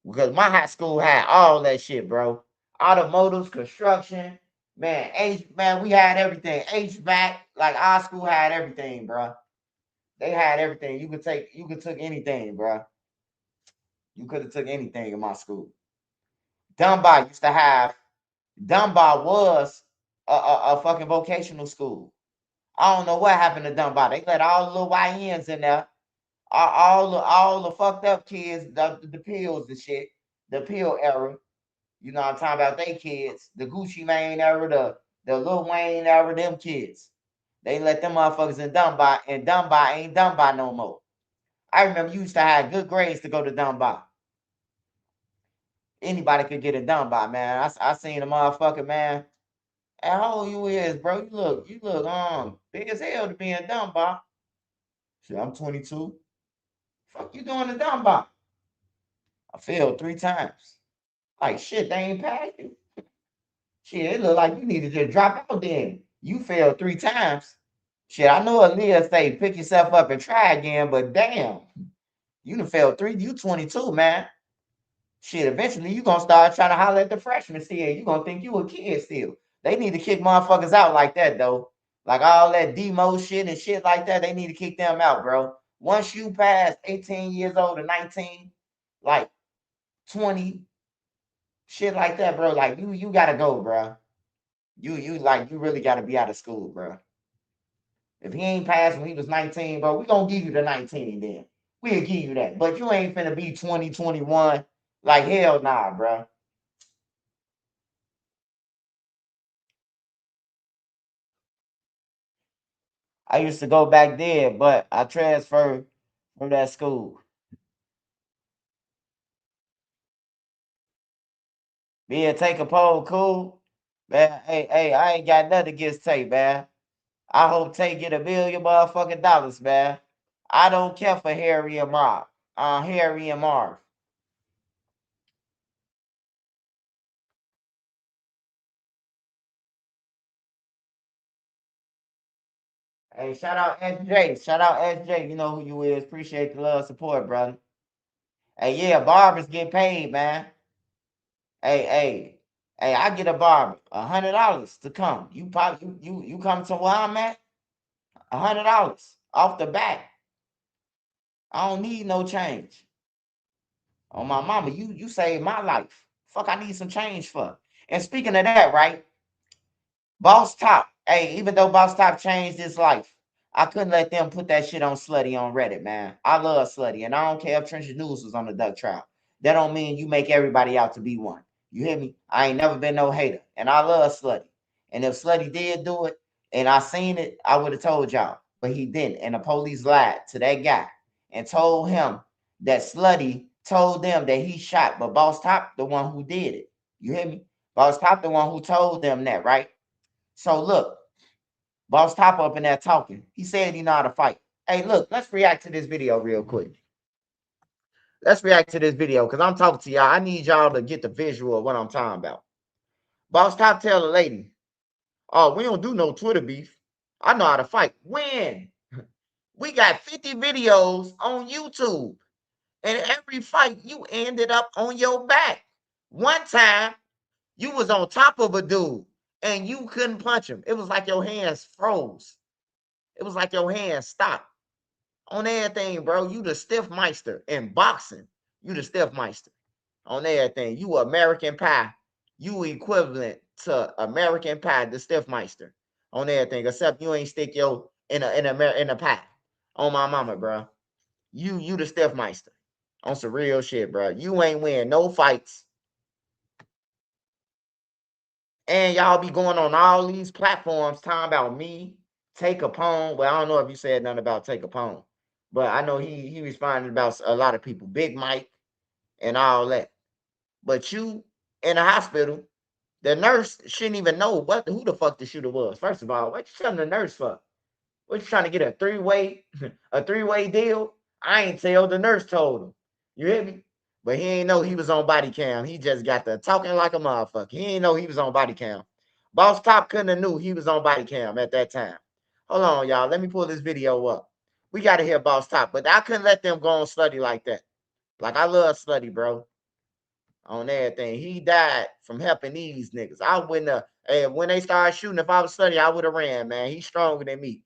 Because my high school had all that shit, bro. Automotives, construction, man, we had everything. HVAC, like our school had everything, bro. They had everything. You could took anything, bro. You could have took anything in my school. Dunbar used to have. Dunbar was a fucking vocational school. I don't know what happened to Dunbar. They let all the little YNs in there. All the fucked up kids, the pills and shit, the pill era. You know what I'm talking about? They kids, the Gucci Mane era, the Lil Wayne era, them kids. They let them motherfuckers in Dunbar, and Dunbar ain't Dunbar no more. I remember you used to have good grades to go to Dunbar. Anybody could get it Dunbar, man. I seen a motherfucker, man. How old you is, bro? You look big as hell to be in Dunbar. Shit, I'm 22. Fuck you doing in Dunbar? I failed 3 times. Like shit, they ain't passed you. Shit, it look like you need to just drop out then. You failed 3 times. Shit, I know Aaliyah say pick yourself up and try again, but damn, you done failed 3. You 22, man. Shit, eventually you gonna start trying to holler at the freshmen still. You gonna think you a kid still. They need to kick motherfuckers out like that though. Like all that demo shit and shit like that, they need to kick them out, bro. Once you pass 18 years old or 19, like 20, shit like that, bro. Like you gotta go, bro. You really gotta be out of school, bro. If he ain't passed when he was 19, bro, we gonna give you the 19 then. We'll give you that. But you ain't finna be 20, 21. Like hell nah, bro. I used to go back there, but I transferred from that school. Me and Take a Poll, cool. Man, hey, I ain't got nothing against Tay, man. I hope Tay get $1 million motherfucking dollars, man. I don't care for Harry and Marv. Harry and Marv. Hey, shout out SJ. Shout out SJ. You know who you is. Appreciate the love, support, brother. Hey, yeah, barbers get paid, man. Hey, I get a barber $100 to come. You come to where I'm at, $100 off the bat. I don't need no change. On my mama, you saved my life. Fuck, I need some change for. And speaking of that, right? Boss Top, hey, even though Boss Top changed his life, I couldn't let them put that shit on Slutty on Reddit, man. I love Slutty, and I don't care if Trenches News was on the duck trial. That don't mean you make everybody out to be one. You hear me? I ain't never been no hater, and I love Slutty. And if Slutty did do it, and I seen it, I would have told y'all, but he didn't. And the police lied to that guy and told him that Slutty told them that he shot, but Boss Top the one who did it. You hear me? Boss Top the one who told them that, right? So look, Boss Top up in there talking. He said he know how to fight. Hey, look, let's react to this video real quick. Let's react to this video because I'm talking to y'all. I need y'all to get the visual of what I'm talking about. Boss Top tell the lady, oh, we don't do no Twitter beef. I know how to fight. When? We got 50 videos on YouTube. And every fight, you ended up on your back. One time, you was on top of a dude and you couldn't punch him. It was like your hands froze. It was like your hands stopped. On everything, bro, you the stiff meister. In boxing, you the stiff meister. On everything, you American Pie. You equivalent to American Pie, the stiff meister. On everything, except you ain't stick your in a pie. On my mama, bro. You the stiff meister. On some real shit, bro. You ain't win no fights. And y'all be going on all these platforms talking about me, Take a Poem. Well, I don't know if you said nothing about Take a Poem, but I know he responded about a lot of people, Big Mike and all that. But you in the hospital, the nurse shouldn't even know who the fuck the shooter was. First of all, what you telling the nurse for? What you trying to get a three-way deal? I ain't tell, the nurse told him. You hear me? But he ain't know he was on body cam. He just got the talking like a motherfucker. He ain't know he was on body cam. Boss Top couldn't have knew he was on body cam at that time. Hold on, y'all. Let me pull this video up. We got to hear Boss Top, but I couldn't let them go on Slutty like that. Like, I love Slutty, bro. On everything. He died from helping these niggas. I wouldn't have, hey, when they started shooting, if I was Slutty, I would have ran, man. He's stronger than me.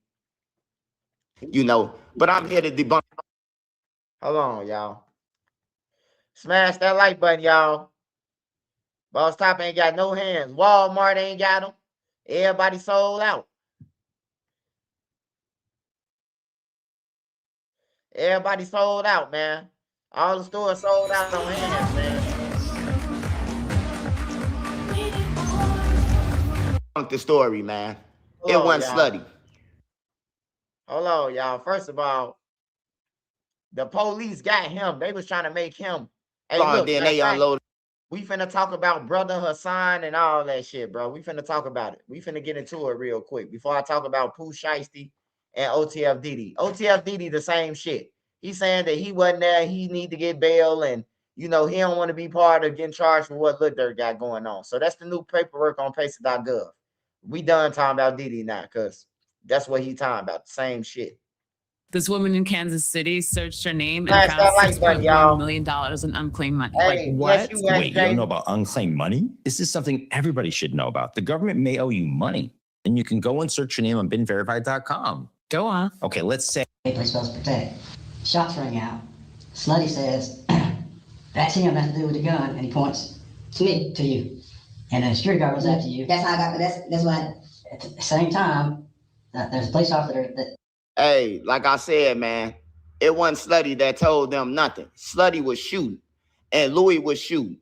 You know, but I'm here to debunk. Hold on, y'all. Smash that like button, y'all. Boss Top ain't got no hands. Walmart ain't got them. Everybody sold out. Everybody sold out, man. All the stores sold out on hands, man. The story, man. It wasn't Slutty. Hold on, y'all. First of all, the police got him. They was trying to make him. Hey, look, then they unloaded. We finna talk about Brother Hassan and all that shit, bro. We finna talk about it. We finna get into it real quick before I talk about Pooh Shiesty and OTF Dede. OTF Dede, the same shit. He's saying that he wasn't there. He need to get bail, and you know he don't want to be part of getting charged for what Lil Durk got going on. So that's the new paperwork on Pacer.gov. We done talking about Dede now, cause that's what he talking about. The same shit. This woman in Kansas City searched her name and Smash that found like button, $6.1 million in unclaimed money. Hey, Like, yes, what? you Wait, you don't know about unclaimed money? This is something everybody should know about. The government may owe you money, and you can go and search your name on binverified.com. Go on. Okay, let's say. Police supposed to protect. Shots rang out. Slutty says, that's him, nothing to do with the gun, and he points to me, to you. And then the security guard runs after you. That's how I got, that's why, at the same time, there's a police officer that. Hey, like I said, man, it wasn't Slutty that told them nothing. Slutty was shooting, and Louis was shooting.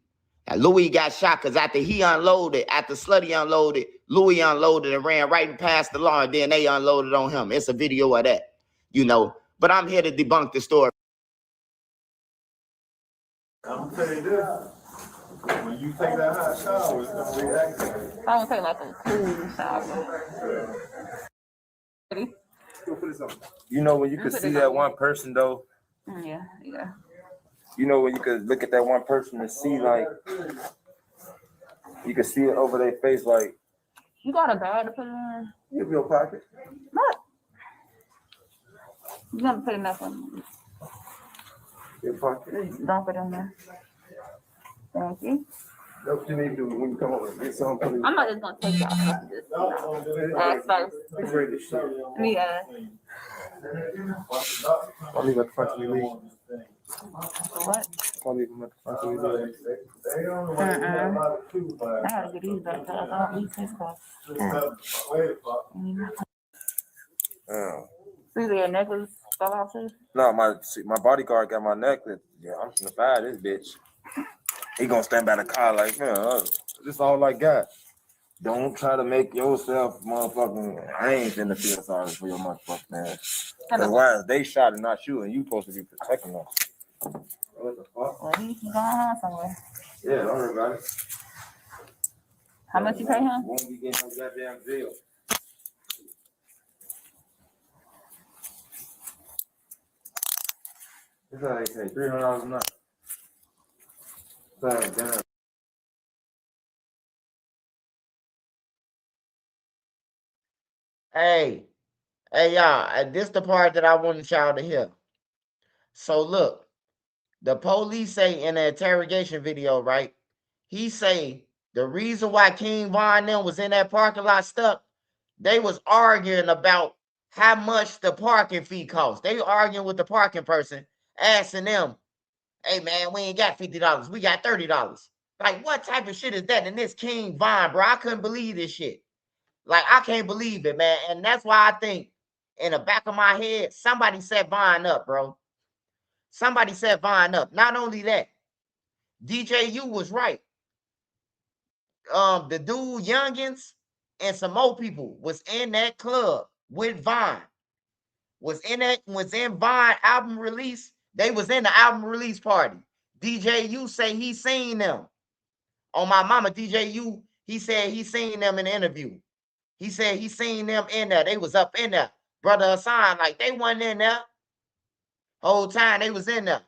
Louis got shot because after Slutty unloaded, Louis unloaded and ran right past the law, and then they unloaded on him. It's a video of that, you know. But I'm here to debunk the story. I'm gonna tell you this. When you take that hot shower, it's gonna reactivate. I don't take like a cool shower. Ready? You know when you can see that one person though. Yeah. You know when you could look at that one person and see like you can see it over their face like. You got a bag to put it in? Give your pocket. Look. You gotta put enough in. Your pocket. Just dump it in there. Thank you. That's what you need to do when you come over. Get some. I'm not just gonna take y'all stuff and just ask first. It's ready to shit. Yeah. I'll leave at the front of me leave. What? I'll leave them at the front of me leave. I gotta get these back. I don't eat this stuff. See their necklace fell off too? No, my bodyguard got my necklace. Yeah, I'm gonna buy this bitch. He gonna stand by the car like, man, this is all I got. Don't try to make yourself motherfucking. I ain't finna feel sorry for your motherfucking ass. Cause why they shot and not you, and you supposed to be protecting us. What the fuck? Well, he's going on somewhere. Yeah, don't worry about it. How much you pay him? Won't be getting no goddamn deal. It's like say $300 a night. Sorry, damn. Hey, y'all, this the part that I wanted y'all to hear. So look, the police say in the interrogation video, right? He say the reason why King Von them was in that parking lot stuck, they was arguing about how much the parking fee cost. They were arguing with the parking person, asking them, hey man, we ain't got $50, we got $30. Like, what type of shit is that? And this King Von, bro, I couldn't believe this shit. Like, I can't believe it, man. And that's why I think in the back of my head, somebody set Vine up, bro. Somebody set Vine up. Not only that, DJU was right. The dude Youngins and some more people was in that club with Vine. Was in Vine album release. They was in the album release party. DJU say he seen them. On my mama, DJU, he said he seen them in the interview. He said he seen them in there. They was up in there. Brother Hassan, like they wasn't in there. Whole time they was in there.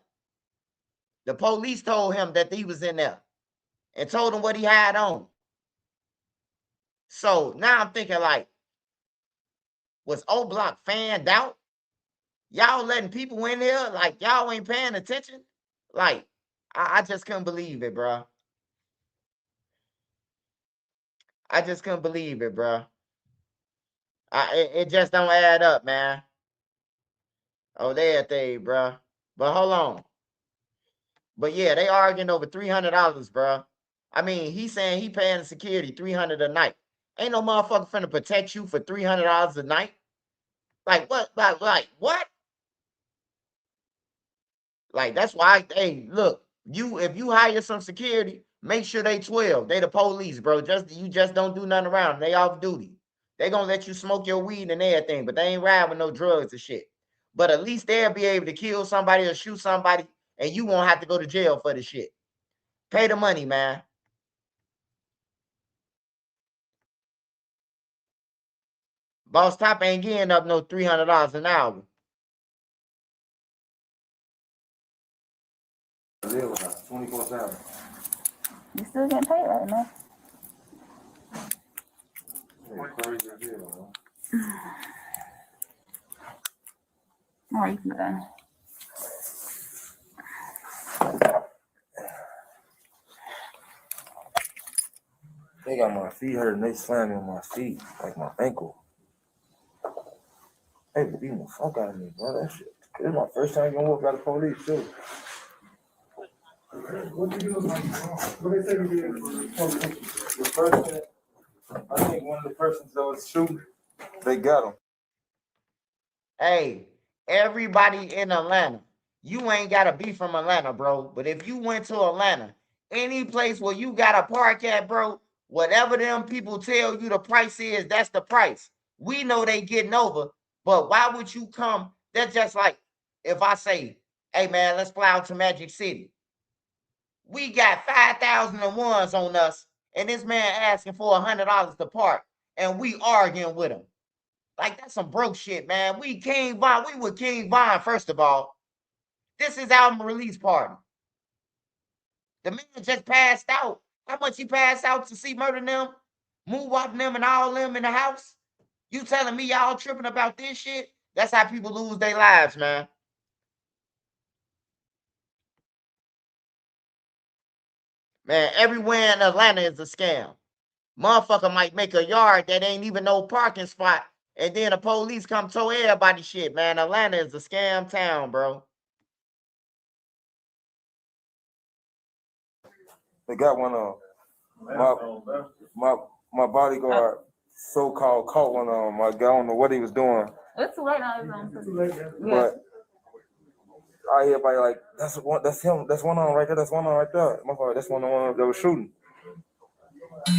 The police told him that he was in there and told him what he had on. So now I'm thinking like, was O Block fanned out? Y'all letting people in there like y'all ain't paying attention? Like, I just couldn't believe it, bro. I just couldn't believe it, bro. It just don't add up, man. Oh, everything, bro. But hold on. But yeah, they arguing over $300, bro. I mean, he's saying he paying security $300 a night. Ain't no motherfucker finna protect you for $300 a night. Like what? Like what? Like that's why. Hey, look, if you hire some security, make sure they 12. They the police, bro. You just don't do nothing around. They off duty. They gonna let you smoke your weed and everything, but they ain't ride with no drugs and shit. But at least they'll be able to kill somebody or shoot somebody, and you won't have to go to jail for the shit. Pay the money, man. Boss Top ain't getting up no $300 an hour. Live with us 24/7. You still getting paid right now? Crazy deal, All right, you can They got my feet hurt and they slammed me on my feet, like my ankle. They beating the fuck out of me, bro. That shit. It's my first time getting whooped by the police, too. What you do? What they say you did? The person, I think one of the persons that was shooting, they got him. Hey, everybody in Atlanta, you ain't gotta be from Atlanta, bro. But if you went to Atlanta Any place where you got to park at, bro, whatever them people tell you the price is, that's the price. We know they getting over, but why would you come? That's just like if I say, hey, man, let's fly out to Magic City. We got 5,001s on us, and this man asking for $100 to park, and we arguing with him. Like, that's some broke shit, man. We King Von. We with King Von, first of all. This is album release party. The man just passed out. How much he passed out to see Murder them, Moonwalk them, and all them in the house? You telling me y'all tripping about this shit? That's how people lose their lives, man. Man, everywhere in Atlanta is a scam. Motherfucker might make a yard that ain't even no parking spot, and then the police come tow everybody shit, man. Atlanta is a scam town, bro. They got one on. My bodyguard so-called caught one on. I don't know what he was doing. It's too late now. But I hear everybody like, that's him. That's one on right there. That's one on right there. That's one on that was shooting.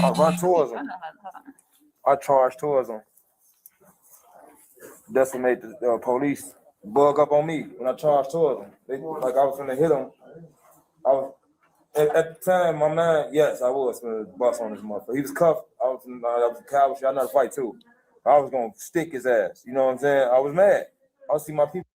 I run towards him. I charge towards him. Decimate the police. Bug up on me when I charge towards him. I was gonna hit him. I was at the time, my man. Yes, I was gonna bust on this motherfucker. He was cuffed. I was a coward. I know how to fight too. I was gonna stick his ass. You know what I'm saying? I was mad. I see my people.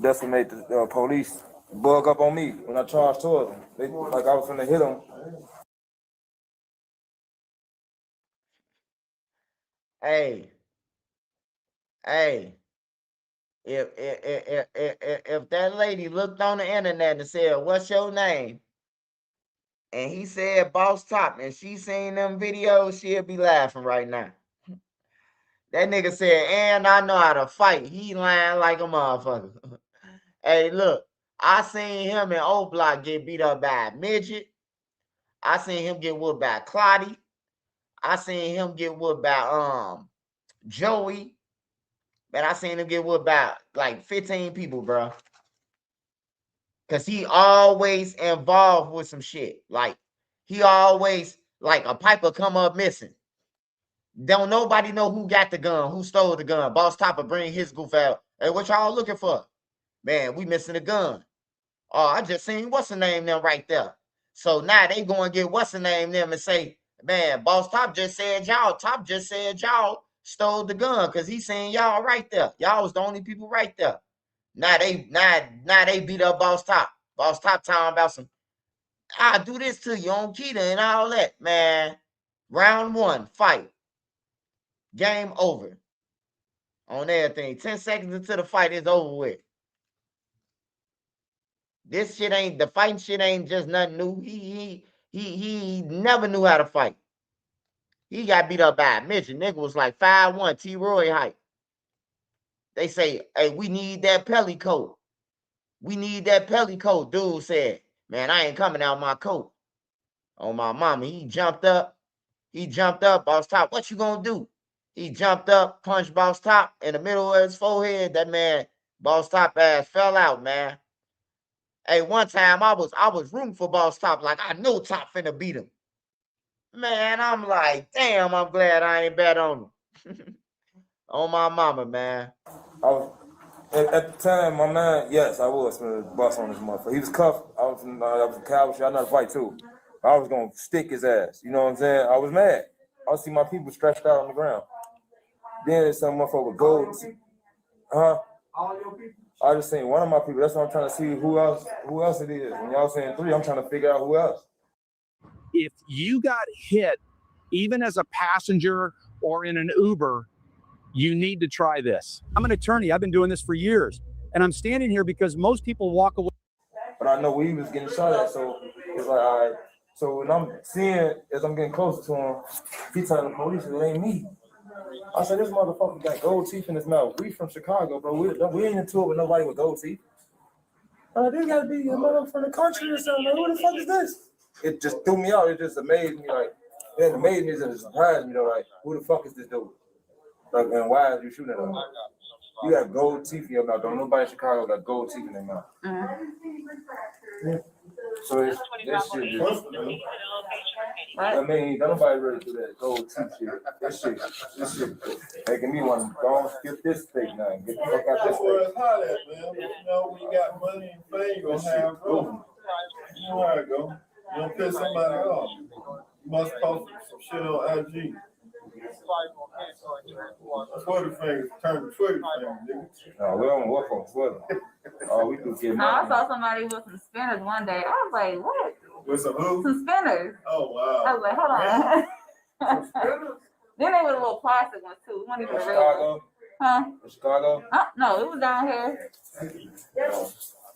Decimate the police. Bug up on me when I charged towards him. I was gonna hit him. Hey, if that lady looked on the internet and said, "What's your name?" and he said Boss Top, and she seen them videos, she'll be laughing right now. That nigga said, "And I know how to fight." He lying like a motherfucker. Hey, look, I seen him in O Block get beat up by a midget. I seen him get whooped by Clotty. I seen him get whooped by Joey. Man, I seen him get whooped by like 15 people, bro. Cause he always involved with some shit. Like, he always, like, a piper come up missing. Don't nobody know who got the gun, who stole the gun. Boss Topper bring his goof out. Hey, what y'all looking for? Man, we missing a gun. Oh, I just seen what's the name them right there. So now they going to get what's the name them and say, man, Boss Top just said y'all stole the gun because he seen y'all right there. Y'all was the only people right there. Now they beat up Boss Top. Boss Top talking about some, I'll do this to you on Keita and all that. Man, round one, fight. Game over. On everything. 10 seconds into the fight, it's over with. This shit ain't, the fighting shit ain't just nothing new. He never knew how to fight. He got beat up by a midget. Nigga was like 5'1", T-Roy height. They say, hey, we need that pelly coat. We need that pelly coat. Dude said, man, I ain't coming out my coat. On my mama, he jumped up. Boss Top, what you gonna do? He jumped up, punched Boss Top in the middle of his forehead. That man, Boss Top ass fell out, man. Hey, one time I was rooting for Boss Top, like I know Top finna beat him. Man, I'm like, damn, I'm glad I ain't bet on him. On my mama, man. I was at the time, my man. Yes, I was gonna bust on this motherfucker. He was cuffed. I was a coward. I know how to fight too. I was gonna stick his ass. You know what I'm saying? I was mad. I see my people stretched out on the ground. Then some motherfucker with gold. Huh? All your people? I just seen one of my people. That's what I'm trying to see who else it is. When y'all saying 3, I'm trying to figure out who else. If you got hit, even as a passenger or in an Uber, you need to try this. I'm an attorney. I've been doing this for years. And I'm standing here because most people walk away. But I know where he was getting shot at, so it's like, all right. So when I'm seeing, as I'm getting closer to him, he telling the police it ain't me. I said, this motherfucker got gold teeth in his mouth. We from Chicago, bro. We ain't into it with nobody with gold teeth. This gotta be a motherfucker from the country or something. Like, who the fuck is this? It just threw me out. It just amazed me. Like, it amazed me and it surprised me, though. Like, who the fuck is this dude? Like, and why is you shooting at him? You got gold teeth in your mouth. Don't nobody in Chicago got gold teeth in their mouth. So it's this shit just. I mean, don't nobody really do that gold teeth shit. This shit making me want to go and skip this steak now and get the fuck out this steak. Hot at, man. You know, when you got money and fame, you gonna have growth. You know how it go. You don't piss somebody off. You must post some shit on IG. Twitter fingers turn to Twitter fingers, nigga. No, we don't work on Twitter. Oh, we do get money. I saw somebody with some spinners one day. I was like, what? With some who? Some spinners. Oh, wow. I was like, hold on. Then they were the little plastic ones too. One of the real. Huh? Chicago? No, it was down here.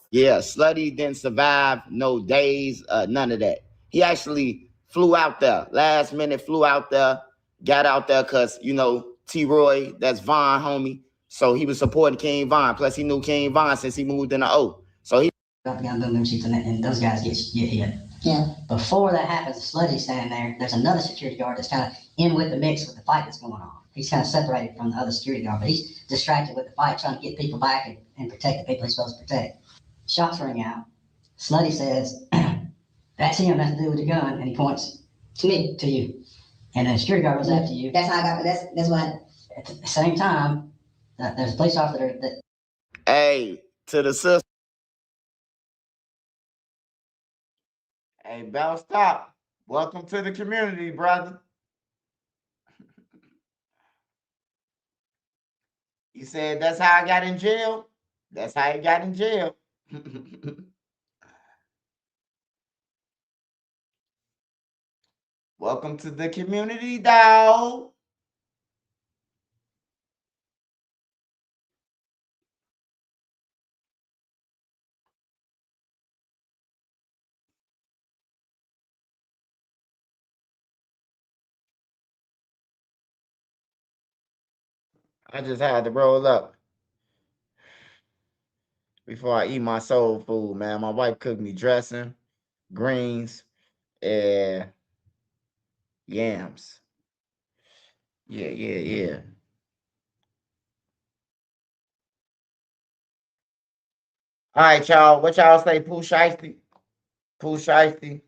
Yeah, Slutty didn't survive no days, none of that. He actually flew out there, last minute flew out there, got out there because, you know, T-Roy, that's Von, homie. So he was supporting King Von. Plus he knew King Von since he moved in the O. So he got them sheets and those guys get hit. Yeah. Before that happens, Slutty's standing there. There's another security guard that's kind of in with the mix with the fight that's going on. He's kind of separated from the other security guard, but he's distracted with the fight, trying to get people back and protect the people he's supposed to protect. Shots ring out. Slutty says, that's him, nothing to do with the gun, and he points to me, to you. And then the security guard goes after you. That's how I got, that's what. At the same time, there's a police officer that. Hey, to the sister. Hey, Bell, stop. Welcome to the community, brother. He said, that's how I got in jail. That's how he got in jail. Welcome to the community, dog. I just had to roll up before I eat my soul food, man. My wife cooked me dressing, greens, and yams. Yeah. All right, y'all. What y'all say? Pooh Shiesty? Pooh Shiesty?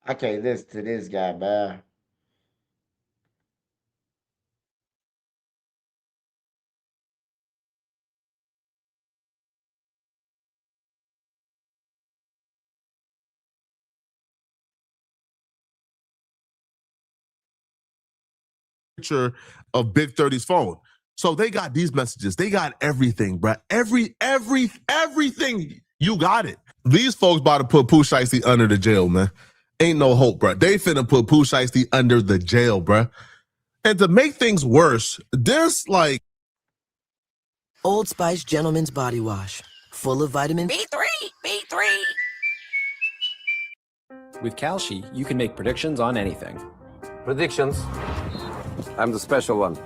I can't listen to this guy, man. Picture of Big 30's phone. So they got these messages. They got everything, bro. Everything. You got it. These folks about to put Pooh Shiesty under the jail, man. Ain't no hope, bro. They finna put Pooh Shiesty under the jail, bro. And to make things worse, this like Old Spice Gentleman's Body Wash, full of vitamin B3. With Kalshi, you can make predictions on anything. Predictions. I'm the special one.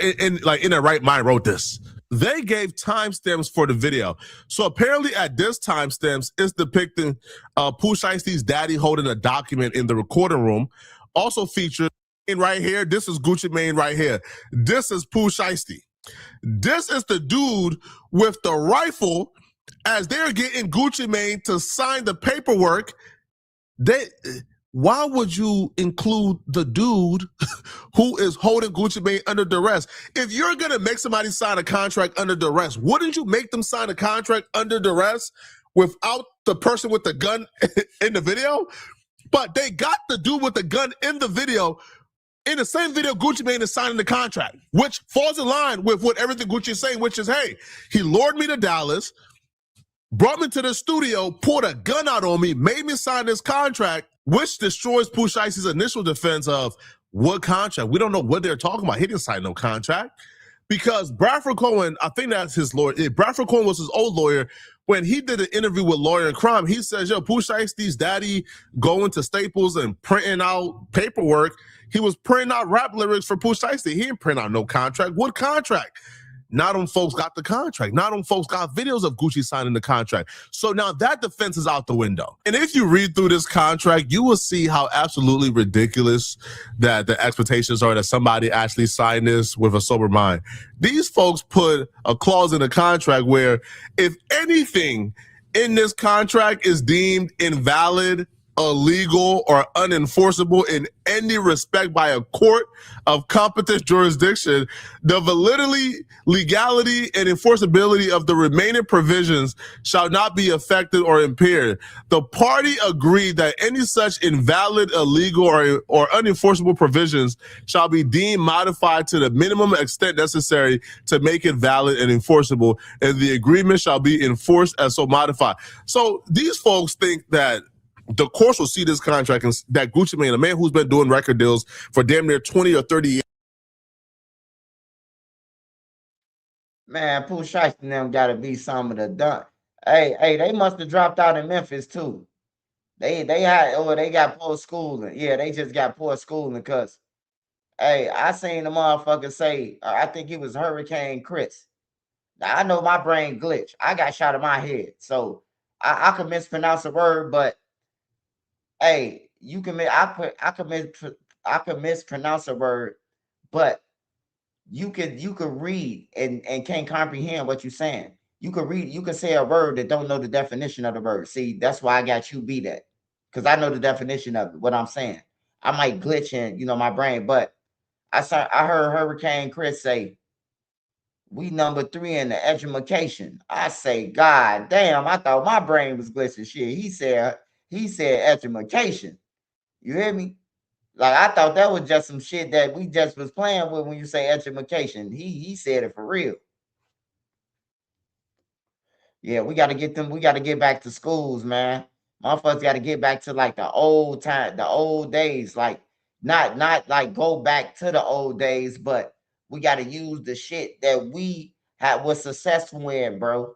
in their right mind wrote this. They gave timestamps for the video. So apparently at this timestamps, it's depicting Pooh Shiesty's daddy holding a document in the recording room. Also featured in right here, this is Gucci Mane right here. This is Pooh Shiesty. This is the dude with the rifle as they're getting Gucci Mane to sign the paperwork. Why would you include the dude who is holding Gucci Mane under duress? If you're going to make somebody sign a contract under duress, wouldn't you make them sign a contract under duress without the person with the gun in the video? But they got the dude with the gun in the video. In the same video, Gucci Mane is signing the contract, which falls in line with what everything Gucci is saying, which is, hey, he lured me to Dallas, brought me to the studio, pulled a gun out on me, made me sign this contract, which destroys Pooh Shiesty's initial defense of what contract? We don't know what they're talking about. He didn't sign no contract because Bradford Cohen, I think that's his lawyer. Bradford Cohen was his old lawyer. When he did an interview with Lawyer in Crime, he says, yo, Pooh Shiesty's daddy going to Staples and printing out paperwork. He was printing out rap lyrics for Pooh Shiesty. He didn't print out no contract. What contract? Not them folks got the contract. Not them folks got videos of Gucci signing the contract. So now that defense is out the window. And if you read through this contract, you will see how absolutely ridiculous that the expectations are that somebody actually signed this with a sober mind. These folks put a clause in the contract where if anything in this contract is deemed invalid, illegal, or unenforceable in any respect by a court of competent jurisdiction, the validity, legality, and enforceability of the remaining provisions shall not be affected or impaired. The party agreed that any such invalid, illegal, or unenforceable provisions shall be deemed modified to the minimum extent necessary to make it valid and enforceable, and the agreement shall be enforced as so modified. So these folks think that the courts will see this contract and that Gucci Mane, a man who's been doing record deals for damn near 20 or 30 years. Man, Pooh Shiesty and them gotta be some of the done. Hey, they must have dropped out in Memphis too. They got poor schooling. Yeah, they just got poor schooling because hey, I seen the motherfucker say, I think it was Hurricane Chris. Now I know my brain glitch. I got shot in my head. So I could mispronounce a word, but hey, I could mispronounce a word, but you could read and can't comprehend what you're saying. You could say a word that don't know the definition of the word. See, that's why I got you beat that. Because I know the definition of it, what I'm saying. I might glitch in, my brain, but I heard Hurricane Chris say, we number 3 in the education. I say, God damn, I thought my brain was glitching. Shit, he said education. You hear me? Like I thought that was just some shit that we just was playing with when you say education. He said it for real. Yeah, we got to get back to schools, man. Motherfuckers got to get back to like the old days, like not like go back to the old days, but we got to use the shit that we was successful in, bro.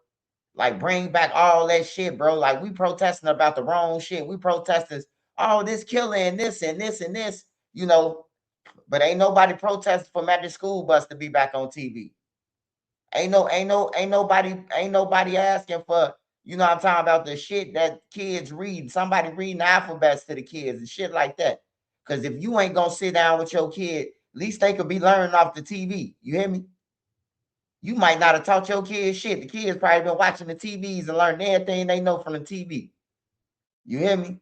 Like bring back all that shit, bro. Like we protesting about the wrong shit. We protesting all this killing, this and this and this, but ain't nobody protesting for Magic School Bus to be back on TV. Ain't nobody asking for, I'm talking about the shit that kids read. Somebody reading the alphabets to the kids and shit like that. Because if you ain't gonna sit down with your kid, at least they could be learning off the TV. You hear me? You might not have taught your kids shit. The kids probably been watching the TVs and learning everything they know from the TV. You hear me?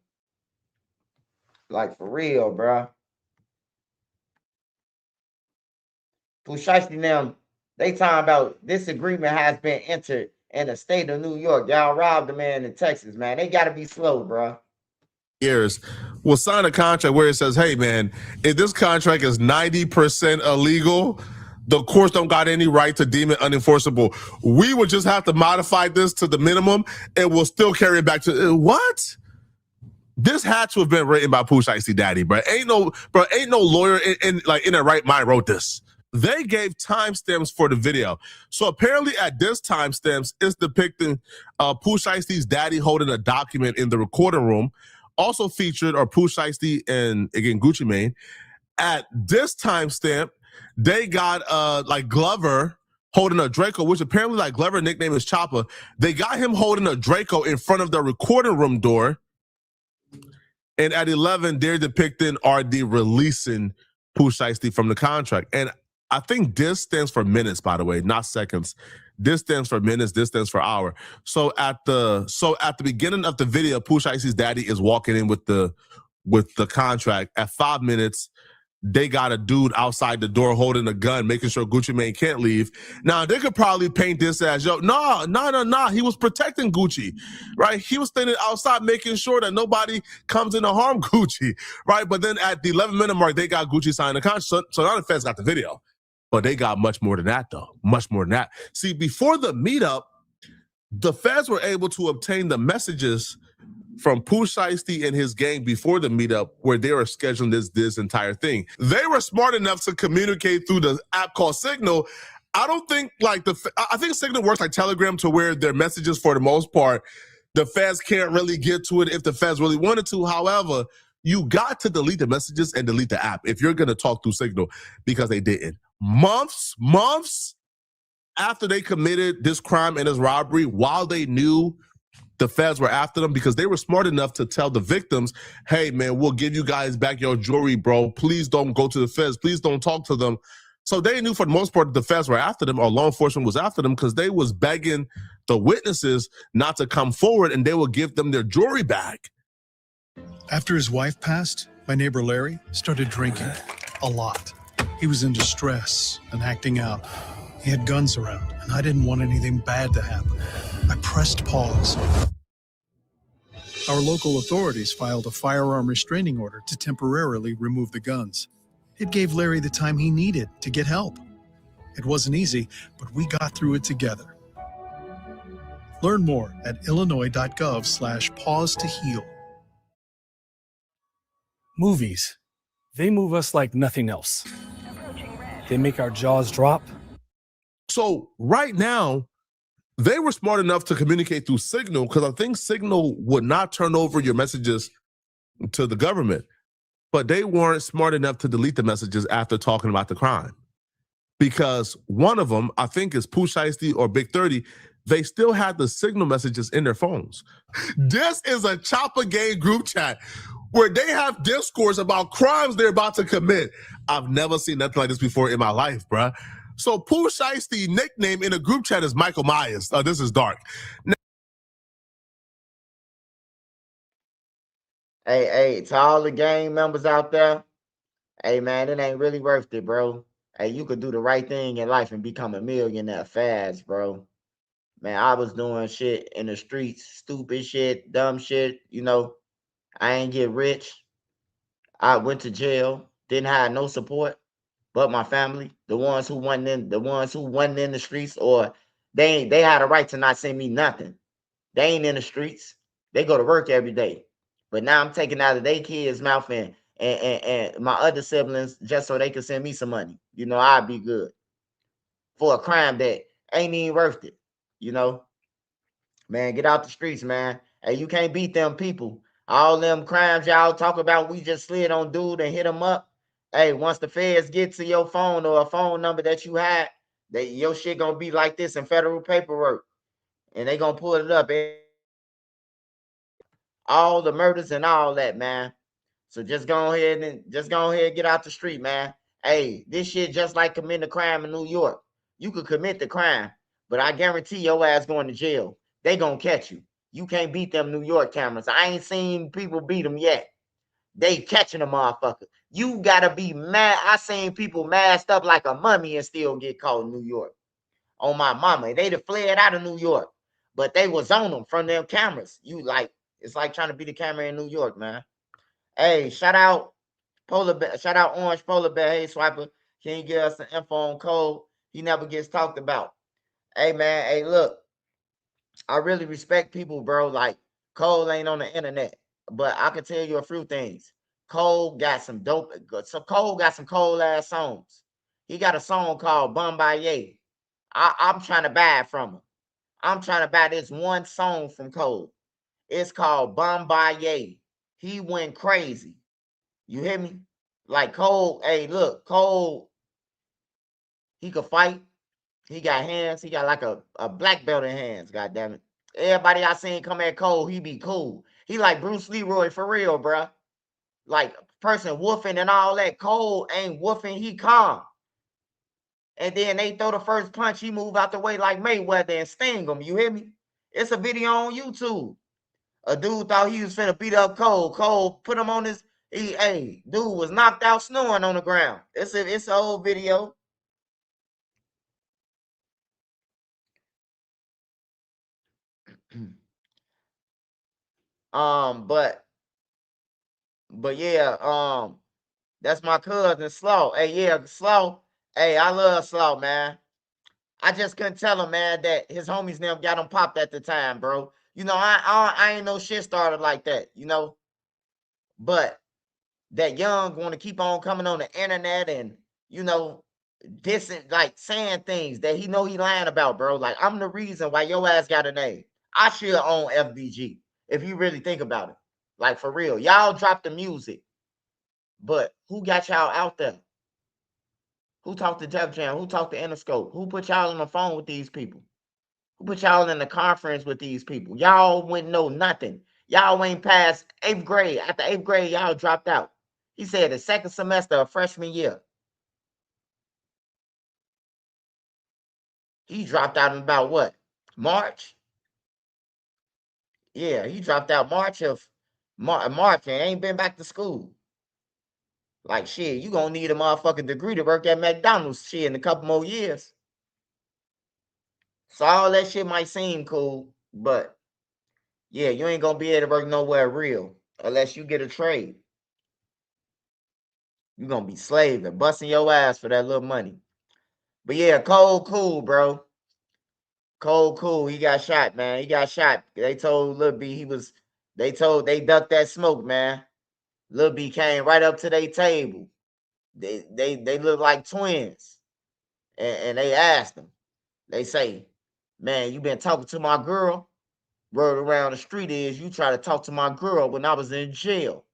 Like for real, bro. Pooh Shiesty and them, they talking about this agreement has been entered in the state of New York. Y'all robbed the man in Texas, man. They got to be slow, bro. Years will sign a contract where it says, hey, man, if this contract is 90% illegal, the courts don't got any right to deem it unenforceable. We would just have to modify this to the minimum and we'll still carry it back to what? This had to have been written by Pooh Shiesty Daddy, bro. Ain't no lawyer in their right mind wrote this. They gave timestamps for the video. So apparently at this timestamps, it's depicting Pooh Shiesty's daddy holding a document in the recording room. Also featured are Pooh Shiesty and, again, Gucci Mane. At this timestamp, they got like Glover holding a Draco, which apparently like Glover nickname is Chopper. They got him holding a Draco in front of the recording room door. And at 11, they're depicting RD releasing Pooh Shiesty from the contract. And I think this stands for minutes, by the way, not seconds. This stands for minutes. This stands for hour. So at the beginning of the video, Pooh Shiesty's daddy is walking in with the contract. At 5 minutes, they got a dude outside the door holding a gun, making sure Gucci Mane can't leave. Now, they could probably paint this as, no. He was protecting Gucci, right? He was standing outside making sure that nobody comes in to harm Gucci, right? But then at the 11-minute mark, they got Gucci signing the contract. So now the feds got the video. But they got much more than that, though. Much more than that. See, before the meetup, the feds were able to obtain the messages from Pooh Shiesty and his gang before the meetup where they were scheduling this entire thing. They were smart enough to communicate through the app called Signal. I don't think I think Signal works like Telegram to where their messages, for the most part, the feds can't really get to it if the feds really wanted to. However, you got to delete the messages and delete the app if you're going to talk through Signal, because they didn't. Months after they committed this crime and this robbery, while they knew the feds were after them, because they were smart enough to tell the victims, hey, man, we'll give you guys back your jewelry, bro. Please don't go to the feds. Please don't talk to them. So they knew for the most part that the feds were after them, or law enforcement was after them, because they was begging the witnesses not to come forward, and they will give them their jewelry back. After his wife passed, my neighbor Larry started drinking a lot. He was in distress and acting out. He had guns around, and I didn't want anything bad to happen. I pressed pause. Our local authorities filed a firearm restraining order to temporarily remove the guns. It gave Larry the time he needed to get help. It wasn't easy, but we got through it together. Learn more at illinois.gov/pause to heal. Movies. They move us like nothing else. They make our jaws drop. So right now, they were smart enough to communicate through Signal, because I think Signal would not turn over your messages to the government. But they weren't smart enough to delete the messages after talking about the crime. Because one of them, I think is Pooh Shiesty or Big 30, they still had the Signal messages in their phones. This is a Chopper Gang group chat where they have discourse about crimes they're about to commit. I've never seen nothing like this before in my life, bruh. So Pooh Shiesty nickname in a group chat is Michael Myers. This is dark. Hey, to all the gang members out there, hey, man, it ain't really worth it, bro. Hey, you could do the right thing in life and become a millionaire fast, bro. Man, I was doing shit in the streets, stupid shit, dumb shit, you know. I ain't get rich. I went to jail, didn't have no support but my family, the ones who wasn't in the streets, or they had a right to not send me nothing. They ain't in the streets. They go to work every day. But now I'm taking out of their kids' mouth and my other siblings just so they can send me some money. You know, I'd be good for a crime that ain't even worth it. You know, man, get out the streets, man. Hey, you can't beat them people. All them crimes y'all talk about, we just slid on dude and hit them up. Hey, once the feds get to your phone or a phone number that you had, your shit gonna be like this in federal paperwork. And they gonna pull it up. All the murders and all that, man. So just go ahead and get out the street, man. Hey, this shit just like committing a crime in New York. You could commit the crime, but I guarantee your ass going to jail. They gonna catch you. You can't beat them New York cameras. I ain't seen people beat them yet. They catching a motherfucker. You gotta be mad. I seen people masked up like a mummy and still get caught in New York. On my mama, they'd have fled out of New York, but they was on them from them cameras. It's like trying to be the camera in New York, man. Hey, shout out Polar Bear, shout out Orange Polar Bear. Hey, Swiper, can you give us some info on Cole? He never gets talked about. Hey, man, hey, look, I really respect people, bro. Like, Cole ain't on the internet, but I can tell you a few things. Cole got some dope, so Cole got some cold ass songs. He got a song called Bombaye. I'm trying to buy it from him. I'm trying to buy this one song from Cole. It's called Bombaye. He went crazy. You hear me? Like Cole, hey, look, Cole, he could fight. He got hands. He got like a black belt in hands, God damn it. Everybody I seen come at Cole, he be cool. He like Bruce Leroy for real, bruh. Like person woofing and all that. Cole ain't woofing, he calm. And then they throw the first punch, he move out the way like Mayweather and sting him. You hear me? It's a video on YouTube. A dude thought he was finna beat up Cole. Cole put him on his. Dude was knocked out snoring on the ground. It's an old video. But yeah, that's my cousin Slaw. Hey, yeah, Slaw. Hey, I love Slaw, man. I just couldn't tell him, man, that his homies never got him popped at the time, bro. You know, I ain't no shit started like that, you know. But that young want to keep on coming on the internet and, you know, dissing, like saying things that he know he lying about, bro. Like, I'm the reason why your ass got a name. I should own FBG if you really think about it. Like, for real. Y'all drop the music, but who got y'all out there? Who talked to Def Jam? Who talked to Interscope? Who put y'all on the phone with these people? Who put y'all in the conference with these people? Y'all wouldn't know nothing. Y'all ain't past 8th grade. After 8th grade, y'all dropped out. He said the second semester of freshman year. He dropped out in about what? March? Yeah, he dropped out March and ain't been back to school. Like, shit, you gonna need a motherfucking degree to work at McDonald's, shit, in a couple more years. So all that shit might seem cool, but yeah, you ain't gonna be able to work nowhere real unless you get a trade. You gonna be slaving, busting your ass for that little money. But yeah, Cole cool, bro. Cole cool. He got shot, man. He got shot. They told Lil B they ducked that smoke, man. Lil B came right up to their table. They look like twins. And they asked him. They say, man, you been talking to my girl? Word around the street is you try to talk to my girl when I was in jail.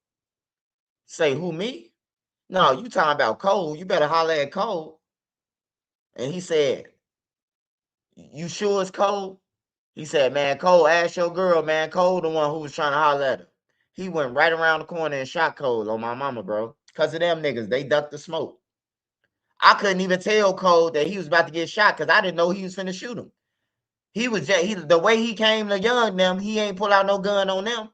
Say, who, me? No, you talking about Cole. You better holler at Cole. And he said, you sure it's Cole? He said, man, Cole, ask your girl, man. Cole the one who was trying to holler at her. He went right around the corner and shot Cole on my mama, bro. Because of them niggas. They ducked the smoke. I couldn't even tell Cole that he was about to get shot because I didn't know he was finna shoot him. He was just, the way he came to young them, he ain't pull out no gun on them.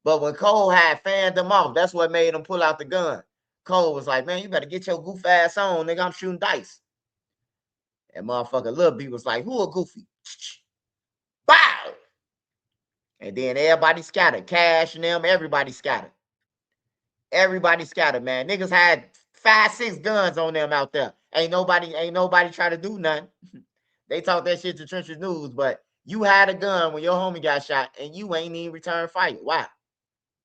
But when Cole had fanned them off, that's what made him pull out the gun. Cole was like, man, you better get your goof ass on, nigga. I'm shooting dice. And motherfucker Lil B was like, who a goofy? Bow! And then everybody scattered. Cash and them, everybody scattered. Everybody scattered, man. Niggas had 5, 6 guns on them out there. Ain't nobody try to do nothing. They talk that shit to Trenches News, but you had a gun when your homie got shot and you ain't even return fight. Why?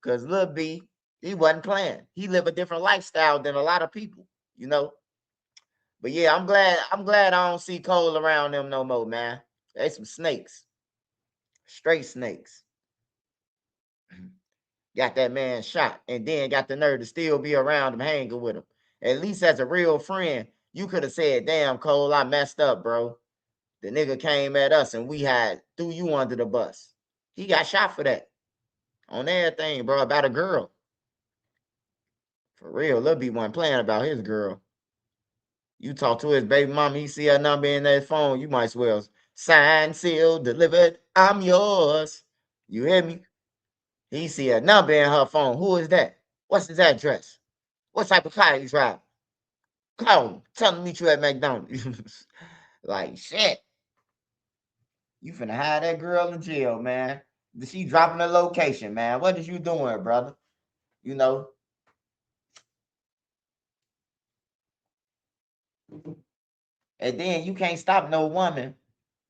Because Lil B, he wasn't playing. He lived a different lifestyle than a lot of people, you know. But yeah, I'm glad I don't see Cole around them no more, man. They some snakes. Straight snakes. Got that man shot and then got the nerve to still be around him, hanging with him. At least as a real friend, you could have said, damn, Cole, I messed up, bro. The nigga came at us and we threw you under the bus. He got shot for that. On everything, bro, about a girl. For real, Lil B wasn't playing about his girl. You talk to his baby mama, he see her number in that phone, you might as well signed, sealed, delivered, I'm yours. You hear me? He see a number in her phone. Who is that? What's his address? What type of car he's driving? Call him. Tell him to meet you at McDonald's. Like, shit. You finna hide that girl in jail, man. She dropping the location, man. What is you doing, brother? You know? And then you can't stop no woman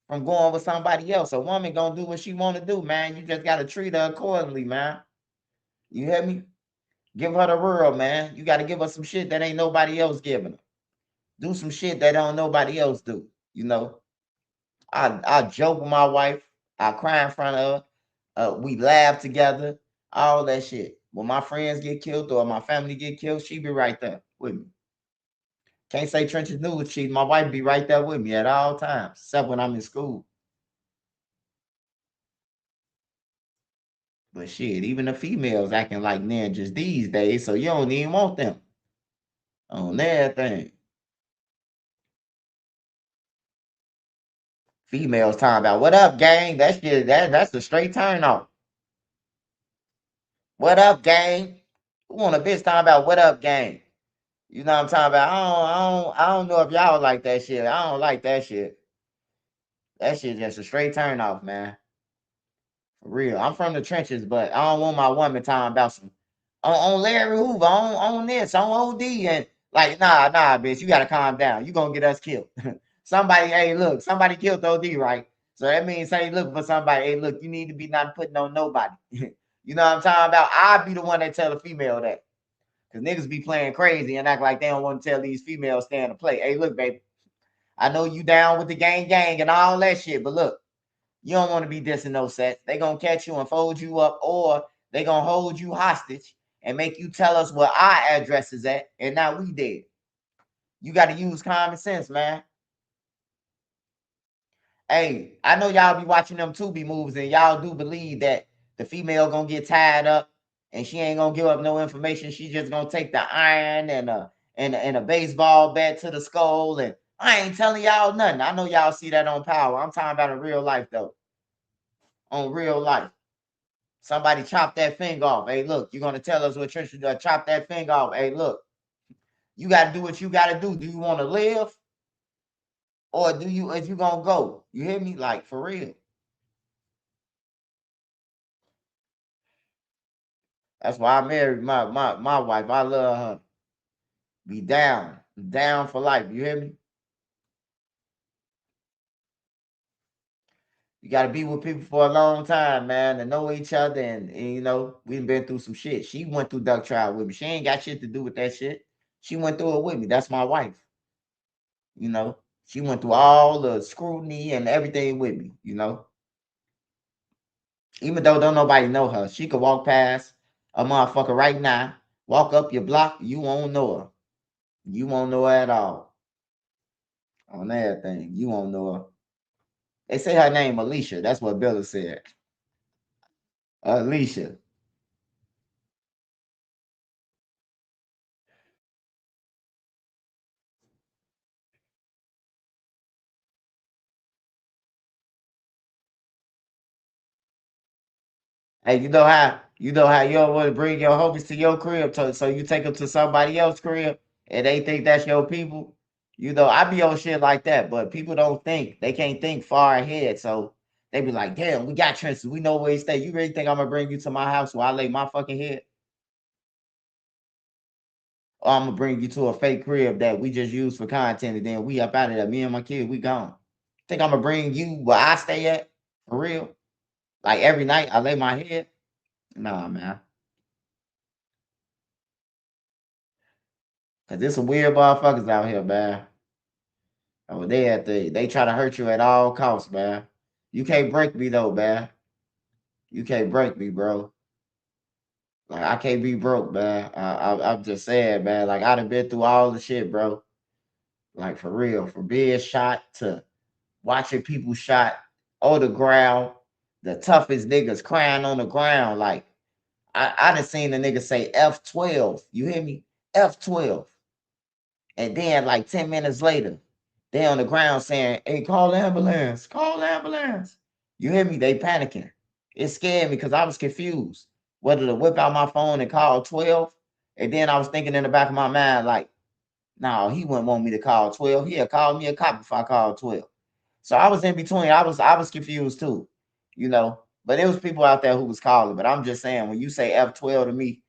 from going with somebody else. A woman gonna do what she want to do, man. You just gotta treat her accordingly, man. You hear me? Give her the world, man. You gotta give her some shit that ain't nobody else giving her. Do some shit that don't nobody else do. You know? I joke with my wife. I cry in front of her. We laugh together. All that shit. When my friends get killed or my family get killed, she be right there with me. Can't say Trenches News cheating. My wife be right there with me at all times, except when I'm in school. But shit, even the females acting like ninjas these days, so you don't even want them on everything. Females talking about what up, gang? That shit, that's a straight turn off. What up, gang? Who want a bitch talking about what up, gang? You know what I'm talking about? I don't know if y'all like that shit. I don't like that shit. That shit just a straight turn off, man. For real. I'm from the trenches, but I don't want my woman talking about some on Larry Hoover, on this, on OD, and like, nah, bitch, you gotta calm down. You gonna get us killed. Somebody, hey, look, somebody killed OD, right? So that means, hey, look for somebody. Hey, look, you need to be not putting on nobody. You know what I'm talking about? I'll be the one that tell a female that. Because niggas be playing crazy and act like they don't want to tell these females stand to play. Hey, look, baby, I know you down with the gang and all that shit, but look, you don't want to be dissing no sets. They gonna catch you and fold you up, or they gonna hold you hostage and make you tell us where our address is at, and now we dead. You got to use common sense, man. Hey, I know y'all be watching them Tubi movies, and y'all do believe that the female gonna get tied up, and she ain't gonna give up no information. She just gonna take the iron and a baseball bat to the skull. And I ain't telling y'all nothing. I know y'all see that on Power. I'm talking about in real life though. On real life, somebody chop that finger off. Hey, look, you're gonna tell us what Trisha does? Chop that finger off. Hey, look, you gotta do what you gotta do. Do you want to live? Or do you, if you gonna go, you hear me? Like, for real. That's why I married my wife. I love her. Be down for life. You hear me? You gotta be with people for a long time, man, to know each other. And you know, we've been through some shit. She went through duck trial with me. She ain't got shit to do with that shit. She went through it with me. That's my wife. You know, she went through all the scrutiny and everything with me, you know. Even though don't nobody know her, she could walk past a motherfucker right now, walk up your block, you won't know her. You won't know her at all. On everything, you won't know her. They say her name Alicia. That's what Bella said. Alicia. Hey, you don't want to bring your homies to your crib, so you take them to somebody else's crib, and they think that's your people. You know, I be on shit like that, but people don't think. They can't think far ahead, so they be like, "Damn, we got Trenton. We know where he stay. You really think I'm gonna bring you to my house where I lay my fucking head, or I'm gonna bring you to a fake crib that we just use for content, and then we up out of there. Me and my kid, we gone. Think I'm gonna bring you where I stay at for real? Like every night I lay my head? Nah, man. Cause there's some weird motherfuckers out here, man. Oh, they try to hurt you at all costs, man. You can't break me though, man. You can't break me, bro. Like I can't be broke, man. I'm just saying, man. Like I done been through all the shit, bro. Like for real, from being shot to watching people shot on the ground, the toughest niggas crying on the ground. Like I done seen the nigga say F12. You hear me? F12. And then like 10 minutes later, they on the ground saying, "Hey, call the ambulance, call the ambulance." You hear me? They panicking. It scared me because I was confused whether to whip out my phone and call 12. And then I was thinking in the back of my mind, like, no, he wouldn't want me to call 12. He'll call me a cop if I call 12. So I was in between. I was confused too, you know. But there was people out there who was calling. But I'm just saying, when you say F12 to me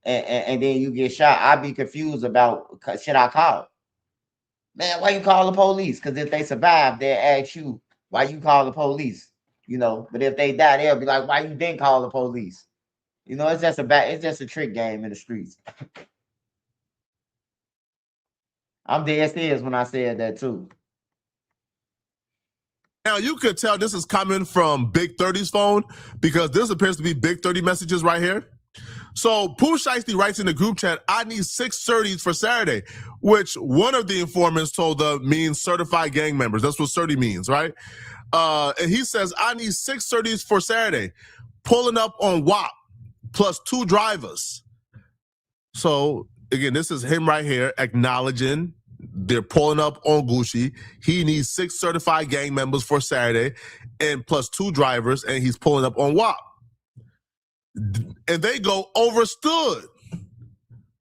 and then you get shot, I'd be confused about should I call? Man, why you call the police? Because if they survive, they'll ask you why you call the police. You know, but if they die, they'll be like, why you didn't call the police? You know, it's just a trick game in the streets. I'm dead serious when I said that too. Now you could tell this is coming from Big 30's phone because this appears to be Big 30 messages right here. So Pooh Shiesty writes in the group chat, "I need 6 30s for Saturday," which one of the informants told them means certified gang members. That's what 30 means, right? And he says, "I need 6 30s for Saturday, pulling up on WAP plus 2 drivers." So again, this is him right here acknowledging they're pulling up on Gucci. He needs 6 certified gang members for Saturday and plus 2 drivers, and he's pulling up on WAP. And they go, "Overstood."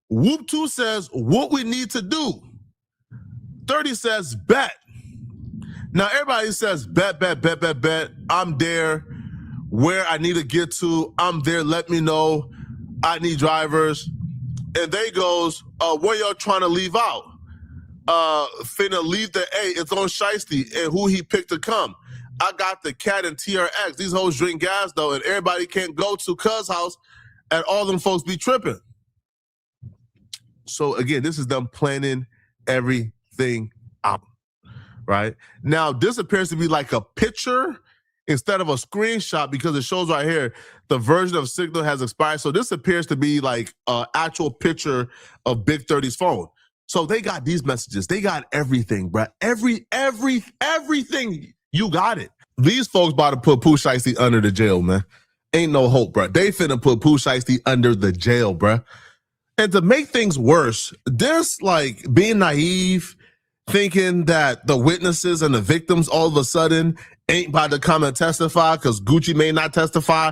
Whoop 2 says, "What we need to do." 30 says, "Bet." Now everybody says, bet. I'm there. Where I need to get to, I'm there. Let me know. I need drivers. And they goes, "Where y'all trying to leave out?" Finna leave the A. It's on Shiesty and who he picked to come. "I got the cat and TRX. These hoes drink gas though, and everybody can't go to Cuz house and all them folks be tripping." So again, this is them planning everything out, right? Now, this appears to be like a picture instead of a screenshot because it shows right here, the version of Signal has expired. So this appears to be like an actual picture of Big 30's phone. So they got these messages. They got everything, bro. Everything. You got it. These folks about to put Pooh Shiesty under the jail, man. Ain't no hope, bro. They finna put Pooh Shiesty under the jail, bro. And to make things worse, this like being naive, thinking that the witnesses and the victims all of a sudden ain't about to come and testify because Gucci may not testify.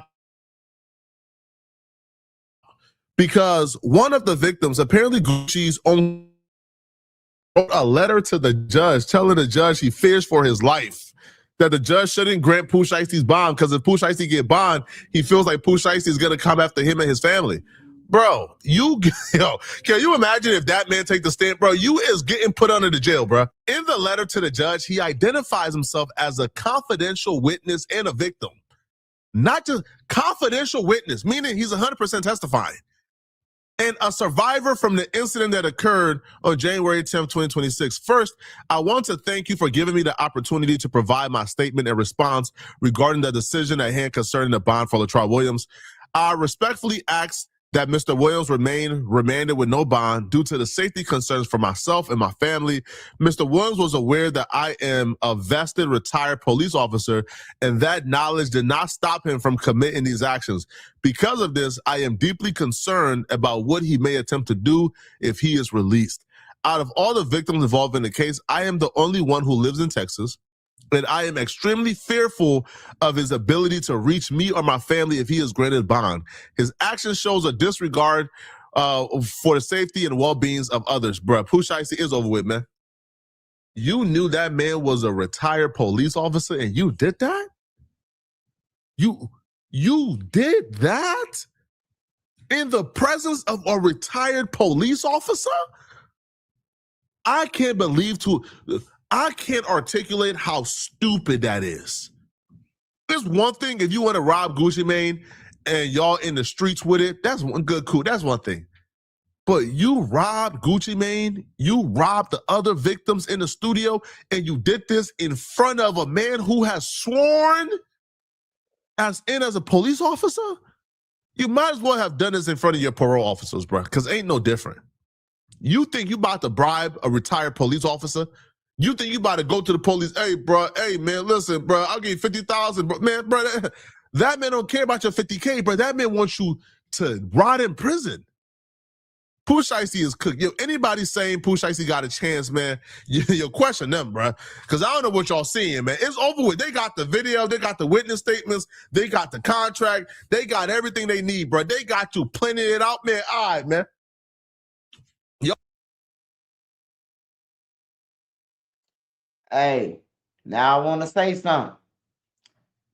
Because one of the victims, apparently Gucci's own, wrote a letter to the judge telling the judge he fears for his life, that the judge shouldn't grant Pooh Shiesty's bond because if Pooh Shiesty get bond, he feels like Pooh Shiesty is going to come after him and his family. Bro, can you imagine if that man take the stand? Bro, you is getting put under the jail, bro. In the letter to the judge, he identifies himself as a confidential witness and a victim. Not just confidential witness, meaning he's 100% testifying. And a survivor from the incident that occurred on January 10th, 2026. First, I want to thank you for giving me the opportunity to provide my statement and response regarding the decision at hand concerning the bond for Latrell Williams. I respectfully ask that Mr. Williams remain remanded with no bond due to the safety concerns for myself and my family. Mr. Williams was aware that I am a vested retired police officer, and that knowledge did not stop him from committing these actions. Because of this, I am deeply concerned about what he may attempt to do if he is released. Out of all the victims involved in the case, I am the only one who lives in Texas. And I am extremely fearful of his ability to reach me or my family if he is granted bond. His action shows a disregard for the safety and well-being of others. Bruh, Pooh Shiesty is over with, man. You knew that man was a retired police officer and you did that? You did that? In the presence of a retired police officer? I can't articulate how stupid that is. There's one thing if you want to rob Gucci Mane and y'all in the streets with it, that's one good cool. That's one thing. But you robbed Gucci Mane, you robbed the other victims in the studio, and you did this in front of a man who has sworn as a police officer? You might as well have done this in front of your parole officers, bro, because ain't no different. You think you about to bribe a retired police officer? You think you about to go to the police? Hey, bro. Hey, man. Listen, bro. I'll give you 50,000, bro. Man, bro. That man don't care about your 50K, bro. That man wants you to rot in prison. Pooh Shiesty is cooked. Yo, anybody saying Pooh Shiesty got a chance, man? You question them, bro. Because I don't know what y'all seeing, man. It's over with. They got the video. They got the witness statements. They got the contract. They got everything they need, bro. They got you planning it out, man. All right, man. Hey, now I want to say something.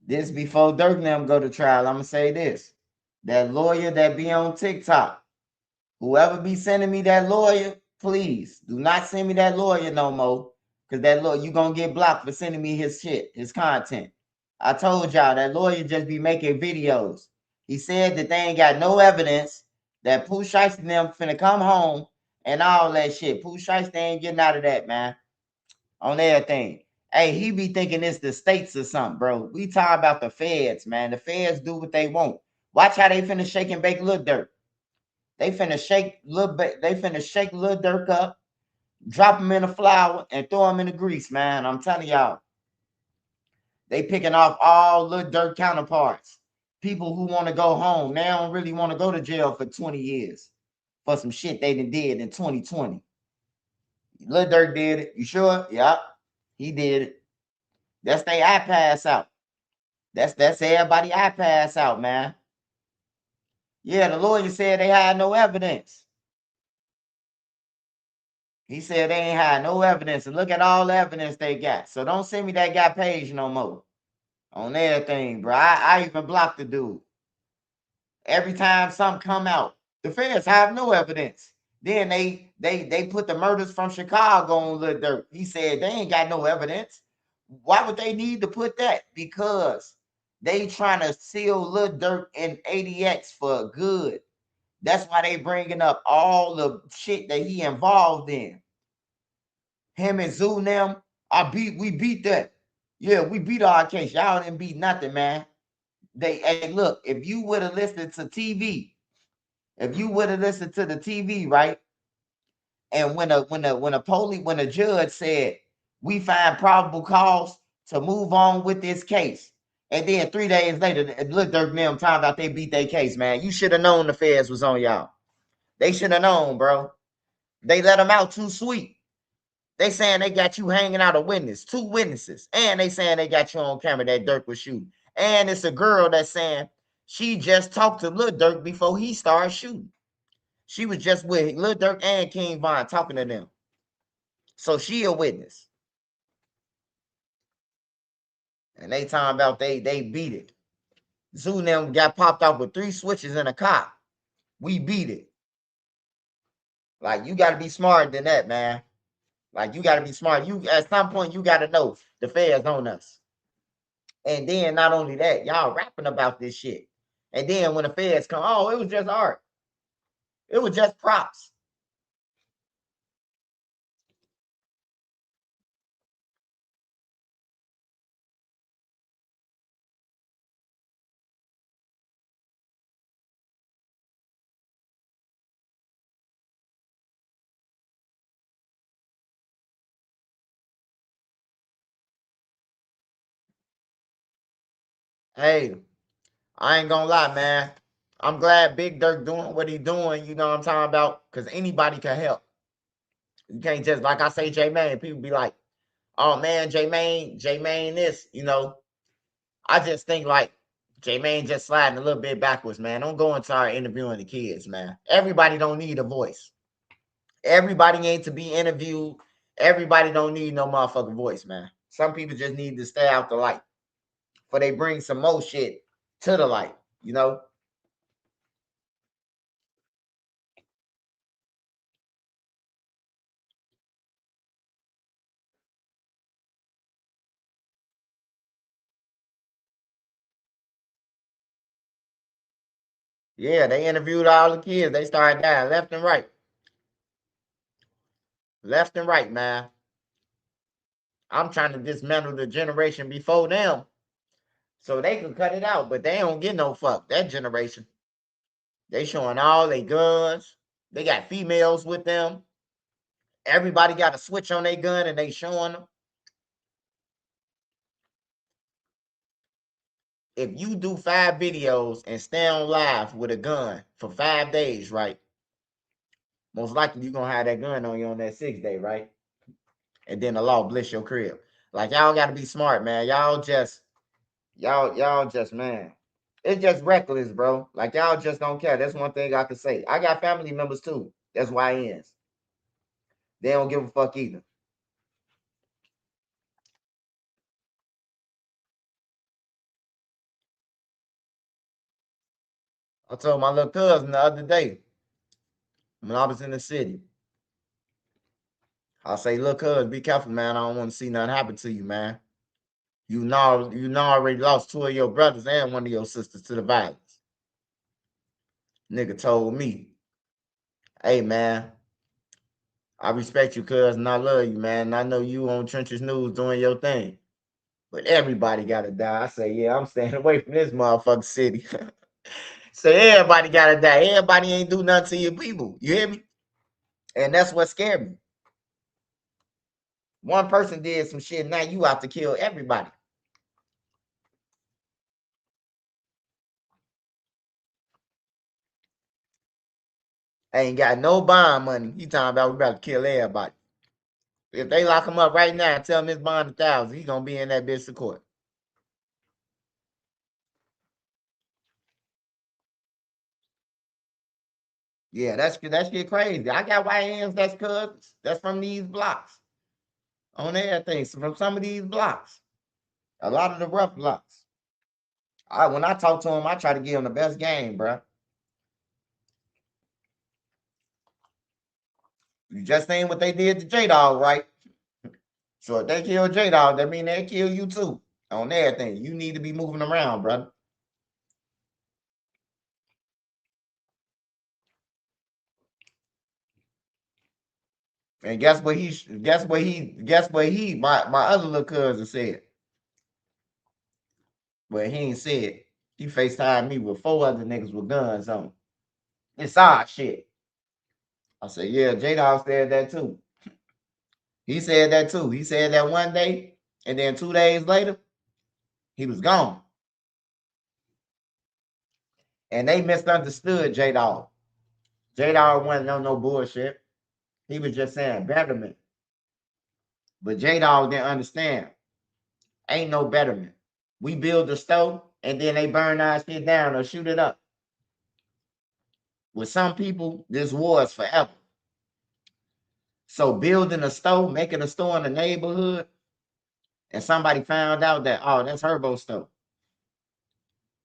This before Dirk and them go to trial, I'm going to say this. That lawyer that be on TikTok, whoever be sending me that lawyer, please do not send me that lawyer no more. Because that lawyer, you going to get blocked for sending me his shit, his content. I told y'all that lawyer just be making videos. He said that they ain't got no evidence that Pooh Shiesty and them finna come home and all that shit. Pooh Shiesty ain't getting out of that, man. On everything. Hey, he be thinking it's the states or something, bro. We talk about the feds, man. The feds do what they want. Watch how they finna shake and bake Lil Durk. They finna shake Lil Durk up, drop him in the flour, and throw him in the grease, man. I'm telling y'all. They picking off all Lil Durk counterparts. People who want to go home. They don't really want to go to jail for 20 years for some shit they done did in 2020. Lil Durk did it. You sure? Yeah, he did it. That's they eye pass out. That's everybody eye pass out, man. Yeah, the lawyer said they had no evidence. He said they ain't had no evidence. And look at all the evidence they got. So don't send me that guy page no more. On everything, bro. I even blocked the dude. Every time something come out, the feds have no evidence. Then they put the murders from Chicago on Lil Durk. He said they ain't got no evidence. Why would they need to put that? Because they trying to seal Lil Durk and ADX for good. That's why they bringing up all the shit that he involved in. Him and Zoo and them, we beat that. Yeah, we beat our case. Y'all didn't beat nothing, man. Hey, look, if you would have listened to TV, if you would have listened to the TV, right? And when a judge said we find probable cause to move on with this case, and then 3 days later, Lil Durk and them talking about they beat their case, man. You should have known the feds was on y'all. They should have known, bro. They let them out too sweet. They saying they got you hanging out a witness, 2 witnesses, and they saying they got you on camera that Durk was shooting. And it's a girl that's saying she just talked to Lil Durk before he started shooting. She was just with Lil Durk and King Von talking to them. So she a witness. And they talking about they beat it. Zoo and them got popped off with 3 switches in a car. We beat it. Like, you got to be smarter than that, man. Like, you got to be smart. You at some point you got to know the feds on us. And then not only that, y'all rapping about this shit. And then when the feds come, oh, it was just art. It was just props. Hey, I ain't gonna lie, man. I'm glad Big Dirk doing what he doing, you know what I'm talking about? Because anybody can help. You can't just, like I say, J-Main, people be like, oh man, J-Main this, you know. I just think like J-Main just sliding a little bit backwards, man. Don't go and start interviewing the kids, man. Everybody don't need a voice. Everybody ain't to be interviewed. Everybody don't need no motherfucking voice, man. Some people just need to stay out the light. For they bring some more shit to the light, you know? Yeah, they interviewed all the kids. They started dying left and right. Left and right, man. I'm trying to dismantle the generation before them so they can cut it out, but they don't get no fuck. That generation. They showing all their guns. They got females with them. Everybody got a switch on their gun and they showing them. If you do 5 videos and stay on live with a gun for 5 days, right? Most likely you're gonna have that gun on you on that 6th day, right? And then the law bless your crib. Like, y'all gotta be smart, man. Y'all just, man. It's just reckless, bro. Like, y'all just don't care. That's one thing I can say. I got family members too. That's YNs. They don't give a fuck either. I told my little cousin the other day when I was in the city. I say, look, cuz, be careful, man. I don't want to see nothing happen to you, man. You know already lost 2 of your brothers and 1 of your sisters to the violence. Nigga told me, hey, man, I respect you, cuz, and I love you, man. And I know you on Trenches News doing your thing. But everybody gotta die. I say, yeah, I'm staying away from this motherfucking city. So everybody gotta die. Everybody ain't do nothing to your people. You hear me? And that's what scared me. One person did some shit, now you have to kill everybody. Ain't got no bond money. He talking about we about to kill everybody. If they lock him up right now and tell him his bond 1,000, he gonna be in that bitch to court. Yeah, that's shit crazy. I got YNs that's cousins. That's from these blocks. On everything. So from some of these blocks. A lot of the rough blocks. When I talk to him, I try to give him the best game, bro. You just ain't what they did to J-Dog, right? So if they kill J-Dog, that mean they kill you too. On everything. You need to be moving around, brother. And guess what my other little cousin said. But he ain't said. He FaceTimed me with 4 other niggas with guns on. It's our shit. I said, yeah, J-Dog said that too. He said that too. He said that one day, and then 2 days later, he was gone. And they misunderstood J-Dog. J-Dog wasn't on no bullshit. He was just saying betterment. But J-Dog didn't understand. Ain't no betterment. We build the stove, and then they burn our shit down or shoot it up. With some people, this war is forever. So building a store, making a store in the neighborhood, and somebody found out that, oh, that's Herbo's store.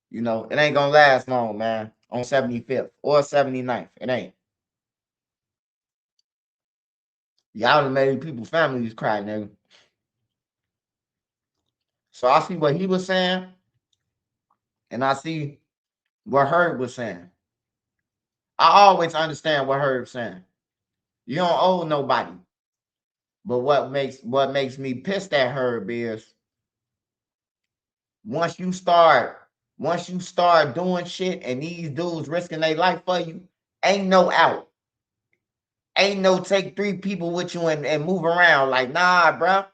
You know, it ain't gonna last long, man. On 75th or 79th. It ain't. Y'all done made people families cry, nigga. So I see what he was saying, and I see what Herb was saying. I always understand what Herb's saying. You don't owe nobody. But what makes me pissed at Herb is once you start doing shit and these dudes risking their life for you, ain't no out. Ain't no take 3 people with you and move around. Like, nah, bro.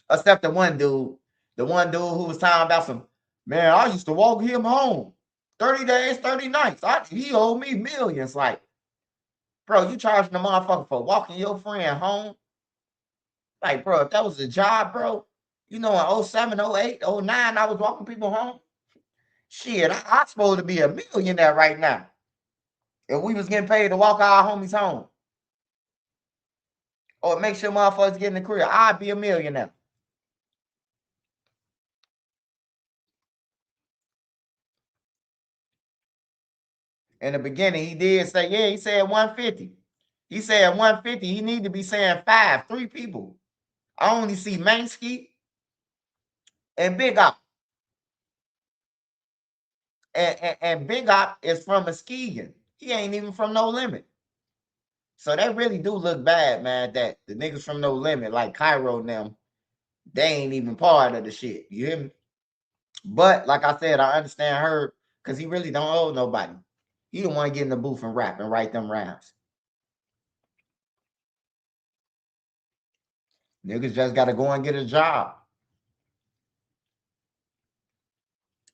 Except the one dude who was talking about some, man, I used to walk him home 30 days, 30 nights. He owed me millions. Like, bro, you charging the motherfucker for walking your friend home? Like, bro, if that was a job, bro, you know, in 07, 08, 09, I was walking people home. Shit, I'm supposed to be a millionaire right now. If we was getting paid to walk our homies home. Or make sure motherfuckers get in the career, I'd be a millionaire. In the beginning, he did say, yeah, he said 150. He said 150. He need to be saying 3 people. I only see Mansky and Big Op. And Big Op is from Muskegon. He ain't even from No Limit. So that really do look bad, man, that the niggas from No Limit, like Cairo and them, they ain't even part of the shit. You hear me? But like I said, I understand her because he really don't owe nobody. He don't want to get in the booth and rap and write them rhymes. Niggas just got to go and get a job.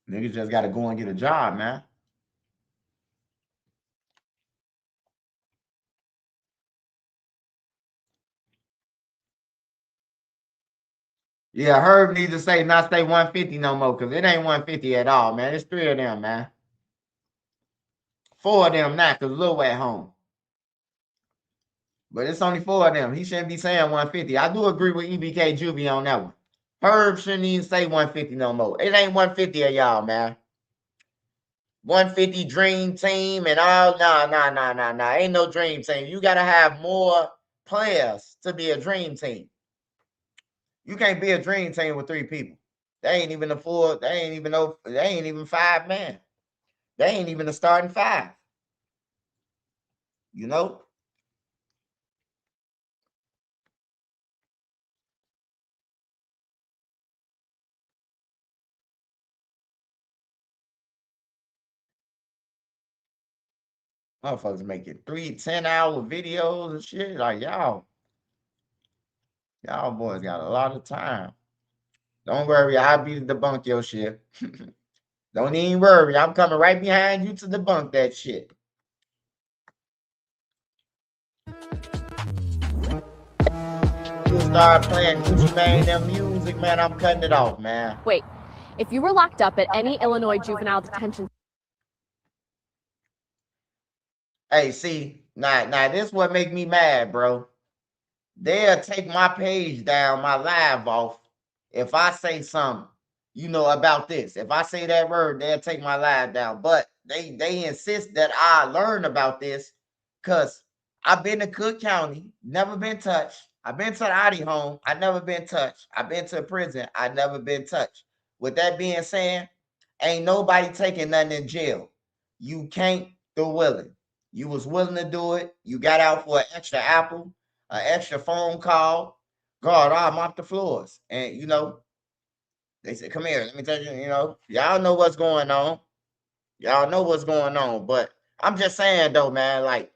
Niggas just got to go and get a job, man. Yeah, Herb needs to say not say 150 no more because it ain't 150 at all, man. It's 3 of them, man. 4 of them not because Lil at home. But it's only 4 of them. He shouldn't be saying 150. I do agree with EBK Juvie on that one. Herb shouldn't even say 150 no more. It ain't 150 of y'all, man. 150 dream team and all. Nah. Ain't no dream team. You got to have more players to be a dream team. You can't be a dream team with 3 people. They ain't even a full, they ain't even 5 men. They ain't even the starting 5. You know? Motherfuckers making 10-hour videos and shit. Like, y'all boys got a lot of time. Don't worry, I'll be to debunk your shit. Don't even worry. I'm coming right behind you to debunk that shit. You start playing Gucci Mane them music, man, I'm cutting it off, man. Wait, if you were locked up at any Illinois juvenile detention. Hey, see, now this what make me mad, bro. They'll take my page down, my live off, if I say something, you know, about this. If I say that word, they'll take my live down. But they insist that I learn about this because I've been to Cook County, never been touched. I've been to the Audi home, I never been touched. I've been to a prison, I never been touched. With that being said, ain't nobody taking nothing in jail. You can't do willing. You was willing to do it. You got out for an extra apple, an extra phone call. God, I'll mop the floors. And, you know, they said, come here, let me tell you, you know, y'all know what's going on. Y'all know what's going on. But I'm just saying, though, man, like,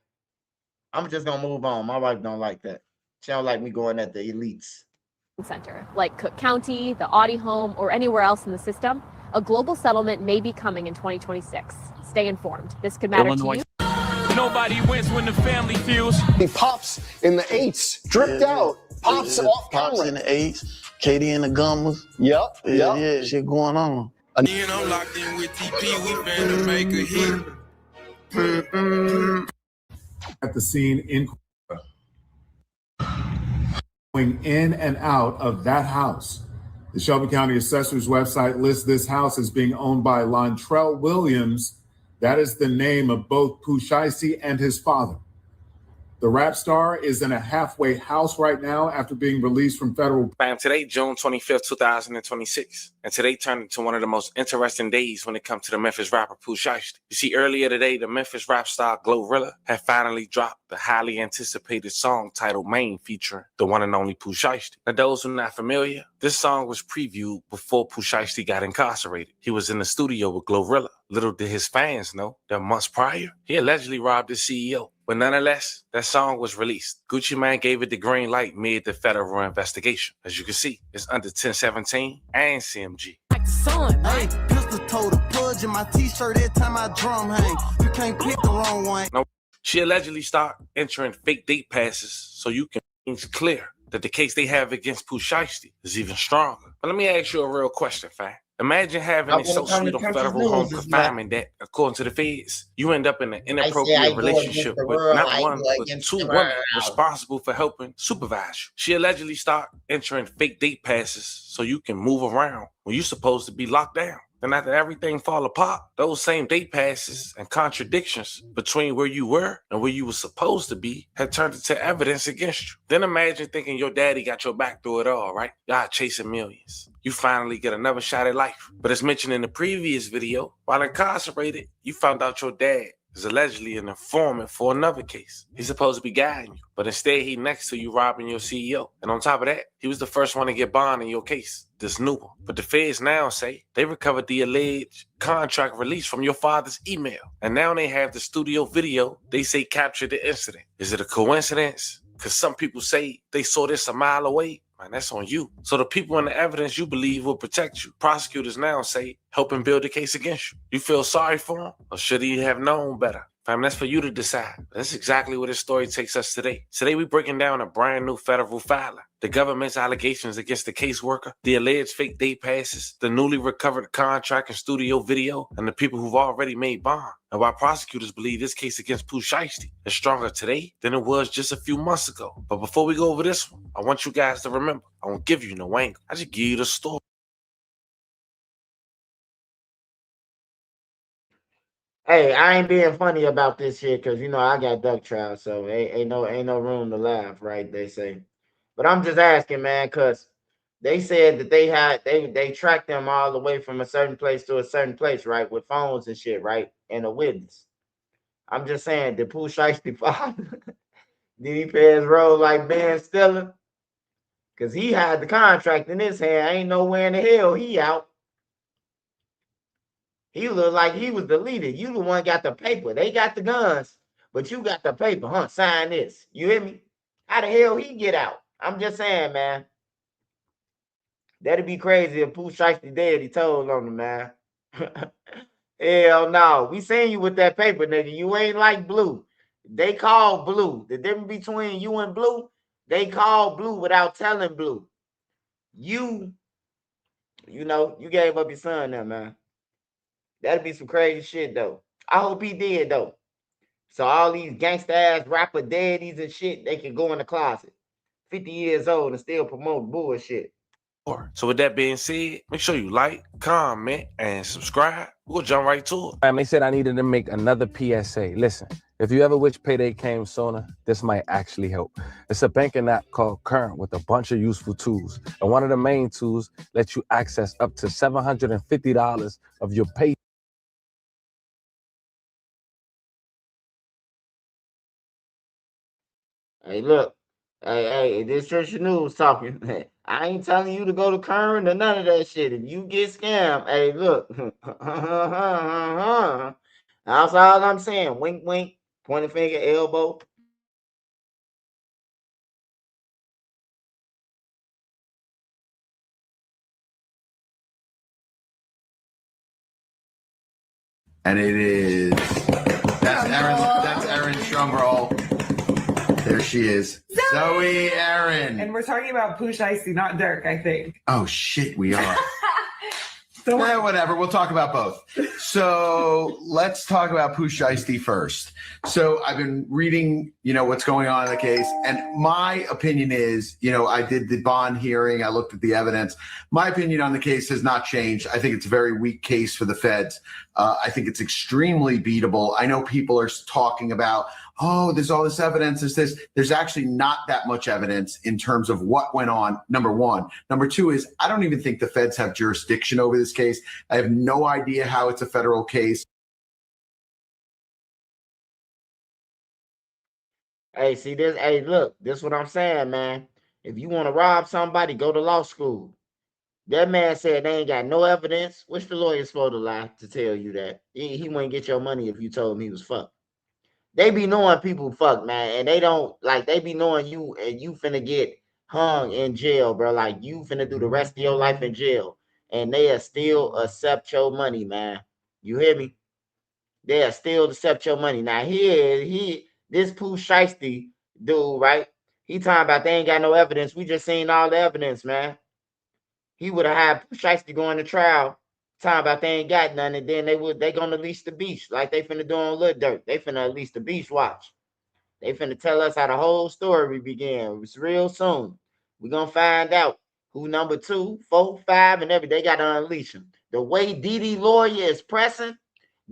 I'm just gonna move on. My wife don't like that. She don't like me going at the elites. Center, like Cook County, the Audi home, or anywhere else in the system, a global settlement may be coming in 2026. Stay informed. This could matter to you. Nobody wins when the family feels. He pops in the eights, dripped out. Pops off Pops camera. in the eights, Katie in the gummers. Yep. Yeah, shit going on. You know, locked in with TP, we finna make a hit. At the scene in going in and out of that house. The Shelby County Assessor's website lists this house as being owned by Lontrell Williams. That is the name of both Pooh Shiesty and his father. The rap star is in a halfway house right now after being released from federal. Bam, today, June 25th, 2026. And today turned into one of the most interesting days when it comes to the Memphis rapper Pooh Shiesty. You see, earlier today, the Memphis rap star Glorilla had finally dropped the highly anticipated song titled Main featuring the one and only Pooh Shiesty. Now, those who are not familiar, this song was previewed before Pooh Shiesty got incarcerated. He was in the studio with Glorilla. Little did his fans know that months prior, he allegedly robbed his CEO. But nonetheless, that song was released. Gucci Mane gave it the green light mid the federal investigation. As you can see, it's under 1017 and CMG. Son, hey, pistol told a pudge in my t-shirt every time I drum hang. You can't pick the wrong one. No, she allegedly started entering fake date passes so you can it's clear that the case they have against Pooh Shiesty is even stronger. But let me ask you a real question, fam. Imagine having it so sweet on federal home confinement that, according to the feds, you end up in an inappropriate relationship with not one, but two women responsible for helping supervise you. She allegedly started entering fake date passes so you can move around when you're supposed to be locked down. And after everything fall apart, those same date passes and contradictions between where you were and where you were supposed to be had turned into evidence against you. Then imagine thinking your daddy got your back through it all, right? Y'all chasing millions. You finally get another shot at life. But as mentioned in the previous video, while incarcerated, you found out your dad is allegedly an informant for another case. He's supposed to be guiding you, but instead he next to you robbing your CEO. And on top of that, he was the first one to get bond in your case, this new one. But the feds now say they recovered the alleged contract release from your father's email. And now they have the studio video they say captured the incident. Is it a coincidence? Because some people say they saw this a mile away. Man, that's on you. So the people and the evidence you believe will protect you. Prosecutors now say, helping build a case against you. You feel sorry for him? Or should he have known better? Fam, that's for you to decide. That's exactly where this story takes us today. Today, we're breaking down a brand new federal filing, the government's allegations against the caseworker, the alleged fake date passes, the newly recovered contract and studio video, and the people who've already made bond. And why prosecutors believe this case against Pooh Shiesty is stronger today than it was just a few months ago. But before we go over this one, I want you guys to remember, I won't give you no angle. I just give you the story. Hey, I ain't being funny about this shit because you know I got duck trial, so ain't no room to laugh, right? They say, but I'm just asking, man, because they said that they tracked them all the way from a certain place to a certain place, right, with phones and shit, right, and a witness. I'm just saying, did Pooh Shiesty father did he pay his role like Ben Stiller? Because he had the contract in his hand. Ain't nowhere in the hell he out. He looked like he was the leader. You the one got the paper. They got the guns, but you got the paper, huh? Sign this. You hear me? How the hell he get out? I'm just saying, man. That'd be crazy if Pooh Shiesty dead. He told on him, man. Hell no. We seen you with that paper, nigga. You ain't like Blue. They call Blue. The difference between you and Blue, they call Blue without telling Blue. You know, you gave up your son there, man. That'd be some crazy shit, though. I hope he did, though. So all these gangsta ass rapper daddies and shit, they can go in the closet. 50 years old and still promote bullshit. So with that being said, make sure you like, comment, and subscribe. We'll jump right to it. They said I needed to make another PSA. Listen, if you ever wish payday came sooner, this might actually help. It's a banking app called Current with a bunch of useful tools. And one of the main tools lets you access up to $750 of your pay. Hey, look. Hey, this Church News talking. I ain't telling you to go to Current or none of that shit. If you get scammed, hey, look. That's all I'm saying. Wink, wink, pointing finger, elbow. And it is, that's Erin Strumroll. There she is. Zoe Erin. And we're talking about Pooh Shiesty, not Dirk, I think. Oh, shit, we are. Whatever. We'll talk about both. So let's talk about Pooh Shiesty first. So I've been reading, what's going on in the case. And my opinion is, I did the bond hearing. I looked at the evidence. My opinion on the case has not changed. I think it's a very weak case for the feds. I think it's extremely beatable. I know people are talking about, oh, there's all this evidence, there's actually not that much evidence in terms of what went on, number one. Number two is, I don't even think the feds have jurisdiction over this case. I have no idea how it's a federal case. Hey, see this? Hey, look, this is what I'm saying, man. If you want to rob somebody, go to law school. That man said they ain't got no evidence. Which the lawyer supposed to lie to tell you that? He wouldn't get your money if you told him he was fucked. They be knowing people fuck, man, and they don't they be knowing you and you finna get hung in jail, bro. Like you finna do the rest of your life in jail, and they'll still accept your money, man. You hear me? They'll still accept your money. Now this Pooh Shiesty dude, right? He talking about they ain't got no evidence. We just seen all the evidence, man. He would have had Pooh Shiesty going to trial. Talking about they ain't got none, and then they gonna release the beach like they finna do on Lil Durk. They finna release the beach watch. They finna tell us how the whole story began. It's real soon. We're gonna find out who number 2, 4, 5, and everything. They gotta unleash them. The way Dede lawyer is pressing,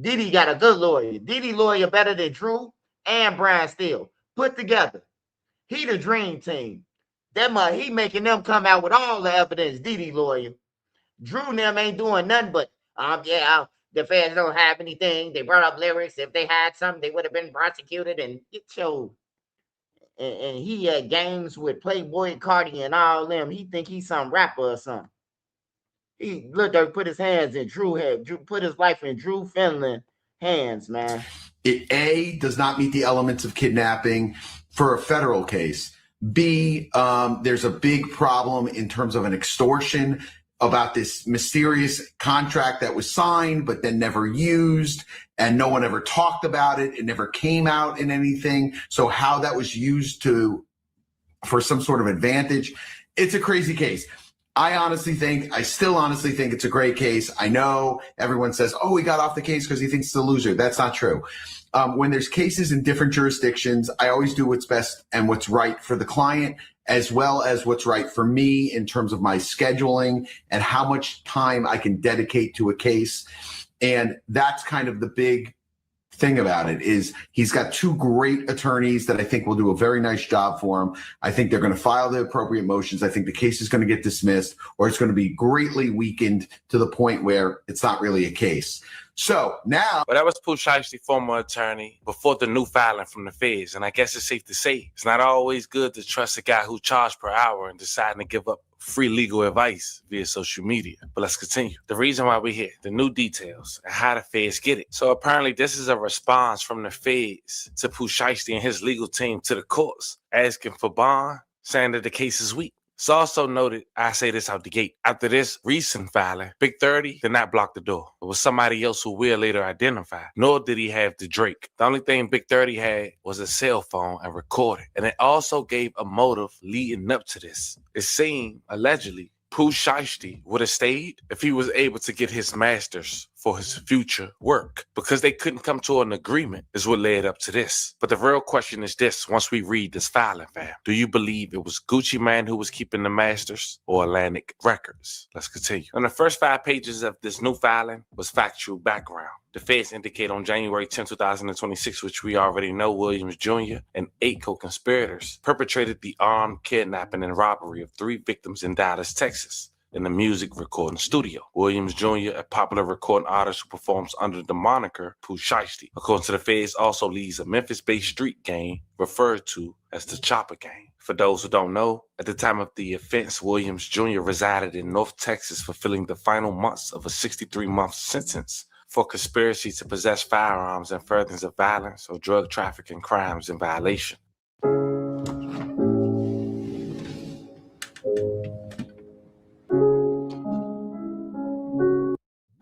Dede got a good lawyer. Dede lawyer better than Drew and Brian Steele put together. He the dream team. He making them come out with all the evidence. Dede lawyer. Drew and them ain't doing nothing but, the feds don't have anything. They brought up lyrics. If they had something, they would have been prosecuted and get your. And he had games with Playboy Cardi and all them. He think he's some rapper or something. He Lil put his hands in Drew put his life in Drew Finland hands, man. It does not meet the elements of kidnapping for a federal case. B, there's a big problem in terms of an extortion about this mysterious contract that was signed but then never used, and no one ever talked about it. It never came out in anything. So how that was used for some sort of advantage, it's a crazy case. I still honestly think it's a great case. I know everyone says, oh, he got off the case because he thinks it's a loser. That's not true. When there's cases in different jurisdictions, I always do what's best and what's right for the client, as well as what's right for me in terms of my scheduling and how much time I can dedicate to a case. And that's kind of the big thing about it, is he's got 2 great attorneys that I think will do a very nice job for him. I think they're going to file the appropriate motions. I think the case is going to get dismissed, or it's going to be greatly weakened to the point where it's not really a case. So now, But that was Pooh Shiesty, former attorney, before the new filing from the feds. And I guess it's safe to say it's not always good to trust a guy who charged per hour and deciding to give up free legal advice via social media. But let's continue. The reason why we're here, the new details, and how the feds get it. So apparently this is a response from the feds to Pooh Shiesty and his legal team to the courts, asking for bond, saying that the case is weak. It's also noted, I say this out the gate, after this recent filing, Big 30 did not block the door. It was somebody else who we'll later identify, nor did he have the Drake. The only thing Big 30 had was a cell phone and recording. And it also gave a motive leading up to this. It seemed, allegedly, Pooh Shiesty would have stayed if he was able to get his master's for his future work. Because they couldn't come to an agreement is what led up to this. But the real question is this, once we read this filing, fam. Do you believe it was Gucci Mane who was keeping the masters or Atlantic Records? Let's continue. On the first 5 pages of this new filing was factual background. The feds indicate on January 10, 2026, which we already know Williams Jr. and 8 co-conspirators perpetrated the armed kidnapping and robbery of 3 victims in Dallas, Texas, in the music recording studio. Williams Jr., a popular recording artist who performs under the moniker Pooh Shiesty, according to the feds, also leads a Memphis-based street gang referred to as the Chopper Gang. For those who don't know, at the time of the offense, Williams Jr. resided in North Texas, fulfilling the final months of a 63-month sentence for conspiracy to possess firearms and furtherance of violence or drug trafficking crimes in violation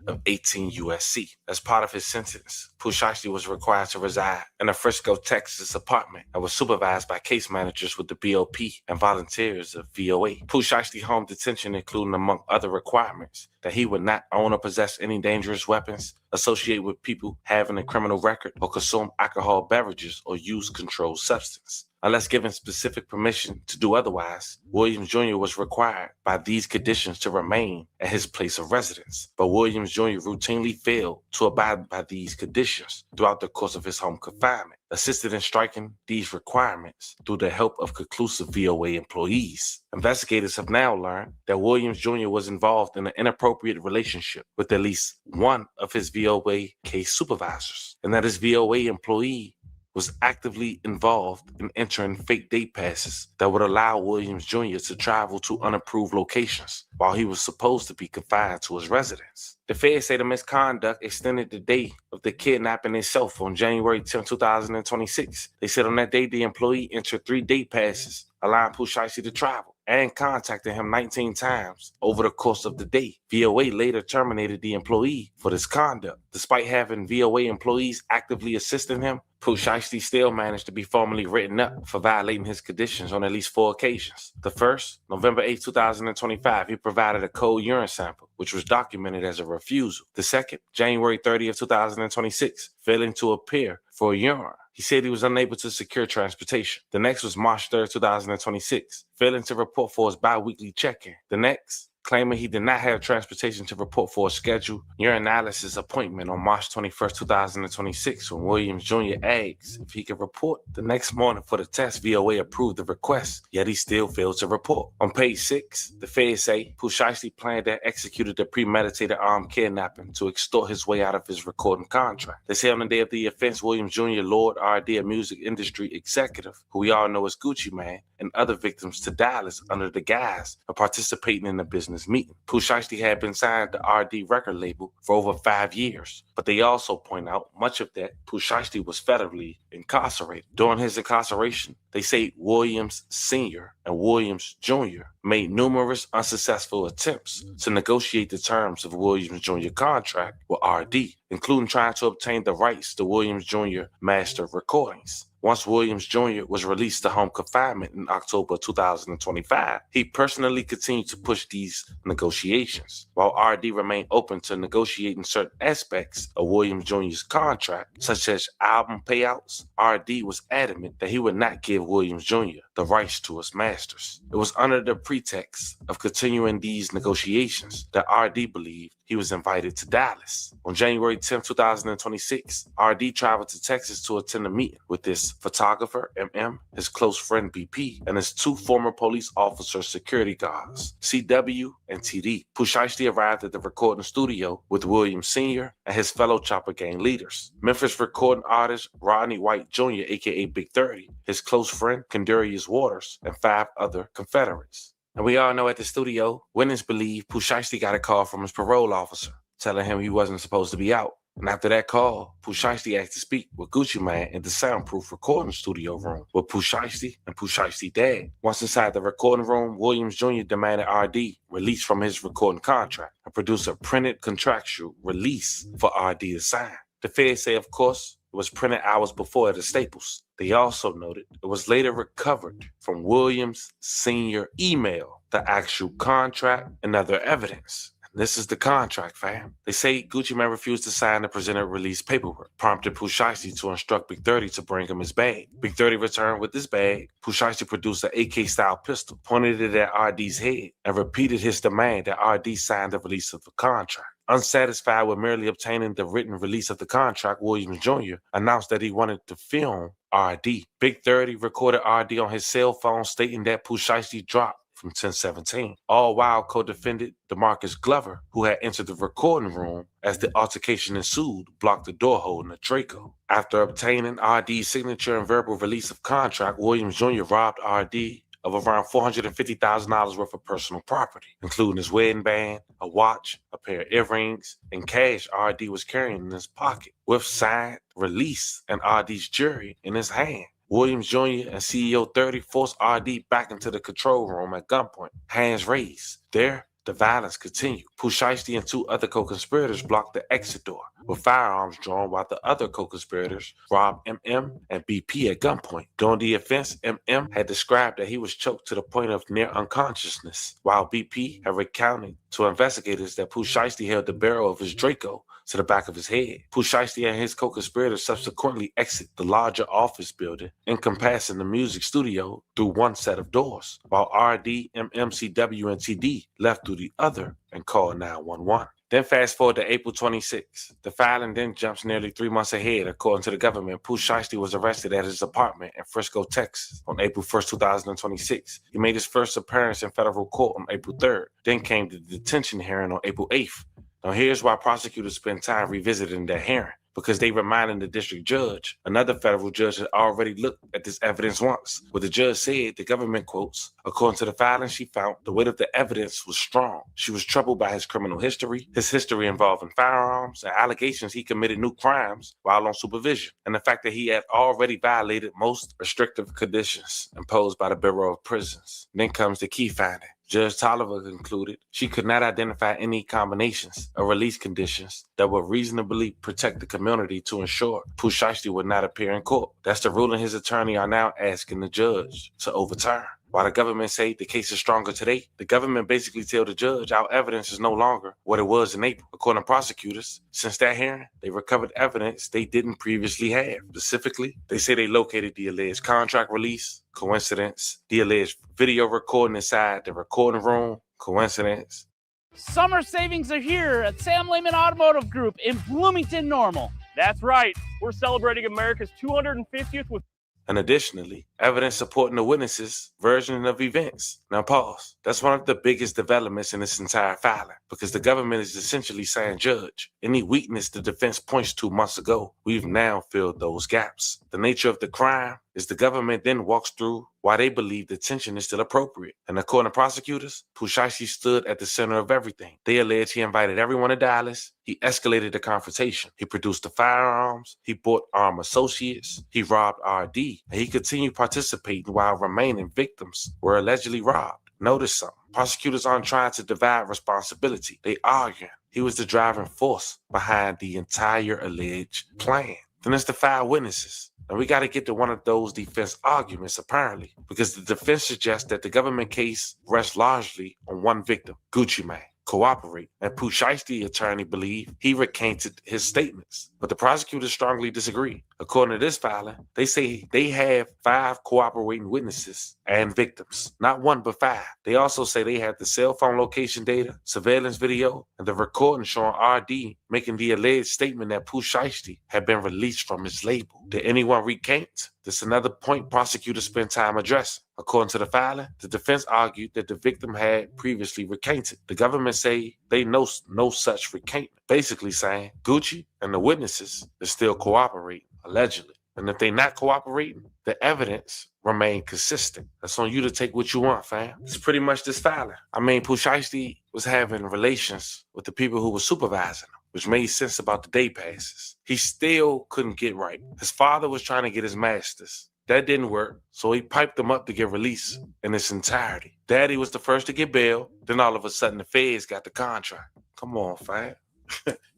of 18 USC. As part of his sentence, Pooh was required to reside in a Frisco, Texas apartment and was supervised by case managers with the BOP and volunteers of VOA. Pooh home detention including, among other requirements, that he would not own or possess any dangerous weapons, associate with people having a criminal record, or consume alcohol beverages or use controlled substance. Unless given specific permission to do otherwise, Williams Jr. was required by these conditions to remain at his place of residence. But Williams Jr. routinely failed to abide by these conditions throughout the course of his home confinement, assisted in striking these requirements through the help of conclusive VOA employees. Investigators have now learned that Williams Jr. was involved in an inappropriate relationship with at least one of his VOA case supervisors, and that his VOA employee was actively involved in entering fake date passes that would allow Williams Jr. to travel to unapproved locations while he was supposed to be confined to his residence. The feds say the misconduct extended the day of the kidnapping itself on January 10, 2026. They said on that day, the employee entered 3 date passes, allowing Pooh to travel, and contacted him 19 times over the course of the day. VOA later terminated the employee for this conduct. Despite having VOA employees actively assisting him, Pooh still managed to be formally written up for violating his conditions on at least 4 occasions. The first, November 8, 2025, he provided a cold urine sample, which was documented as a refusal. The second, January 30, 2026, failing to appear for a urine. He said he was unable to secure transportation. The next was March 3rd, 2026, failing to report for his bi-weekly check-in. The next, claiming he did not have transportation to report for a scheduled urinalysis appointment on March 21st, 2026, when Williams Jr. asked if he could report. The next morning for the test, VOA approved the request, yet he still failed to report. On page 6, the feds say Pooh planned and executed a premeditated armed kidnapping to extort his way out of his recording contract. They say on the day of the offense, Williams Jr. lured RD, a music industry executive, who we all know as Gucci Mane, and other victims to Dallas under the guise of participating in the business meeting. Pooh had been signed to RD record label for over 5 years, but they also point out much of that Pooh was federally incarcerated. During his incarceration, they say Williams Sr. and Williams Jr. made numerous unsuccessful attempts to negotiate the terms of Williams Jr. contract with RD, including trying to obtain the rights to Williams Jr. master recordings. Once Williams Jr. was released to home confinement in October 2025, he personally continued to push these negotiations, while RD remained open to negotiating certain aspects of Williams Jr.'s contract, such as album payouts. RD was adamant that he would not give Williams Jr. the rights to his masters. It was under the pretext of continuing these negotiations that RD believed he was invited to Dallas. On January 10, 2026, RD traveled to Texas to attend a meeting with his photographer, MM, his close friend, BP, and his 2 former police officer security guards, CW and TD. Pooh arrived at the recording studio with Williams Sr. and his fellow Chopper Gang leaders. Memphis recording artist Rodney White Jr., aka Big 30, his close friend, Condurius Waters, and 5 other Confederates. And we all know at the studio, witnesses believe Pooh got a call from his parole officer telling him he wasn't supposed to be out. And after that call, Pooh asked to speak with Gucci Mane in the soundproof recording studio room with Pooh and Pooh dad. Once inside the recording room, Williams Jr. demanded RD release from his recording contract and produce a printed contractual release for RD to sign. The feds say, of course, it was printed hours before at the Staples. They also noted it was later recovered from Williams Sr. email, the actual contract, and other evidence. This is the contract, fam. They say Gucci Mane refused to sign the presented release paperwork, prompted Pooh to instruct Big 30 to bring him his bag. Big 30 returned with his bag. Pooh produced an AK-style pistol, pointed it at RD's head, and repeated his demand that RD sign the release of the contract. Unsatisfied with merely obtaining the written release of the contract, Williams Jr. announced that he wanted to film RD. Big 30 recorded RD on his cell phone, stating that Pooh dropped from 1017. All while co-defendant DeMarcus Glover, who had entered the recording room as the altercation ensued, blocked the door holding a Draco. After obtaining RD's signature and verbal release of contract, Williams Jr. robbed RD of around $450,000 worth of personal property, including his wedding band, a watch, a pair of earrings, and cash RD was carrying in his pocket, with signed release and RD's jury in his hand. Williams Jr. and CEO 30 forced RD back into the control room at gunpoint, hands raised. There, the violence continued. Pooh Shiesty and 2 other co-conspirators blocked the exit door with firearms drawn, while the other co-conspirators robbed MM and BP at gunpoint. During the offense, MM had described that he was choked to the point of near unconsciousness, while BP had recounted to investigators that Pooh Shiesty held the barrel of his Draco to the back of his head. Pooh Shiesty and his co-conspirators subsequently exit the larger office building, encompassing the music studio, through one set of doors, while RD, MMCW, and TD left through the other and called 911. Then fast forward to April 26. The filing then jumps nearly 3 months ahead. According to the government, Pooh Shiesty was arrested at his apartment in Frisco, Texas on April 1st, 2026. He made his first appearance in federal court on April 3rd, then came to the detention hearing on April 8th. Now here's why prosecutors spend time revisiting that hearing, because they reminded the district judge another federal judge had already looked at this evidence once. What the judge said, the government quotes, according to the filing, she found the weight of the evidence was strong. She was troubled by his criminal history, his history involving firearms, and allegations he committed new crimes while on supervision, and the fact that he had already violated most restrictive conditions imposed by the Bureau of Prisons. Then comes the key finding. Judge Tolliver concluded she could not identify any combinations of release conditions that would reasonably protect the community to ensure Pooh Shiesty would not appear in court. That's the ruling his attorney are now asking the judge to overturn. While the government say the case is stronger today, the government basically tell the judge our evidence is no longer what it was in April. According to prosecutors, since that hearing, they recovered evidence they didn't previously have. Specifically, they say they located the alleged contract release. Coincidence. The alleged video recording inside the recording room. Coincidence. Summer savings are here at Sam Lehman Automotive Group in Bloomington Normal. That's right. We're celebrating America's 250th with. And additionally, evidence supporting the witnesses' version of events. Now pause. That's one of the biggest developments in this entire filing, because the government is essentially saying, Judge, any weakness the defense points to months ago, we've now filled those gaps. The nature of the crime is the government then walks through why they believe detention is still appropriate. And according to prosecutors, Pooh Shiesty stood at the center of everything. They allege he invited everyone to Dallas. He escalated the confrontation. He produced the firearms. He bought armed associates. He robbed RD. And he continued participating while remaining victims were allegedly robbed. Notice something. Prosecutors aren't trying to divide responsibility. They arguing he was the driving force behind the entire alleged plan. Then there's the 5 witnesses. And we got to get to one of those defense arguments, apparently, because the defense suggests that the government case rests largely on one victim, Gucci Mane. Cooperate, and Pooh Shiesty attorney believe he recanted his statements. But the prosecutors strongly disagree. According to this filing, they say they have 5 cooperating witnesses and victims. Not 1, but 5. They also say they have the cell phone location data, surveillance video, and the recording showing RD making the alleged statement that Pooh Shiesty had been released from his label. Did anyone recant? This is another point prosecutors spend time addressing. According to the filing, the defense argued that the victim had previously recanted. The government say they know no such recantation, basically saying Gucci and the witnesses are still cooperating, allegedly. And if they're not cooperating, the evidence remain consistent. That's on you to take what you want, fam. It's pretty much this filing. I mean, Pooh Shiesty was having relations with the people who were supervising him, which made sense about the day passes. He still couldn't get right. His father was trying to get his master's. That didn't work, so he piped them up to get released in its entirety. Daddy was the first to get bail, then all of a sudden the feds got the contract. Come on, fam.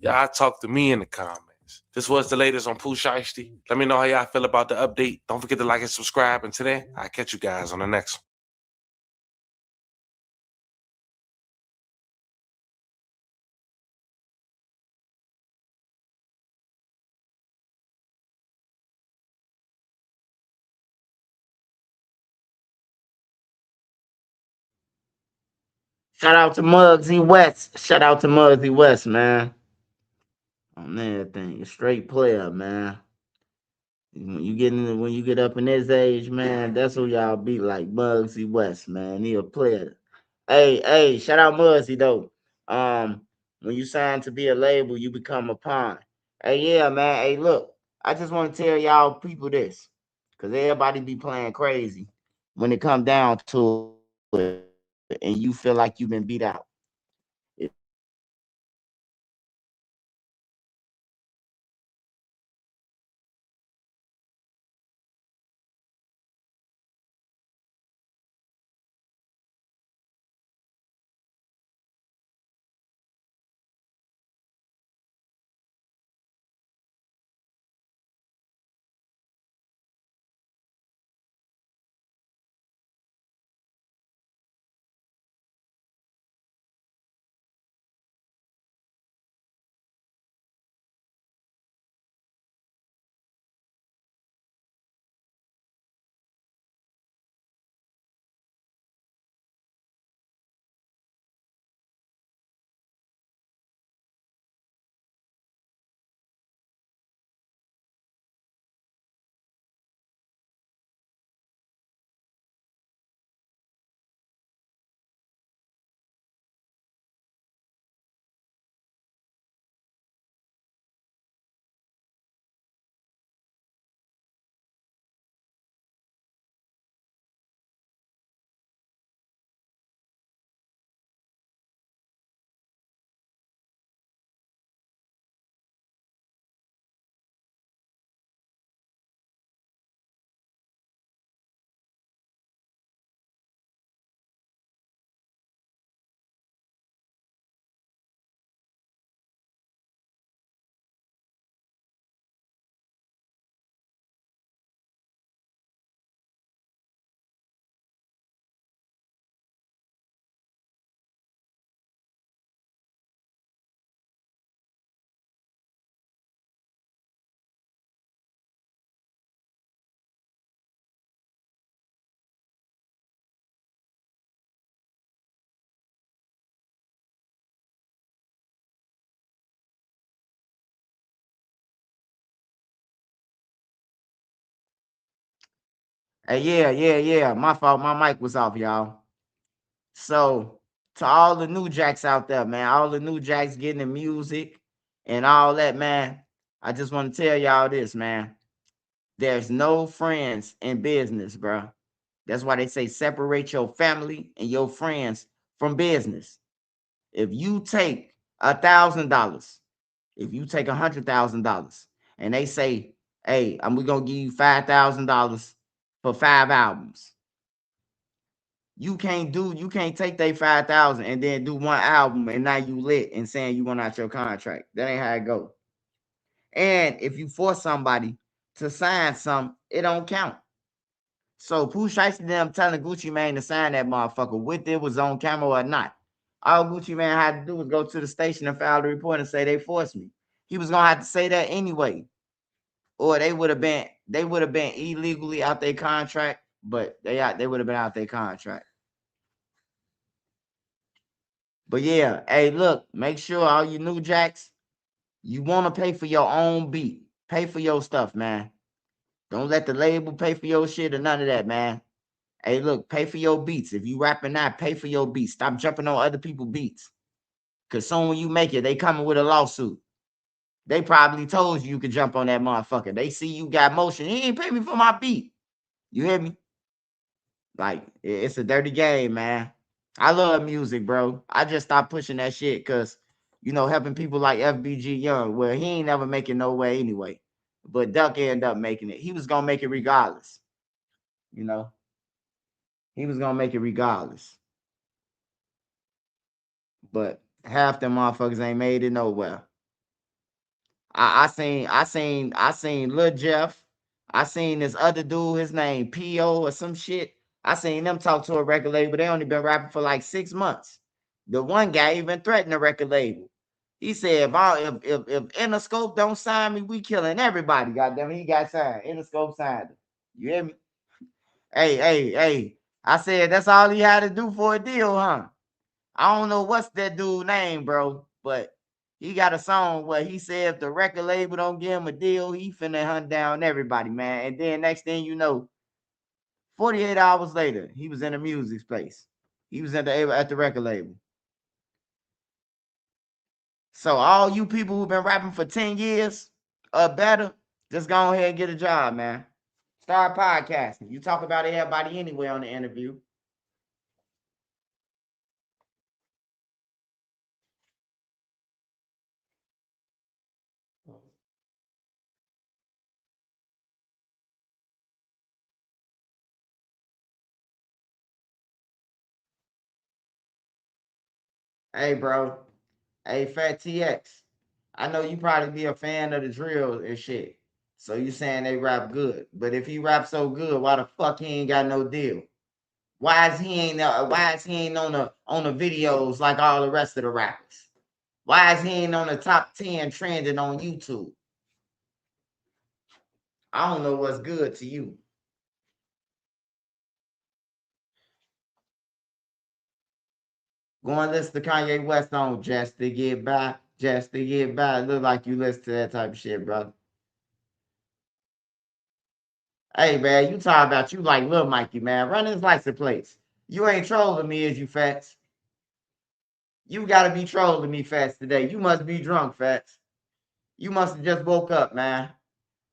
Y'all talk to me in the comments. This was the latest on Pooh Shiesty. Let me know how y'all feel about the update. Don't forget to like and subscribe, and today, I'll catch you guys on the next one. Shout out to Muggsy West. Shout out to Muggsy West, man. On everything. A straight player, man. When you get up in his age, man, that's who y'all be like. Muggsy West, man. He a player. Hey, shout out Muggsy though. When you sign to be a label, you become a pawn. Hey, yeah, man. Hey, look, I just want to tell y'all people this, because everybody be playing crazy when it come down to it, and you feel like you've been beat out. Hey, yeah. My fault. My mic was off, y'all. So to all the new jacks out there, man, all the new jacks getting the music and all that, man. I just want to tell y'all this, man. There's no friends in business, bro. That's why they say separate your family and your friends from business. If you take $1,000, if you take $100,000, and they say, "Hey, we're gonna give you $5,000 for 5 albums," you can't take that 5,000 and then do one album and now you lit and saying you want out your contract. That ain't how it go. And if you force somebody to sign something, it don't count. So Pooh Shiesty them telling Gucci Mane to sign that motherfucker, whether it was on camera or not. All Gucci Mane had to do was go to the station and file the report and say they forced me. He was gonna have to say that anyway, or they would have been illegally out their contract, but they would have been out their contract. But yeah, hey, look, make sure all you new jacks, you want to pay for your own beat. Pay for your stuff, man. Don't let the label pay for your shit or none of that, man. Hey, look, pay for your beats. If you rapping now, pay for your beats. Stop jumping on other people's beats. Because soon when you make it, they coming with a lawsuit. They probably told you could jump on that motherfucker. They see you got motion. He ain't pay me for my beat. You hear me? Like, it's a dirty game, man. I love music, bro. I just stopped pushing that shit because, helping people like FBG Young. Well, he ain't never making no way anyway. But Duck ended up making it. He was going to make it regardless. He was going to make it regardless. But half them motherfuckers ain't made it nowhere. I seen Lil Jeff. I seen this other dude, his name P.O. or some shit. I seen them talk to a record label. They only been rapping for like 6 months. The one guy even threatened a record label. He said, if Interscope don't sign me, we killing everybody. Goddamn, he got signed. Interscope signed him. You hear me? Hey. I said that's all he had to do for a deal, huh? I don't know what's that dude name, bro, but he got a song where he said if the record label don't give him a deal, he finna hunt down everybody, man. And then next thing you know, 48 hours later, he was in a music space. He was at the record label. So all you people who've been rapping for 10 years or better, just go ahead and get a job, man. Start podcasting. You talk about everybody anyway on the interview. Hey, bro. Hey, Fat TX. I know you probably be a fan of the drill and shit. So you saying they rap good. But if he rap so good, why the fuck he ain't got no deal? Why is he ain't on the videos like all the rest of the rappers? Why is he ain't on the top 10 trending on YouTube? I don't know what's good to you. Go and listen to Kanye West on Just to Get By. Just to Get By. Look like you listen to that type of shit, brother. Hey, man, you talking about you like Lil Mikey, man. Run his license plates. You ain't trolling me, is you, Fats? You gotta be trolling me, Fats, today. You must be drunk, Fats. You must have just woke up, man.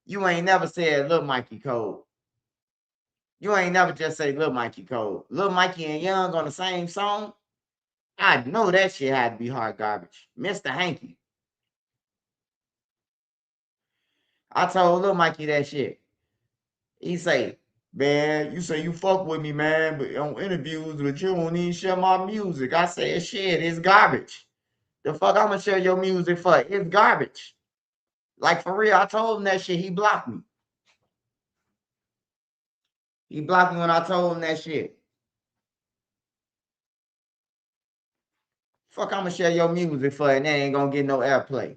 You ain't never said Lil Mikey cold. You ain't never just say Lil Mikey cold. Lil Mikey and Young on the same song? I know that shit had to be hard garbage. Mr. Hanky. I told Lil Mikey that shit. He say, man, you say you fuck with me, man, but on interviews, but you don't even share my music. I said, shit, it's garbage. The fuck I'm gonna share your music for? It's garbage. Like, for real, I told him that shit. He blocked me. He blocked me when I told him that shit. Fuck, I'm gonna share your music for, and they ain't gonna get no airplay.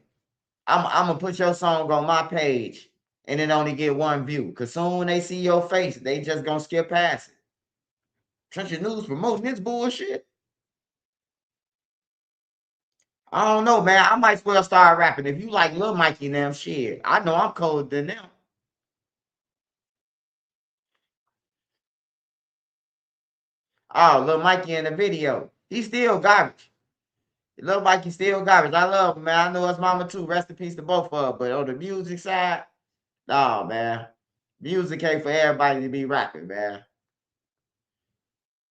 I'm gonna put your song on my page, and it only get 1 view. Cause soon when they see your face, they just gonna skip past it. Trenchard News promoting this bullshit. I don't know, man. I might as well start rapping. If you like Lil Mikey and them, shit, I know I'm colder than them. Oh, Lil Mikey in the video. He's still garbage. Lil Mikey still garbage. I love him, man. I know his mama too. Rest in peace to both of them. But on the music side, oh man. Music ain't for everybody to be rapping, man.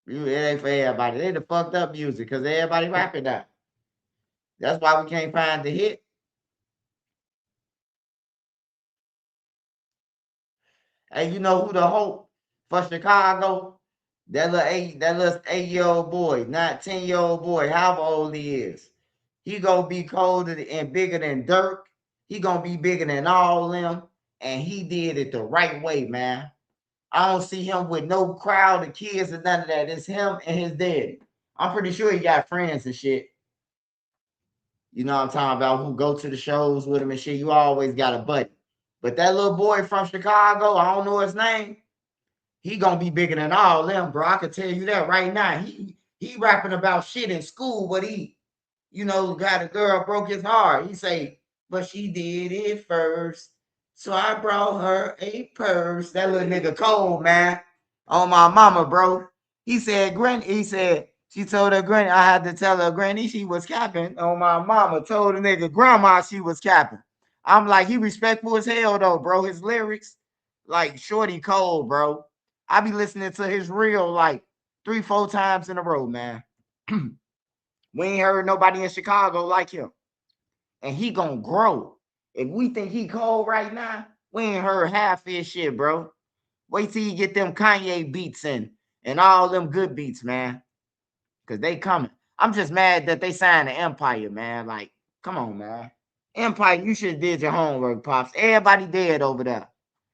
It ain't for everybody. They the fucked up music because everybody rapping now. That's why we can't find the hit. And you know who the hope for Chicago? That little 8-year-old boy, not 10-year-old boy, however old he is. He gonna be colder and bigger than Dirk. He gonna be bigger than all them. And he did it the right way, man. I don't see him with no crowd of kids or none of that. It's him and his daddy. I'm pretty sure he got friends and shit. You know what I'm talking about, who go to the shows with him and shit. You always got a buddy. But that little boy from Chicago, I don't know his name. He gonna be bigger than all them, bro. I can tell you that right now. He rapping about shit in school, but he, got a girl broke his heart. He say, but she did it first. So I brought her a purse. That little nigga cold, man. On my mama, bro. He said, she told her granny, I had to tell her granny she was capping. On my mama, told the nigga grandma she was capping. I'm like, he respectful as hell though, bro. His lyrics, like shorty cold, bro. I be listening to his reel like 3-4 times in a row, man. We ain't heard nobody in Chicago like him. And he gonna grow. If we think he cold right now, we ain't heard half his shit, bro. Wait till you get them Kanye beats and all them good beats, man. Cause they coming. I'm just mad that they signed the Empire, man. Like, come on, man. Empire, you should have did your homework, Pops. Everybody dead over there.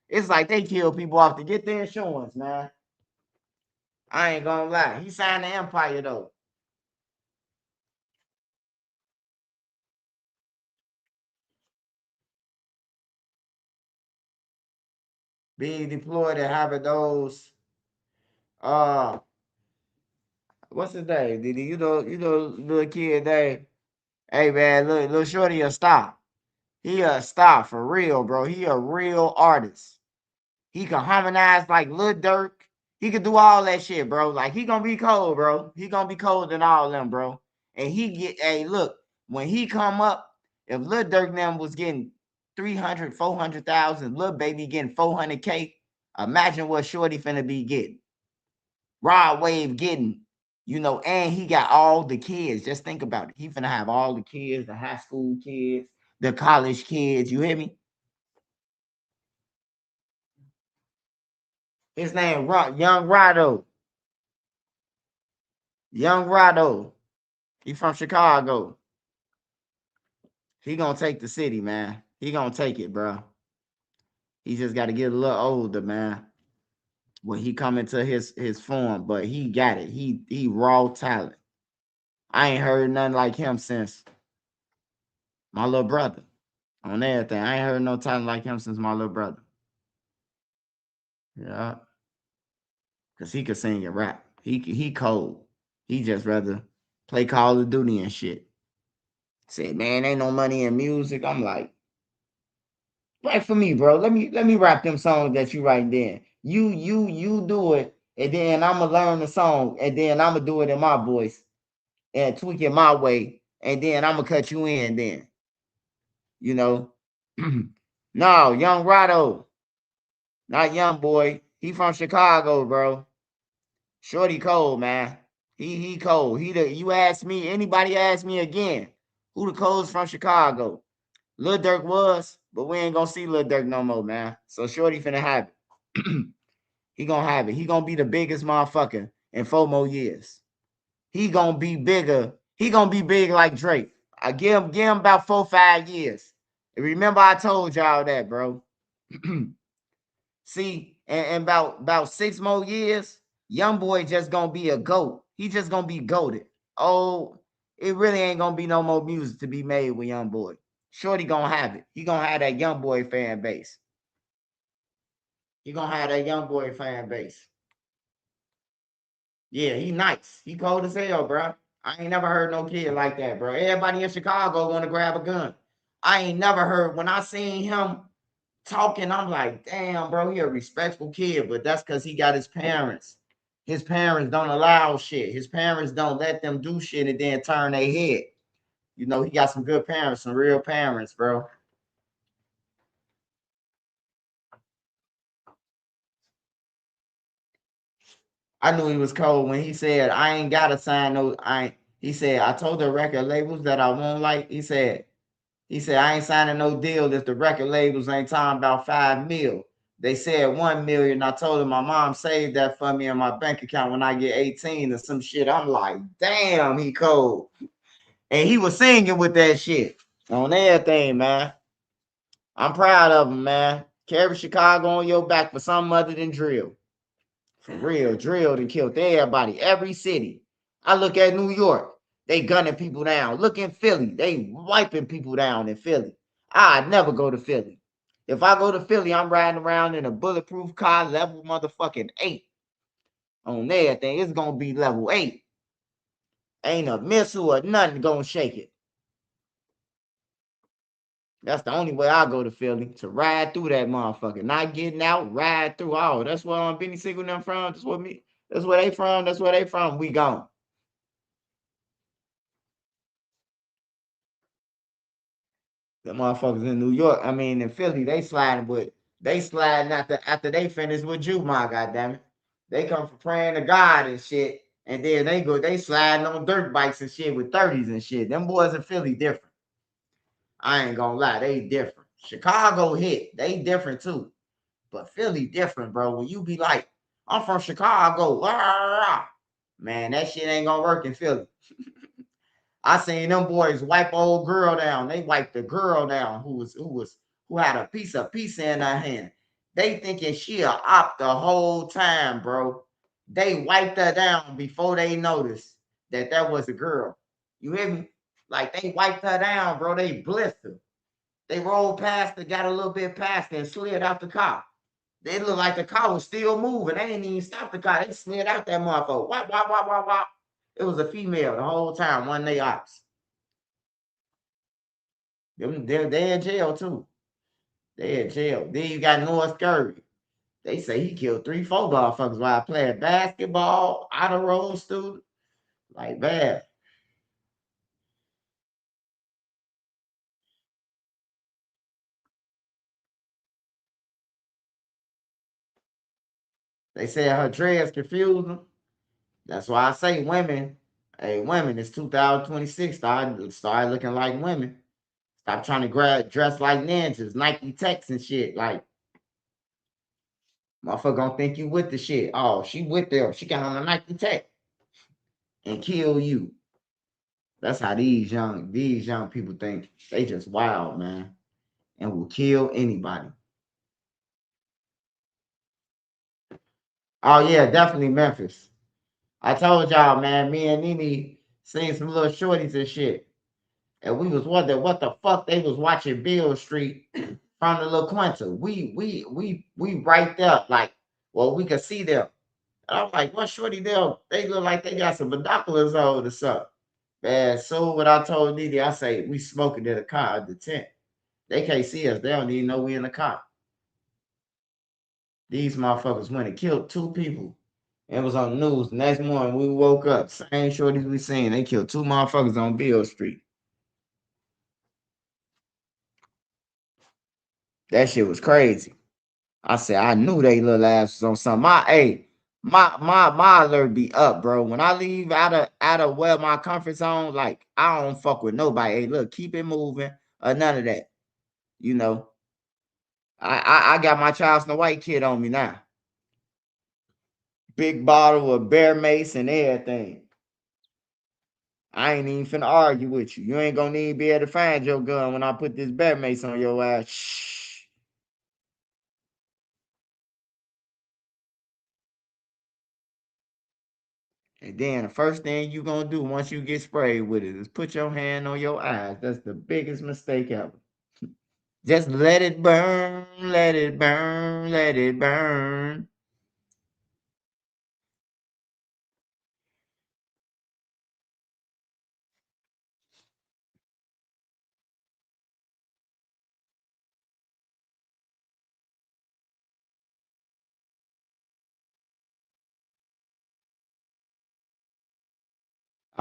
It's like they kill people off to get their insurance, man. I ain't gonna lie. He signed the Empire, though. Being deployed and having those, what's his name? Dede, little kid name. Hey, man, little shorty a star. He a star for real, bro. He a real artist. He can harmonize like Lil Durk. He can do all that shit, bro. Like, he gonna be cold, bro. He gonna be cold than all them, bro. And hey, look, when he come up, if Lil Durk them was getting 300, 400,000, Lil Baby getting 400K, imagine what Shorty finna be getting. Rod Wave getting, and he got all the kids. Just think about it. He finna have all the kids, the high school kids, the college kids. You hear me? His name Young Rado. Young Rado. He from Chicago. He gonna take the city, man. He gonna take it, bro. He just got to get a little older, man. When he come into his form, but he got it. He raw talent. I ain't heard nothing like him since my little brother. On everything, I ain't heard no talent like him since my little brother. Yeah, cause he could sing and rap. He cold. He just rather play Call of Duty and shit. Said, man, ain't no money in music. I'm like, write for me, bro. Let me rap them songs that you write then. You do it, and then I'ma learn the song, and then I'ma do it in my voice and tweak it my way, and then I'ma cut you in then. You know? No, Young Rado. Not Young Boy. He from Chicago, bro. Shorty cold, man. He cold. You ask me, anybody ask me again, who the coldest from Chicago? Lil Durk was, but we ain't gonna see Lil Durk no more, man. So Shorty finna have it. He gonna have it. He gonna be the biggest motherfucker in 4 more years. He gonna be bigger. He gonna be big like Drake. I give him about 4, 5 years. And remember, I told y'all that, bro. See, and about 6 more years, Young Boy just gonna be a GOAT. He just gonna be goated. Oh, it really ain't gonna be no more music to be made with Young Boy. Shorty gonna have it. He gonna have that Young Boy fan base. He gonna have that Young Boy fan base. Yeah, he nice. He cold as hell, bro. I ain't never heard no kid like that, bro. Everybody in Chicago want to grab a gun. I ain't never heard, when I seen him talking, I'm like, damn, bro, he a respectful kid, but that's because he got his parents His parents don't allow shit. His parents don't let them do shit and then turn their head. You know, he got some good parents, some real parents, bro. I knew he was cold when he said, I ain't gotta sign no, he said, I told the record labels that I won't like. He said, I ain't signing no deal if the record labels ain't talking about 5 mil. They said 1 million. I told him my mom saved that for me in my bank account when I get 18 or some shit. I'm like, damn, he cold. And he was singing with that shit on everything, man. I'm proud of him, man. Carry Chicago on your back for something other than drill. For real, drill and killed everybody, every city. I look at New York, they gunning people down. Look in Philly, they wiping people down in Philly. I'd never go to Philly. If I go to Philly, I'm riding around in a bulletproof car, level motherfucking 8. On everything, it's gonna be level 8. Ain't a missile or nothing gonna shake it. That's the only way I go to Philly, to ride through that motherfucker. Not getting out, ride through. Oh, that's where Benny Siegel them from. That's where they from. That's where they from. We gone. The motherfuckers in New York, I mean in Philly, they sliding after they finish with you, my goddamn it. They come for praying to God and shit, and then they sliding on dirt bikes and shit with 30s and shit. Them boys in Philly different. I ain't gonna lie, they different. Chicago hit, they different too. But Philly different, bro. When you be like, I'm from Chicago, rah, rah, rah. Man, that shit ain't gonna work in Philly. I seen them boys wipe old girl down. They wiped the girl down who had a piece of pizza in her hand. They thinking she a op the whole time, bro. They wiped her down before they noticed that was a girl. You hear me? Like they wiped her down, bro. They blistered. They rolled past her, got a little bit past her, and slid out the car. They looked like the car was still moving. They ain't even stopped the car. They slid out that motherfucker. Wop, wop, wop, wop, wop. It was a female the whole time, one of they ops. They're in jail too. They're in jail. Then you got North Curry. They say he killed 3, 4 motherfuckers while playing basketball, out of road student. Like, man. They said her dreads confused them. That's why I say women, hey, women, it's 2026. Start looking like women. Stop trying to dress like ninjas, Nike Techs and shit. Like, motherfucker gonna think you with the shit. Oh, she with them. She got on a Nike Tech and kill you. That's how these young people think. They just wild, man, and will kill anybody. Oh yeah, definitely Memphis. I told y'all, man. Me and Nene seen some little shorties and shit, and we was wondering what the fuck they was watching Bill Street from the La Quinta. We right there, like, well, we could see them. And I'm like, what shorty there? They look like they got some binoculars on or something. Man, so what I told Dede, I say, we smoking in the car at the tent. They can't see us. They don't even know we in the car. These motherfuckers went and killed 2 people. It was on the news. Next morning, we woke up. Same shorties we seen. They killed 2 motherfuckers on Beale Street. That shit was crazy. I said, I knew they little ass was on something. My alert be up, bro. When I leave out of where my comfort zone, like I don't fuck with nobody. Hey, look, keep it moving or none of that. You know, I got my Charles the White kid on me now. Big bottle of bear mace and everything. I ain't even finna argue with you. You ain't gonna even be able to find your gun when I put this bear mace on your ass. Shh. And then the first thing you gonna do once you get sprayed with it is put your hand on your eyes. That's the biggest mistake ever. Just let it burn, let it burn, let it burn.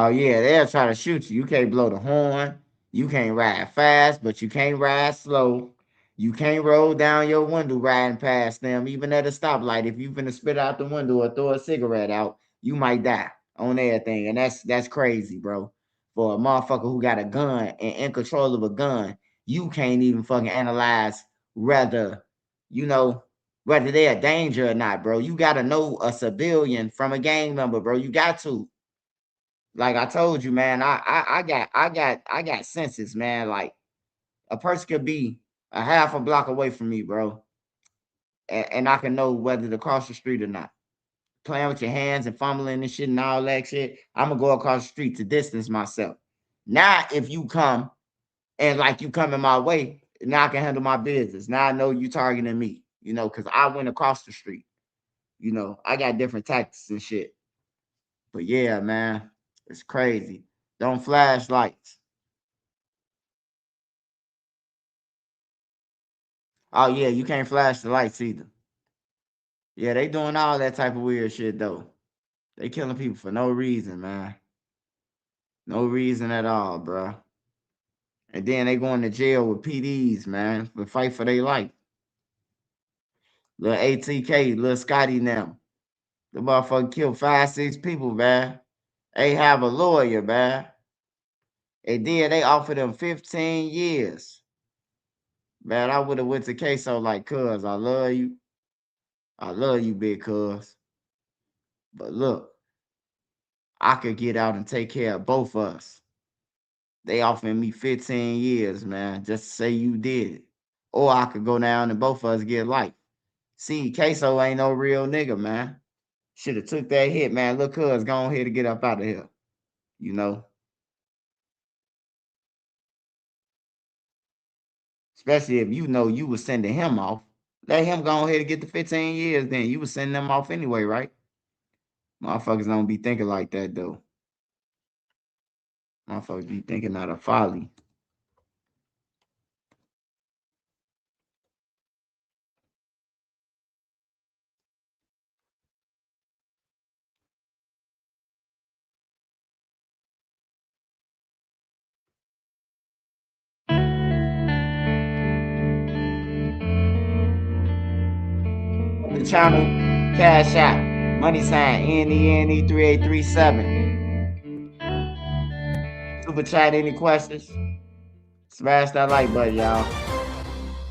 Oh yeah, they'll try to shoot you. You can't blow the horn. You can't ride fast, but you can't ride slow. You can't roll down your window riding past them, even at a stoplight. If you finna spit out the window or throw a cigarette out, you might die on everything. And that's crazy, bro. For a motherfucker who got a gun and in control of a gun, you can't even fucking analyze whether, whether they're a danger or not, bro. You gotta know a civilian from a gang member, bro. You got to. Like I told you, man, I got senses, man. Like a person could be a half a block away from me, bro, and I can know whether to cross the street or not. Playing with your hands and fumbling and shit and all that shit, I'm gonna go across the street to distance myself. Now, if you come and like you coming my way, now I can handle my business. Now I know you targeting me, because I went across the street. I got different tactics and shit. But yeah, man, it's crazy. Don't flash lights. Oh yeah, you can't flash the lights either. Yeah, they doing all that type of weird shit though. They killing people for no reason, man. No reason at all, bro. And then they going to jail with PDs, man, for fight for their life. Little ATK, little Scotty now. The motherfucker killed 5-6 people, man. They have a lawyer, man. And then they offered them 15 years. Man, I would have went to Queso like, cuz, I love you. I love you, big cuz. But look, I could get out and take care of both of us. They offering me 15 years, man, just to say you did it. Or I could go down and both of us get life. See, Queso ain't no real nigga, man. Should have took that hit, man. Look, cuz, go on here to get up out of here. Especially if you know you was sending him off. Let him go ahead and get the 15 years then. You was sending them off anyway, right? Motherfuckers don't be thinking like that, though. Motherfuckers be thinking out of folly. The channel, Cash App, money sign, NENE3837. Super chat, any questions? Smash that like button, y'all.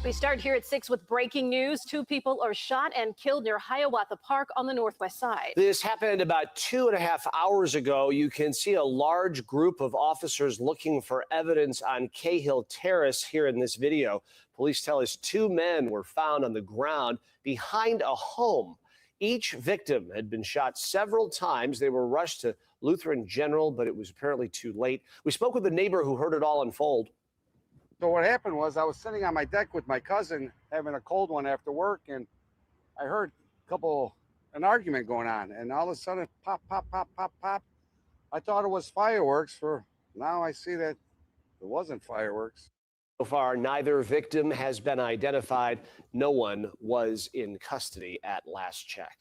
We start here at 6 with breaking news. 2 people are shot and killed near Hiawatha Park on the northwest side. This happened about 2.5 hours ago. You can see a large group of officers looking for evidence on Cahill Terrace here in this video. Police tell us 2 men were found on the ground behind a home. Each victim had been shot several times. They were rushed to Lutheran General, but it was apparently too late. We spoke with a neighbor who heard it all unfold. So what happened was I was sitting on my deck with my cousin having a cold one after work, and I heard an argument going on, and all of a sudden pop, pop, pop, pop, pop. I thought it was fireworks. Now I see that it wasn't fireworks. So far, neither victim has been identified. No one was in custody at last check.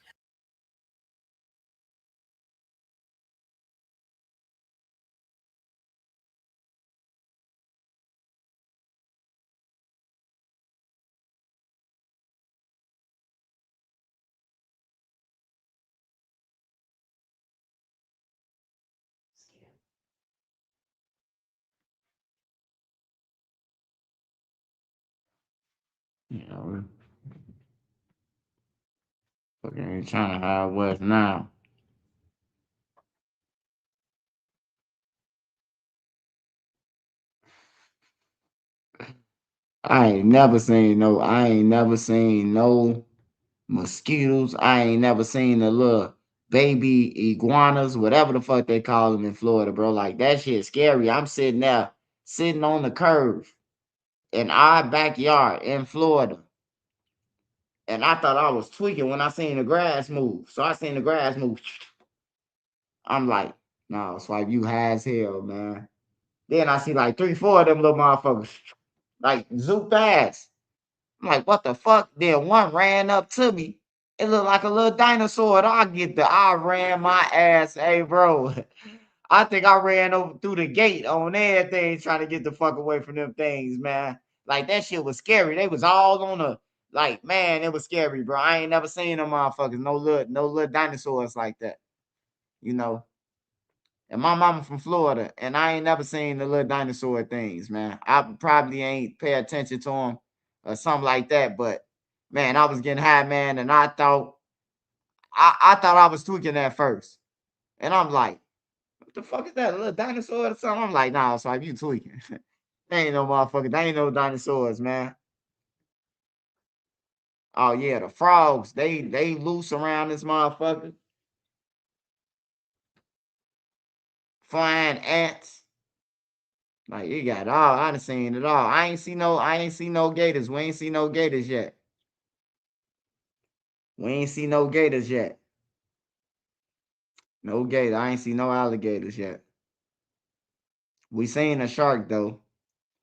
Fucking ain't trying to hide what's now. I ain't never seen no mosquitoes. I ain't never seen the little baby iguanas, whatever the fuck they call them in Florida, bro. Like that shit scary. I'm sitting there, sitting on the curve in our backyard in Florida. And I thought I was tweaking when I seen the grass move. So I seen the grass move. I'm like, no, Swipe, you high as hell, man. Then I see like 3-4 of them little motherfuckers, like zoop fast. I'm like, what the fuck? Then one ran up to me. It looked like a little dinosaur. I ran my ass. Hey, bro. I think I ran over through the gate on everything trying to get the fuck away from them things, man. Like that shit was scary. They was all on the like, man, it was scary, bro. I ain't never seen them motherfuckers. No little dinosaurs like that. You know. And my mama from Florida, and I ain't never seen the little dinosaur things, man. I probably ain't pay attention to them or something like that. But man, I was getting high, man, and I thought I was tweaking at first. And I'm like, what the fuck is that? A little dinosaur or something? I'm like, nah, so you tweaking. They ain't no motherfucker. They ain't no dinosaurs, man. Oh yeah, the frogs. They loose around this motherfucker. Flying ants. Like you got all. I done seen it all. I ain't seen no gators. We ain't seen no gators yet. We ain't seen no gators yet. No gator. I ain't seen no alligators yet. We seen a shark though.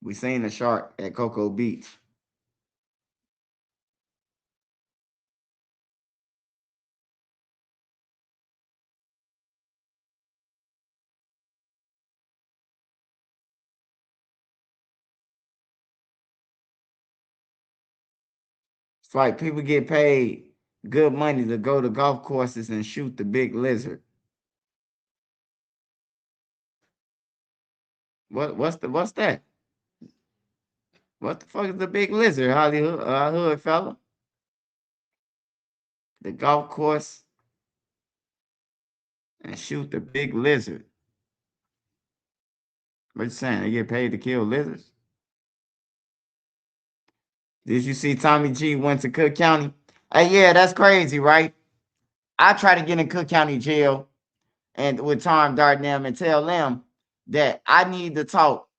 We seen a shark at Cocoa Beach. It's like people get paid good money to go to golf courses and shoot the big lizard. What's that? What the fuck is the big lizard, Hollywood hood fella? The golf course and shoot the big lizard. What you saying? They get paid to kill lizards? Did you see Tommy G went to Cook County? Hey, yeah, that's crazy, right? I try to get in Cook County jail and with Tom Darnell and tell them that I need to talk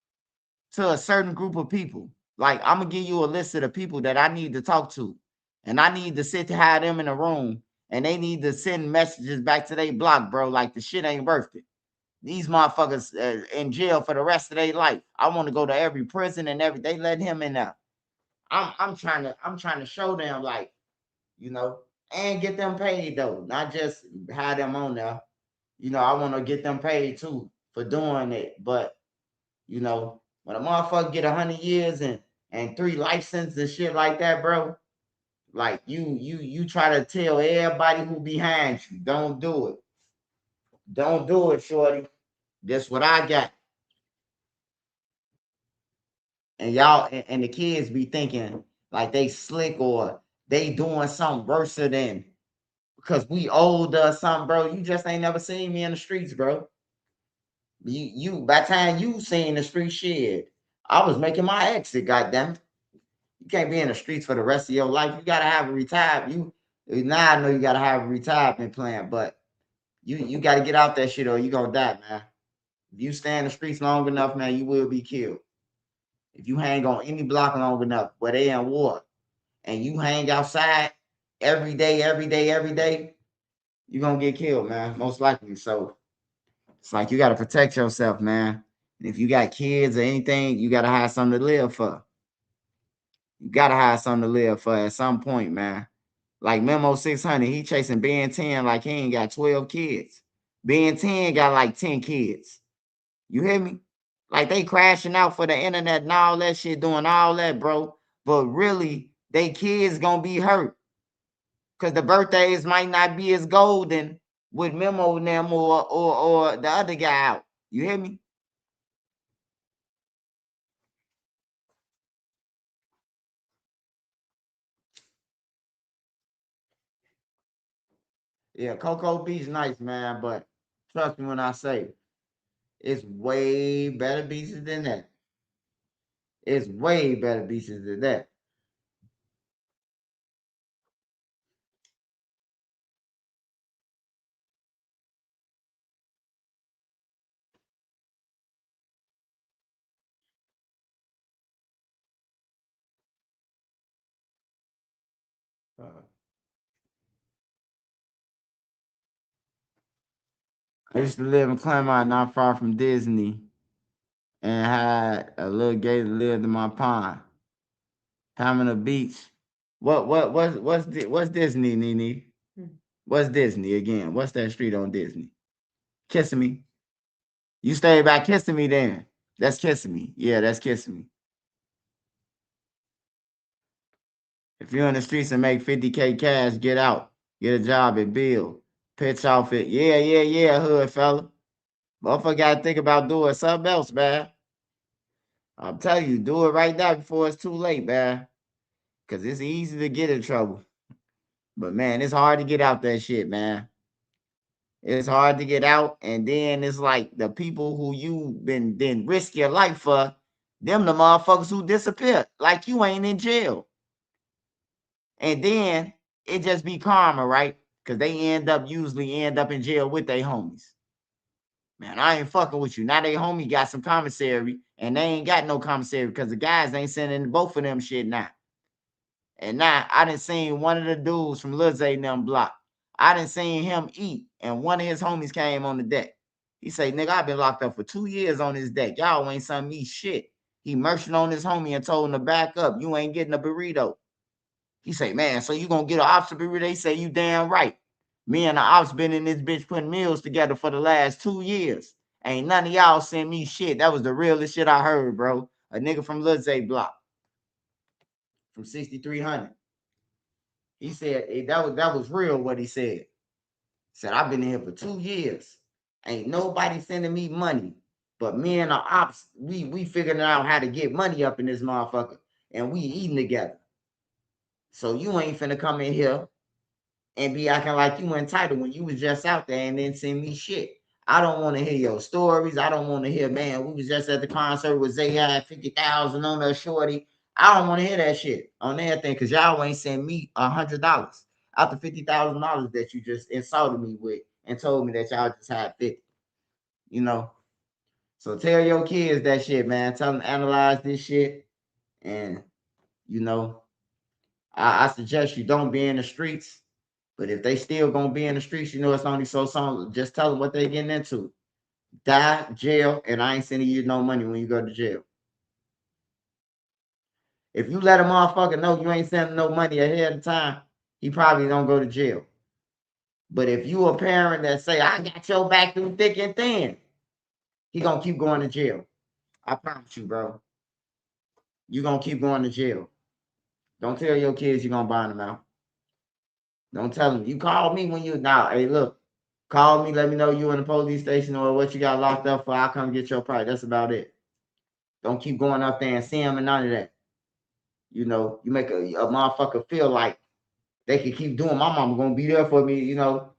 to a certain group of people. Like, I'm gonna give you a list of the people that I need to talk to. And I need to sit to have them in a room and they need to send messages back to their block, bro. Like the shit ain't worth it. These motherfuckers in jail for the rest of their life. I want to go to every prison and they let him in there. I'm trying to show them, like, you know, and get them paid though, not just have them on there. You know, I want to get them paid too for doing it. But you know, when a motherfucker get 100 years and 3 life sentences and shit like that, bro, like you try to tell everybody who behind you, don't do it. Don't do it, shorty. That's what I got. And y'all and the kids be thinking like they slick or they doing something worse than because we older or something, bro. You just ain't never seen me in the streets, bro. You by the time you seen the street shit, I was making my exit, goddamn. You can't be in the streets for the rest of your life. You gotta have a retirement. Now I know you gotta have a retirement plan, but you gotta get out that shit or you gonna die, man. If you stay in the streets long enough, man, you will be killed. If you hang on any block long enough where they in war and you hang outside every day, you're gonna get killed, man. Most likely. So it's like you gotta protect yourself, man. And if you got kids or anything, you gotta have something to live for. You gotta have something to live for at some point, man. Like Memo600, he chasing Ben 10 like he ain't got 12 kids. Ben 10 got like 10 kids. You hear me? Like they crashing out for the internet and all that shit, doing all that, bro. But really, they kids gonna be hurt. Cause the birthdays might not be as golden with Memo and them or the other guy out. You hear me? Yeah, Cocoa Beach nice, man, but trust me when I say it's way better beaches than that. It's way better beaches than that. I used to live in Claremont, not far from Disney, and had a little gator lived in my pond. Hamina Beach. What's Disney, Nene? What's Disney again? What's that street on Disney? Kissimmee. You stay back kissing me then. That's kissing me. Yeah, that's kissing me. If you're in the streets and make 50K cash, get out. Get a job and build. Pitch off it. Yeah, hood fella. Motherfucker gotta think about doing something else, man. I'm telling you, do it right now before it's too late, man. Cause it's easy to get in trouble. But man, it's hard to get out that shit, man. It's hard to get out, and then it's like the people who you been risk your life for, them the motherfuckers who disappear. Like you ain't in jail. And then it just be karma, right? Because they usually end up in jail with their homies. Man, I ain't fucking with you. Now they homie got some commissary, and they ain't got no commissary because the guys ain't sending both of them shit now. And now I done seen one of the dudes from Lil Zay and them block. I done seen him eat, and one of his homies came on the deck. He say, nigga, I've been locked up for 2 years on this deck. Y'all ain't sent me shit. He merching on his homie and told him to back up. You ain't getting a burrito. He say, man, so you gonna get an ops burrito? They say, you damn right. Me and the ops been in this bitch putting meals together for the last 2 years. Ain't none of y'all send me shit. That was the realest shit I heard, bro. A nigga from Lil Zay block. From 6300. He said that was real what he said. He said, I've been in here for 2 years. Ain't nobody sending me money. But me and the ops, we figuring out how to get money up in this motherfucker. And we eating together. So you ain't finna come in here and be acting like you entitled when you was just out there and then send me shit. I don't want to hear your stories. I don't want to hear, man, we was just at the concert with Zay had 50,000 on that shorty. I don't want to hear that shit on everything because y'all ain't send me $100 out the $50,000 that you just insulted me with and told me that y'all just had 50. You know? So tell your kids that shit, man. Tell them to analyze this shit. And, you know, I suggest you don't be in the streets. But if they still gonna be in the streets, you know it's only so long. Just tell them what they getting into. Die, jail, and I ain't sending you no money when you go to jail. If you let a motherfucker know you ain't sending no money ahead of time, he probably don't go to jail. But if you a parent that say, I got your back through thick and thin, he gonna keep going to jail. I promise you, bro. You gonna keep going to jail. Don't tell your kids you gonna bond them out. Don't tell them. You call me when you now. Hey, look, call me. Let me know you in the police station or what you got locked up for. I'll come get your price. That's about it. Don't keep going up there and see them and none of that. You know, you make a motherfucker feel like they can keep doing. My mama gonna be there for me. You know,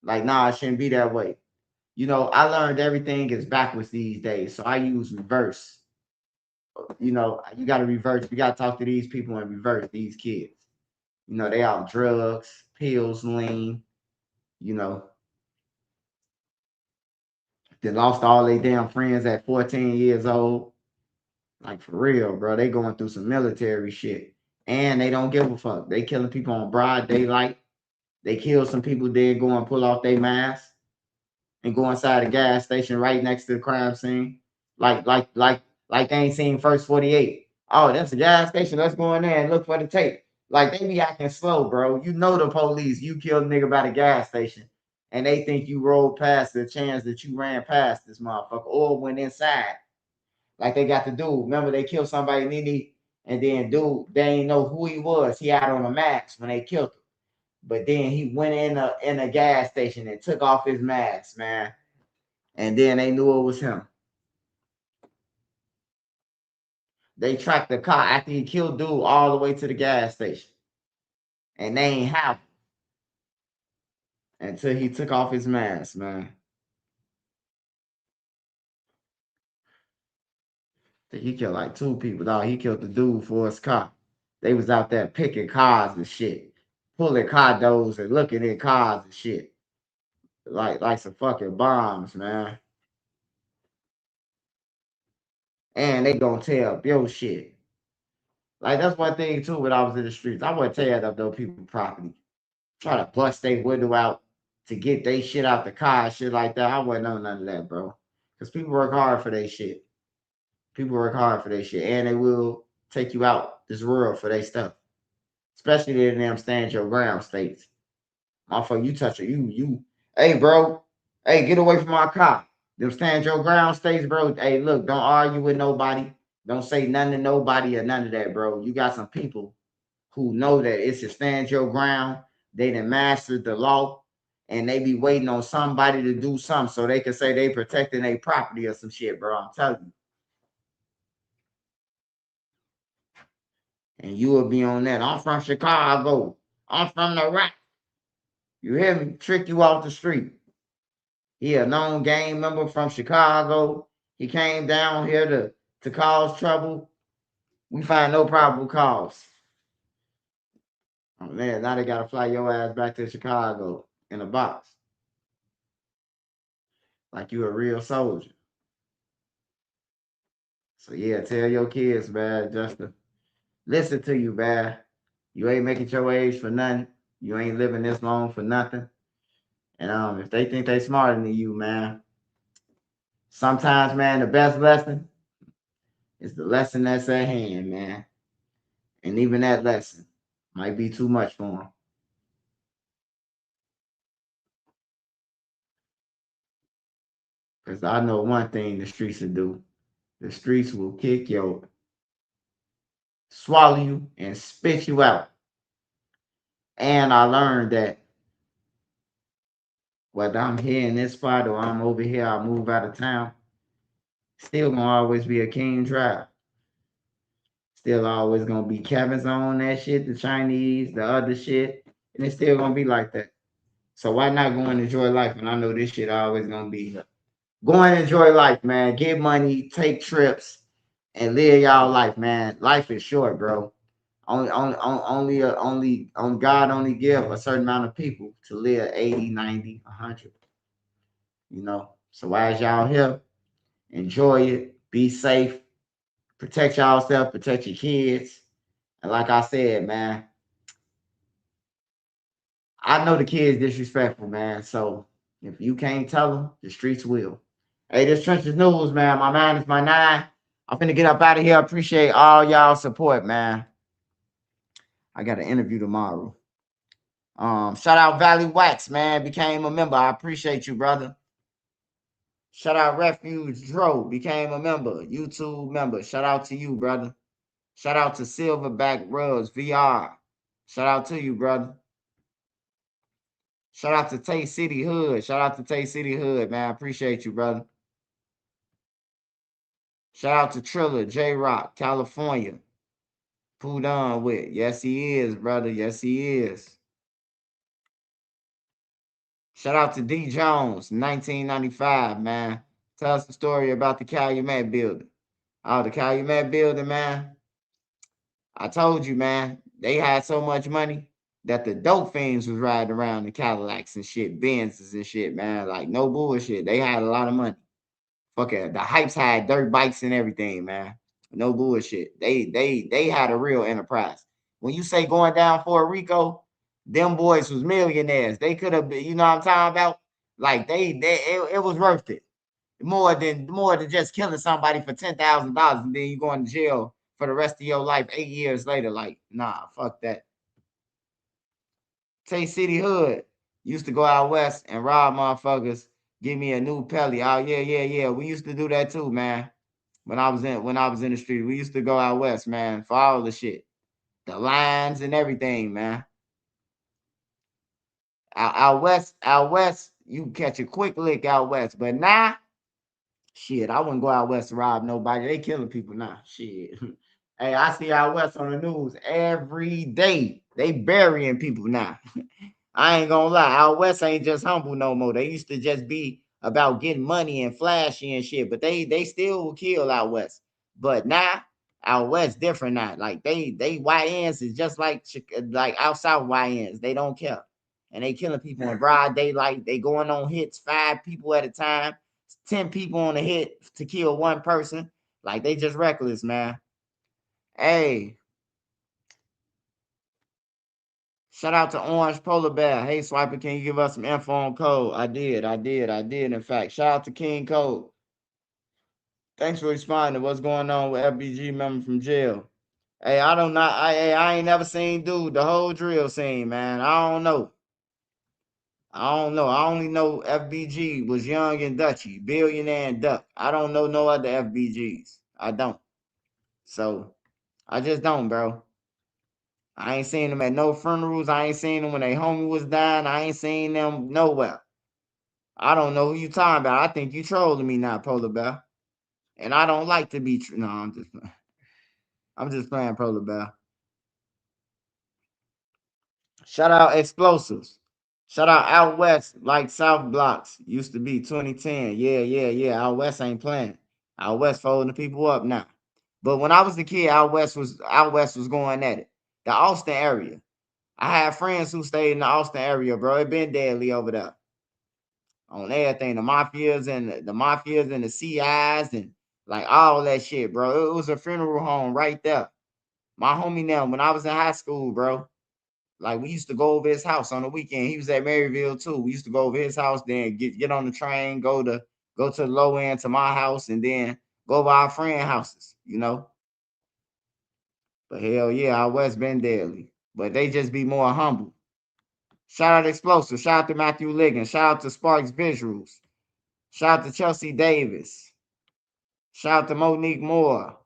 like nah, it shouldn't be that way. You know, I learned everything is backwards these days, so I use reverse. You know, you got to reverse. You got to talk to these people and reverse these kids. You know, they all drugs, pills, lean, you know. They lost all their damn friends at 14 years old. Like for real, bro. They going through some military shit. And they don't give a fuck. They killing people on broad daylight. They kill some people dead, go and pull off their mask and go inside a gas station right next to the crime scene. Like they ain't seen First 48. Oh, that's a gas station. Let's go in there and look for the tape. Like they be acting slow, bro. You know the police. You killed a nigga by the gas station, and they think you rolled past the chance that you ran past this motherfucker or went inside. Like they got the dude. Remember they killed somebody in Indy, and then dude, they ain't know who he was. He had on a mask when they killed him. But then he went in a gas station and took off his mask, man. And then they knew it was him. They tracked the car after he killed dude all the way to the gas station. And they ain't have him until he took off his mask, man. He killed like 2 people, dog. He killed the dude for his car. They was out there picking cars and shit. Pulling car doors and looking at cars and shit. Like some fucking bombs, man. And they gonna tear up your shit. Like that's one thing too when I was in the streets. I wouldn't tear up those people's property. Try to bust their window out to get their shit out the car, shit like that. I wouldn't know none of that, bro. Because people work hard for their shit. People work hard for their shit. And they will take you out this world for their stuff. Especially in them stand your ground states. Motherfucker, you touch it. You. Hey, bro. Hey, get away from my car. Them stand your ground states, bro. Hey, look, don't argue with nobody. Don't say nothing to nobody or none of that, bro. You got some people who know that it's a stand your ground. They done mastered the law, and they be waiting on somebody to do something so they can say they protecting their property or some shit, bro. I'm telling you. And you will be on that. I'm from Chicago. I'm from the rack. You hear me? Trick you off the street. He a known gang member from Chicago. He came down here to cause trouble. We find no probable cause. Oh man, now they gotta fly your ass back to Chicago in a box. Like you a real soldier. So yeah, tell your kids, man, just to listen to you, man. You ain't making your age for nothing. You ain't living this long for nothing. And if they think they smarter than you, man, sometimes, man, the best lesson is the lesson that's at hand, man. And even that lesson might be too much for them. Because I know one thing the streets will do. The streets will kick your, swallow you, and spit you out. And I learned that whether I'm here in this spot or I'm over here, I move out of town, still gonna always be a King Drive. Still always gonna be Kevin's on that shit, the Chinese, the other shit, and it's still gonna be like that. So why not go and enjoy life? And I know this shit always gonna be here. Go and enjoy life, man. Get money, take trips, and live y'all life, man. Life is short, bro. Only God only give a certain amount of people to live 80, 90, 100. You know. So as y'all here, enjoy it, be safe, protect y'allself, protect your kids. And like I said, man, I know the kids disrespectful, man. So if you can't tell them, the streets will. Hey, this Trenches News, man. My 9 is my 9. I'm finna get up out of here. I appreciate all y'all support, man. I got an interview tomorrow. Shout out Valley Wax, man. Became a member. I appreciate you, brother. Shout out Refuge Dro. Became a member. YouTube member. Shout out to you, brother. Shout out to Silverback Rubs VR. Shout out to you, brother. Shout out to Tay City Hood. Shout out to Tay City Hood, man. I appreciate you, brother. Shout out to Triller, J-Rock, California. Pooh Don with. Yes, he is, brother. Yes, he is. Shout out to D. Jones, 1995, man. Tell us the story about the Calumet building. Oh, the Calumet building, man. I told you, man. They had so much money that the dope fiends was riding around in Cadillacs and shit, Benzes and shit, man. Like, no bullshit. They had a lot of money. Fuck it. The Hypes had dirt bikes and everything, man. No bullshit. They had a real enterprise. When you say going down for a Rico, them boys was millionaires. They could have been, you know what I'm talking about? Like it was worth it. More than just killing somebody for $10,000 and then you going to jail for the rest of your life 8 years later. Like, nah, fuck that. Tay City Hood used to go out west and rob motherfuckers. Give me a new Pelly. Oh yeah. We used to do that too, man. When I was in the street, we used to go out west, man, for all the shit, the lines and everything, man. Out west, you can catch a quick lick out west, but now, shit, I wouldn't go out west to rob nobody. They killing people now, shit. Hey, I see out west on the news every day. They burying people now. I ain't gonna lie, out west ain't just humble no more. They used to just be about getting money and flashy and shit, but they still will kill out west. But now out west different now. Like they YNs is just like out south YNs. They don't care, and they killing people in broad daylight. They going on hits, 5 people at a time, 10 people on a hit to kill one person. Like they just reckless, man. Hey. Shout out to Orange Polar Bear. Hey, Swiper, can you give us some info on code? I did. In fact, shout out to King Code. Thanks for responding. What's going on with FBG member from jail? Hey, I ain't never seen dude the whole drill scene, man. I don't know. I don't know. I only know FBG was Young and Dutchy, Billionaire and Duck. I don't know no other FBGs. I don't. So I just don't, bro. I ain't seen them at no funerals. I ain't seen them when they homie was dying. I ain't seen them nowhere. I don't know who you talking about. I think you trolling me now, Polar Bear. And I don't like to be. No, I'm just playing, Polar Bear. Shout out Explosives. Shout out Out West, like South Blocks. Used to be 2010. Yeah. Out West ain't playing. Out West folding the people up now. But when I was a kid, Out West was going at it. The Austin area. I had friends who stayed in the Austin area, bro. It been deadly over there. On everything. The mafias and the CIs and like all that shit, bro. It was a funeral home right there. My homie now, when I was in high school, bro. Like we used to go over his house on the weekend. He was at Maryville too. We used to go over his house, then get on the train, go to the low end to my house, and then go over our friend houses, you know. But hell yeah, our West been deadly. But they just be more humble. Shout out Explosive. Shout out to Matthew Liggins. Shout out to Sparks Visuals. Shout out to Chelsea Davis. Shout out to Monique Moore.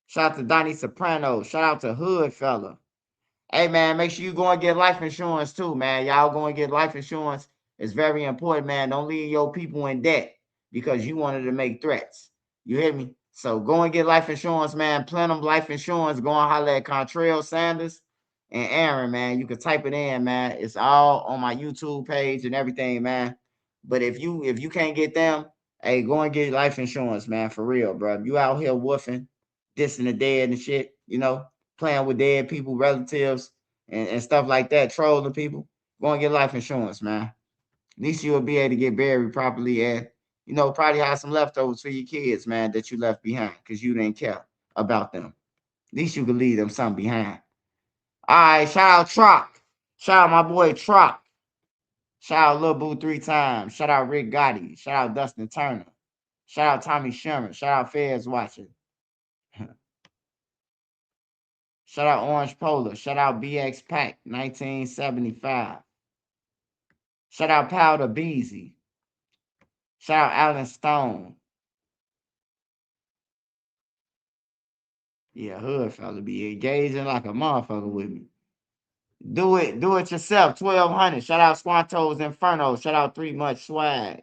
Shout out to Donnie Soprano. Shout out to Hood Fella. Hey, man, make sure you go and get life insurance too, man. Y'all go and get life insurance. It's very important, man. Don't leave your people in debt because you wanted to make threats. You hear me? So go and get life insurance, man. Plenum Life Insurance. Go and holler at Contrail Sanders and Aaron, man. You can type it in, man. It's all on my YouTube page and everything, man. But if you can't get them, hey, go and get life insurance, man, for real, bro. You out here woofing, dissing the dead and shit, you know, playing with dead people, relatives, and stuff like that, trolling people. Go and get life insurance, man. At least you'll be able to get buried properly and, you know, probably have some leftovers for your kids, man, that you left behind because you didn't care about them. At least you could leave them something behind. All right, shout out Trock. Shout out my boy Trock. Shout out Lil Boo 3 times. Shout out Rick Gotti. Shout out Dustin Turner. Shout out Tommy Sherman. Shout out Feds Watching. Shout out Orange Polar. Shout out BX Pack 1975. Shout out Powder Beezy. Shout out Alan Stone. Yeah, Hood fella be engaging like a motherfucker with me. Do it yourself. 1200. Shout out Squanto's Inferno. Shout out 3 Much Swag.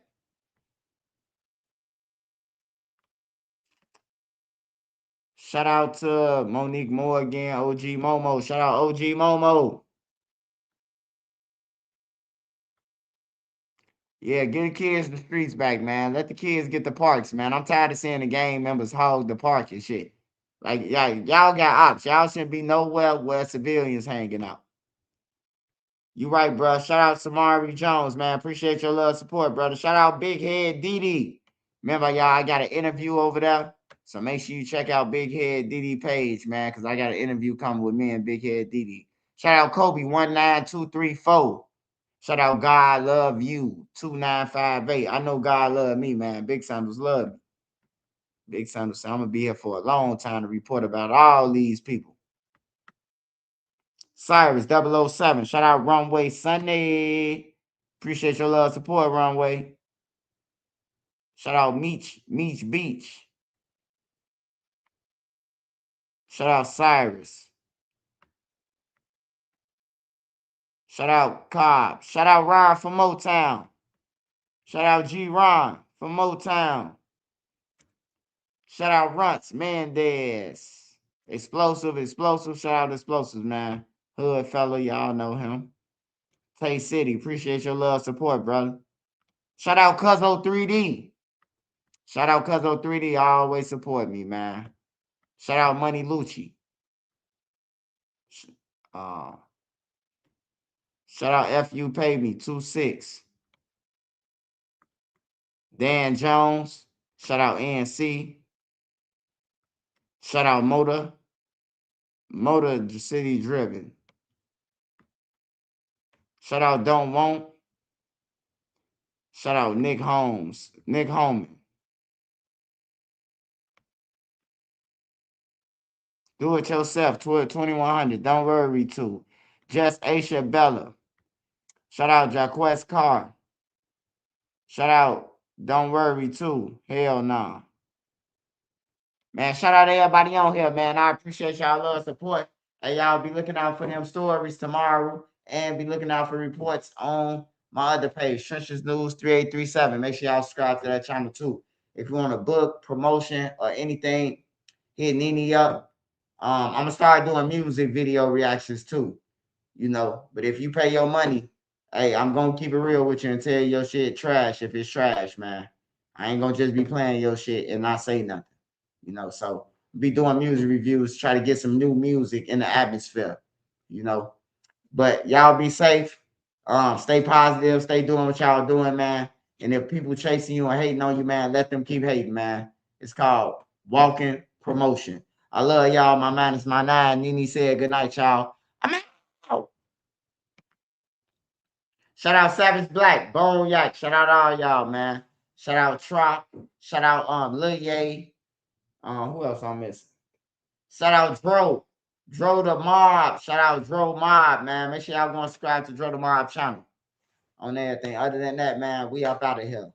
Shout out to Monique Moore again. OG Momo. Shout out OG Momo. Yeah, get the kids the streets back, man. Let the kids get the parks, man. I'm tired of seeing the gang members hog the park and shit. Like, y'all got ops. Y'all shouldn't be nowhere where civilians hanging out. You right, bro. Shout out Samari Jones, man. Appreciate your love support, brother. Shout out Big Head Dede. Remember, y'all, I got an interview over there. So make sure you check out Big Head Dede page, man, because I got an interview coming with me and Big Head Dede. Shout out Kobe 19234. Shout out God Love You 2958. I know God love me, man. Big Sanders love me. Big Sanders, I'm gonna be here for a long time to report about all these people. Cyrus 007. Shout out Runway Sunday. Appreciate your love support, Runway. Shout out Meech Beach. Shout out Cyrus. Shout out Cobb. Shout out Ron from Motown. Shout out G Ron from Motown. Shout out Runts Mendez. Explosive. Shout out Explosives, man. Hood fella, y'all know him. Tay City. Appreciate your love support, brother. Shout out Cuzzo 3D. Shout out Cuzzo 3D. Always support me, man. Shout out Money Lucci. Shout out FU Pay Me 26. Dan Jones. Shout out ANC. Shout out Motor City Driven. Shout out Don't Want. Shout out Nick Holmes. Nick Holman. Do it yourself. 2100. Don't worry too. Just Aisha Bella. Shout out Jaquez Carr. Shout out Don't Worry too. Hell nah. Man, shout out to everybody on here, man. I appreciate y'all love support. Hey, y'all be looking out for them stories tomorrow and be looking out for reports on my other page, Trenches News 3837. Make sure y'all subscribe to that channel too. If you want a book, promotion, or anything, hit Nene up. I'm gonna start doing music video reactions too, you know. But if you pay your money, hey, I'm gonna keep it real with you and tell you your shit trash if it's trash, man. I ain't gonna just be playing your shit and not say nothing, you know. So be doing music reviews, try to get some new music in the atmosphere, you know. But y'all be safe. Stay positive, stay doing what y'all doing, man. And if people chasing you and hating on you, man, let them keep hating, man. It's called walking promotion. I love y'all. My man is my 9. Nene said good night, y'all. I'm out. Shout out Savage Black, Bone Yak. Shout out all y'all, man. Shout out Trop. Shout out Lil Ye. Who else I'm missing? Shout out Dro. Dro the Mob. Shout out Dro Mob, man. Make sure y'all go and subscribe to Dro the Mob channel on everything. Other than that, man, we up out of here.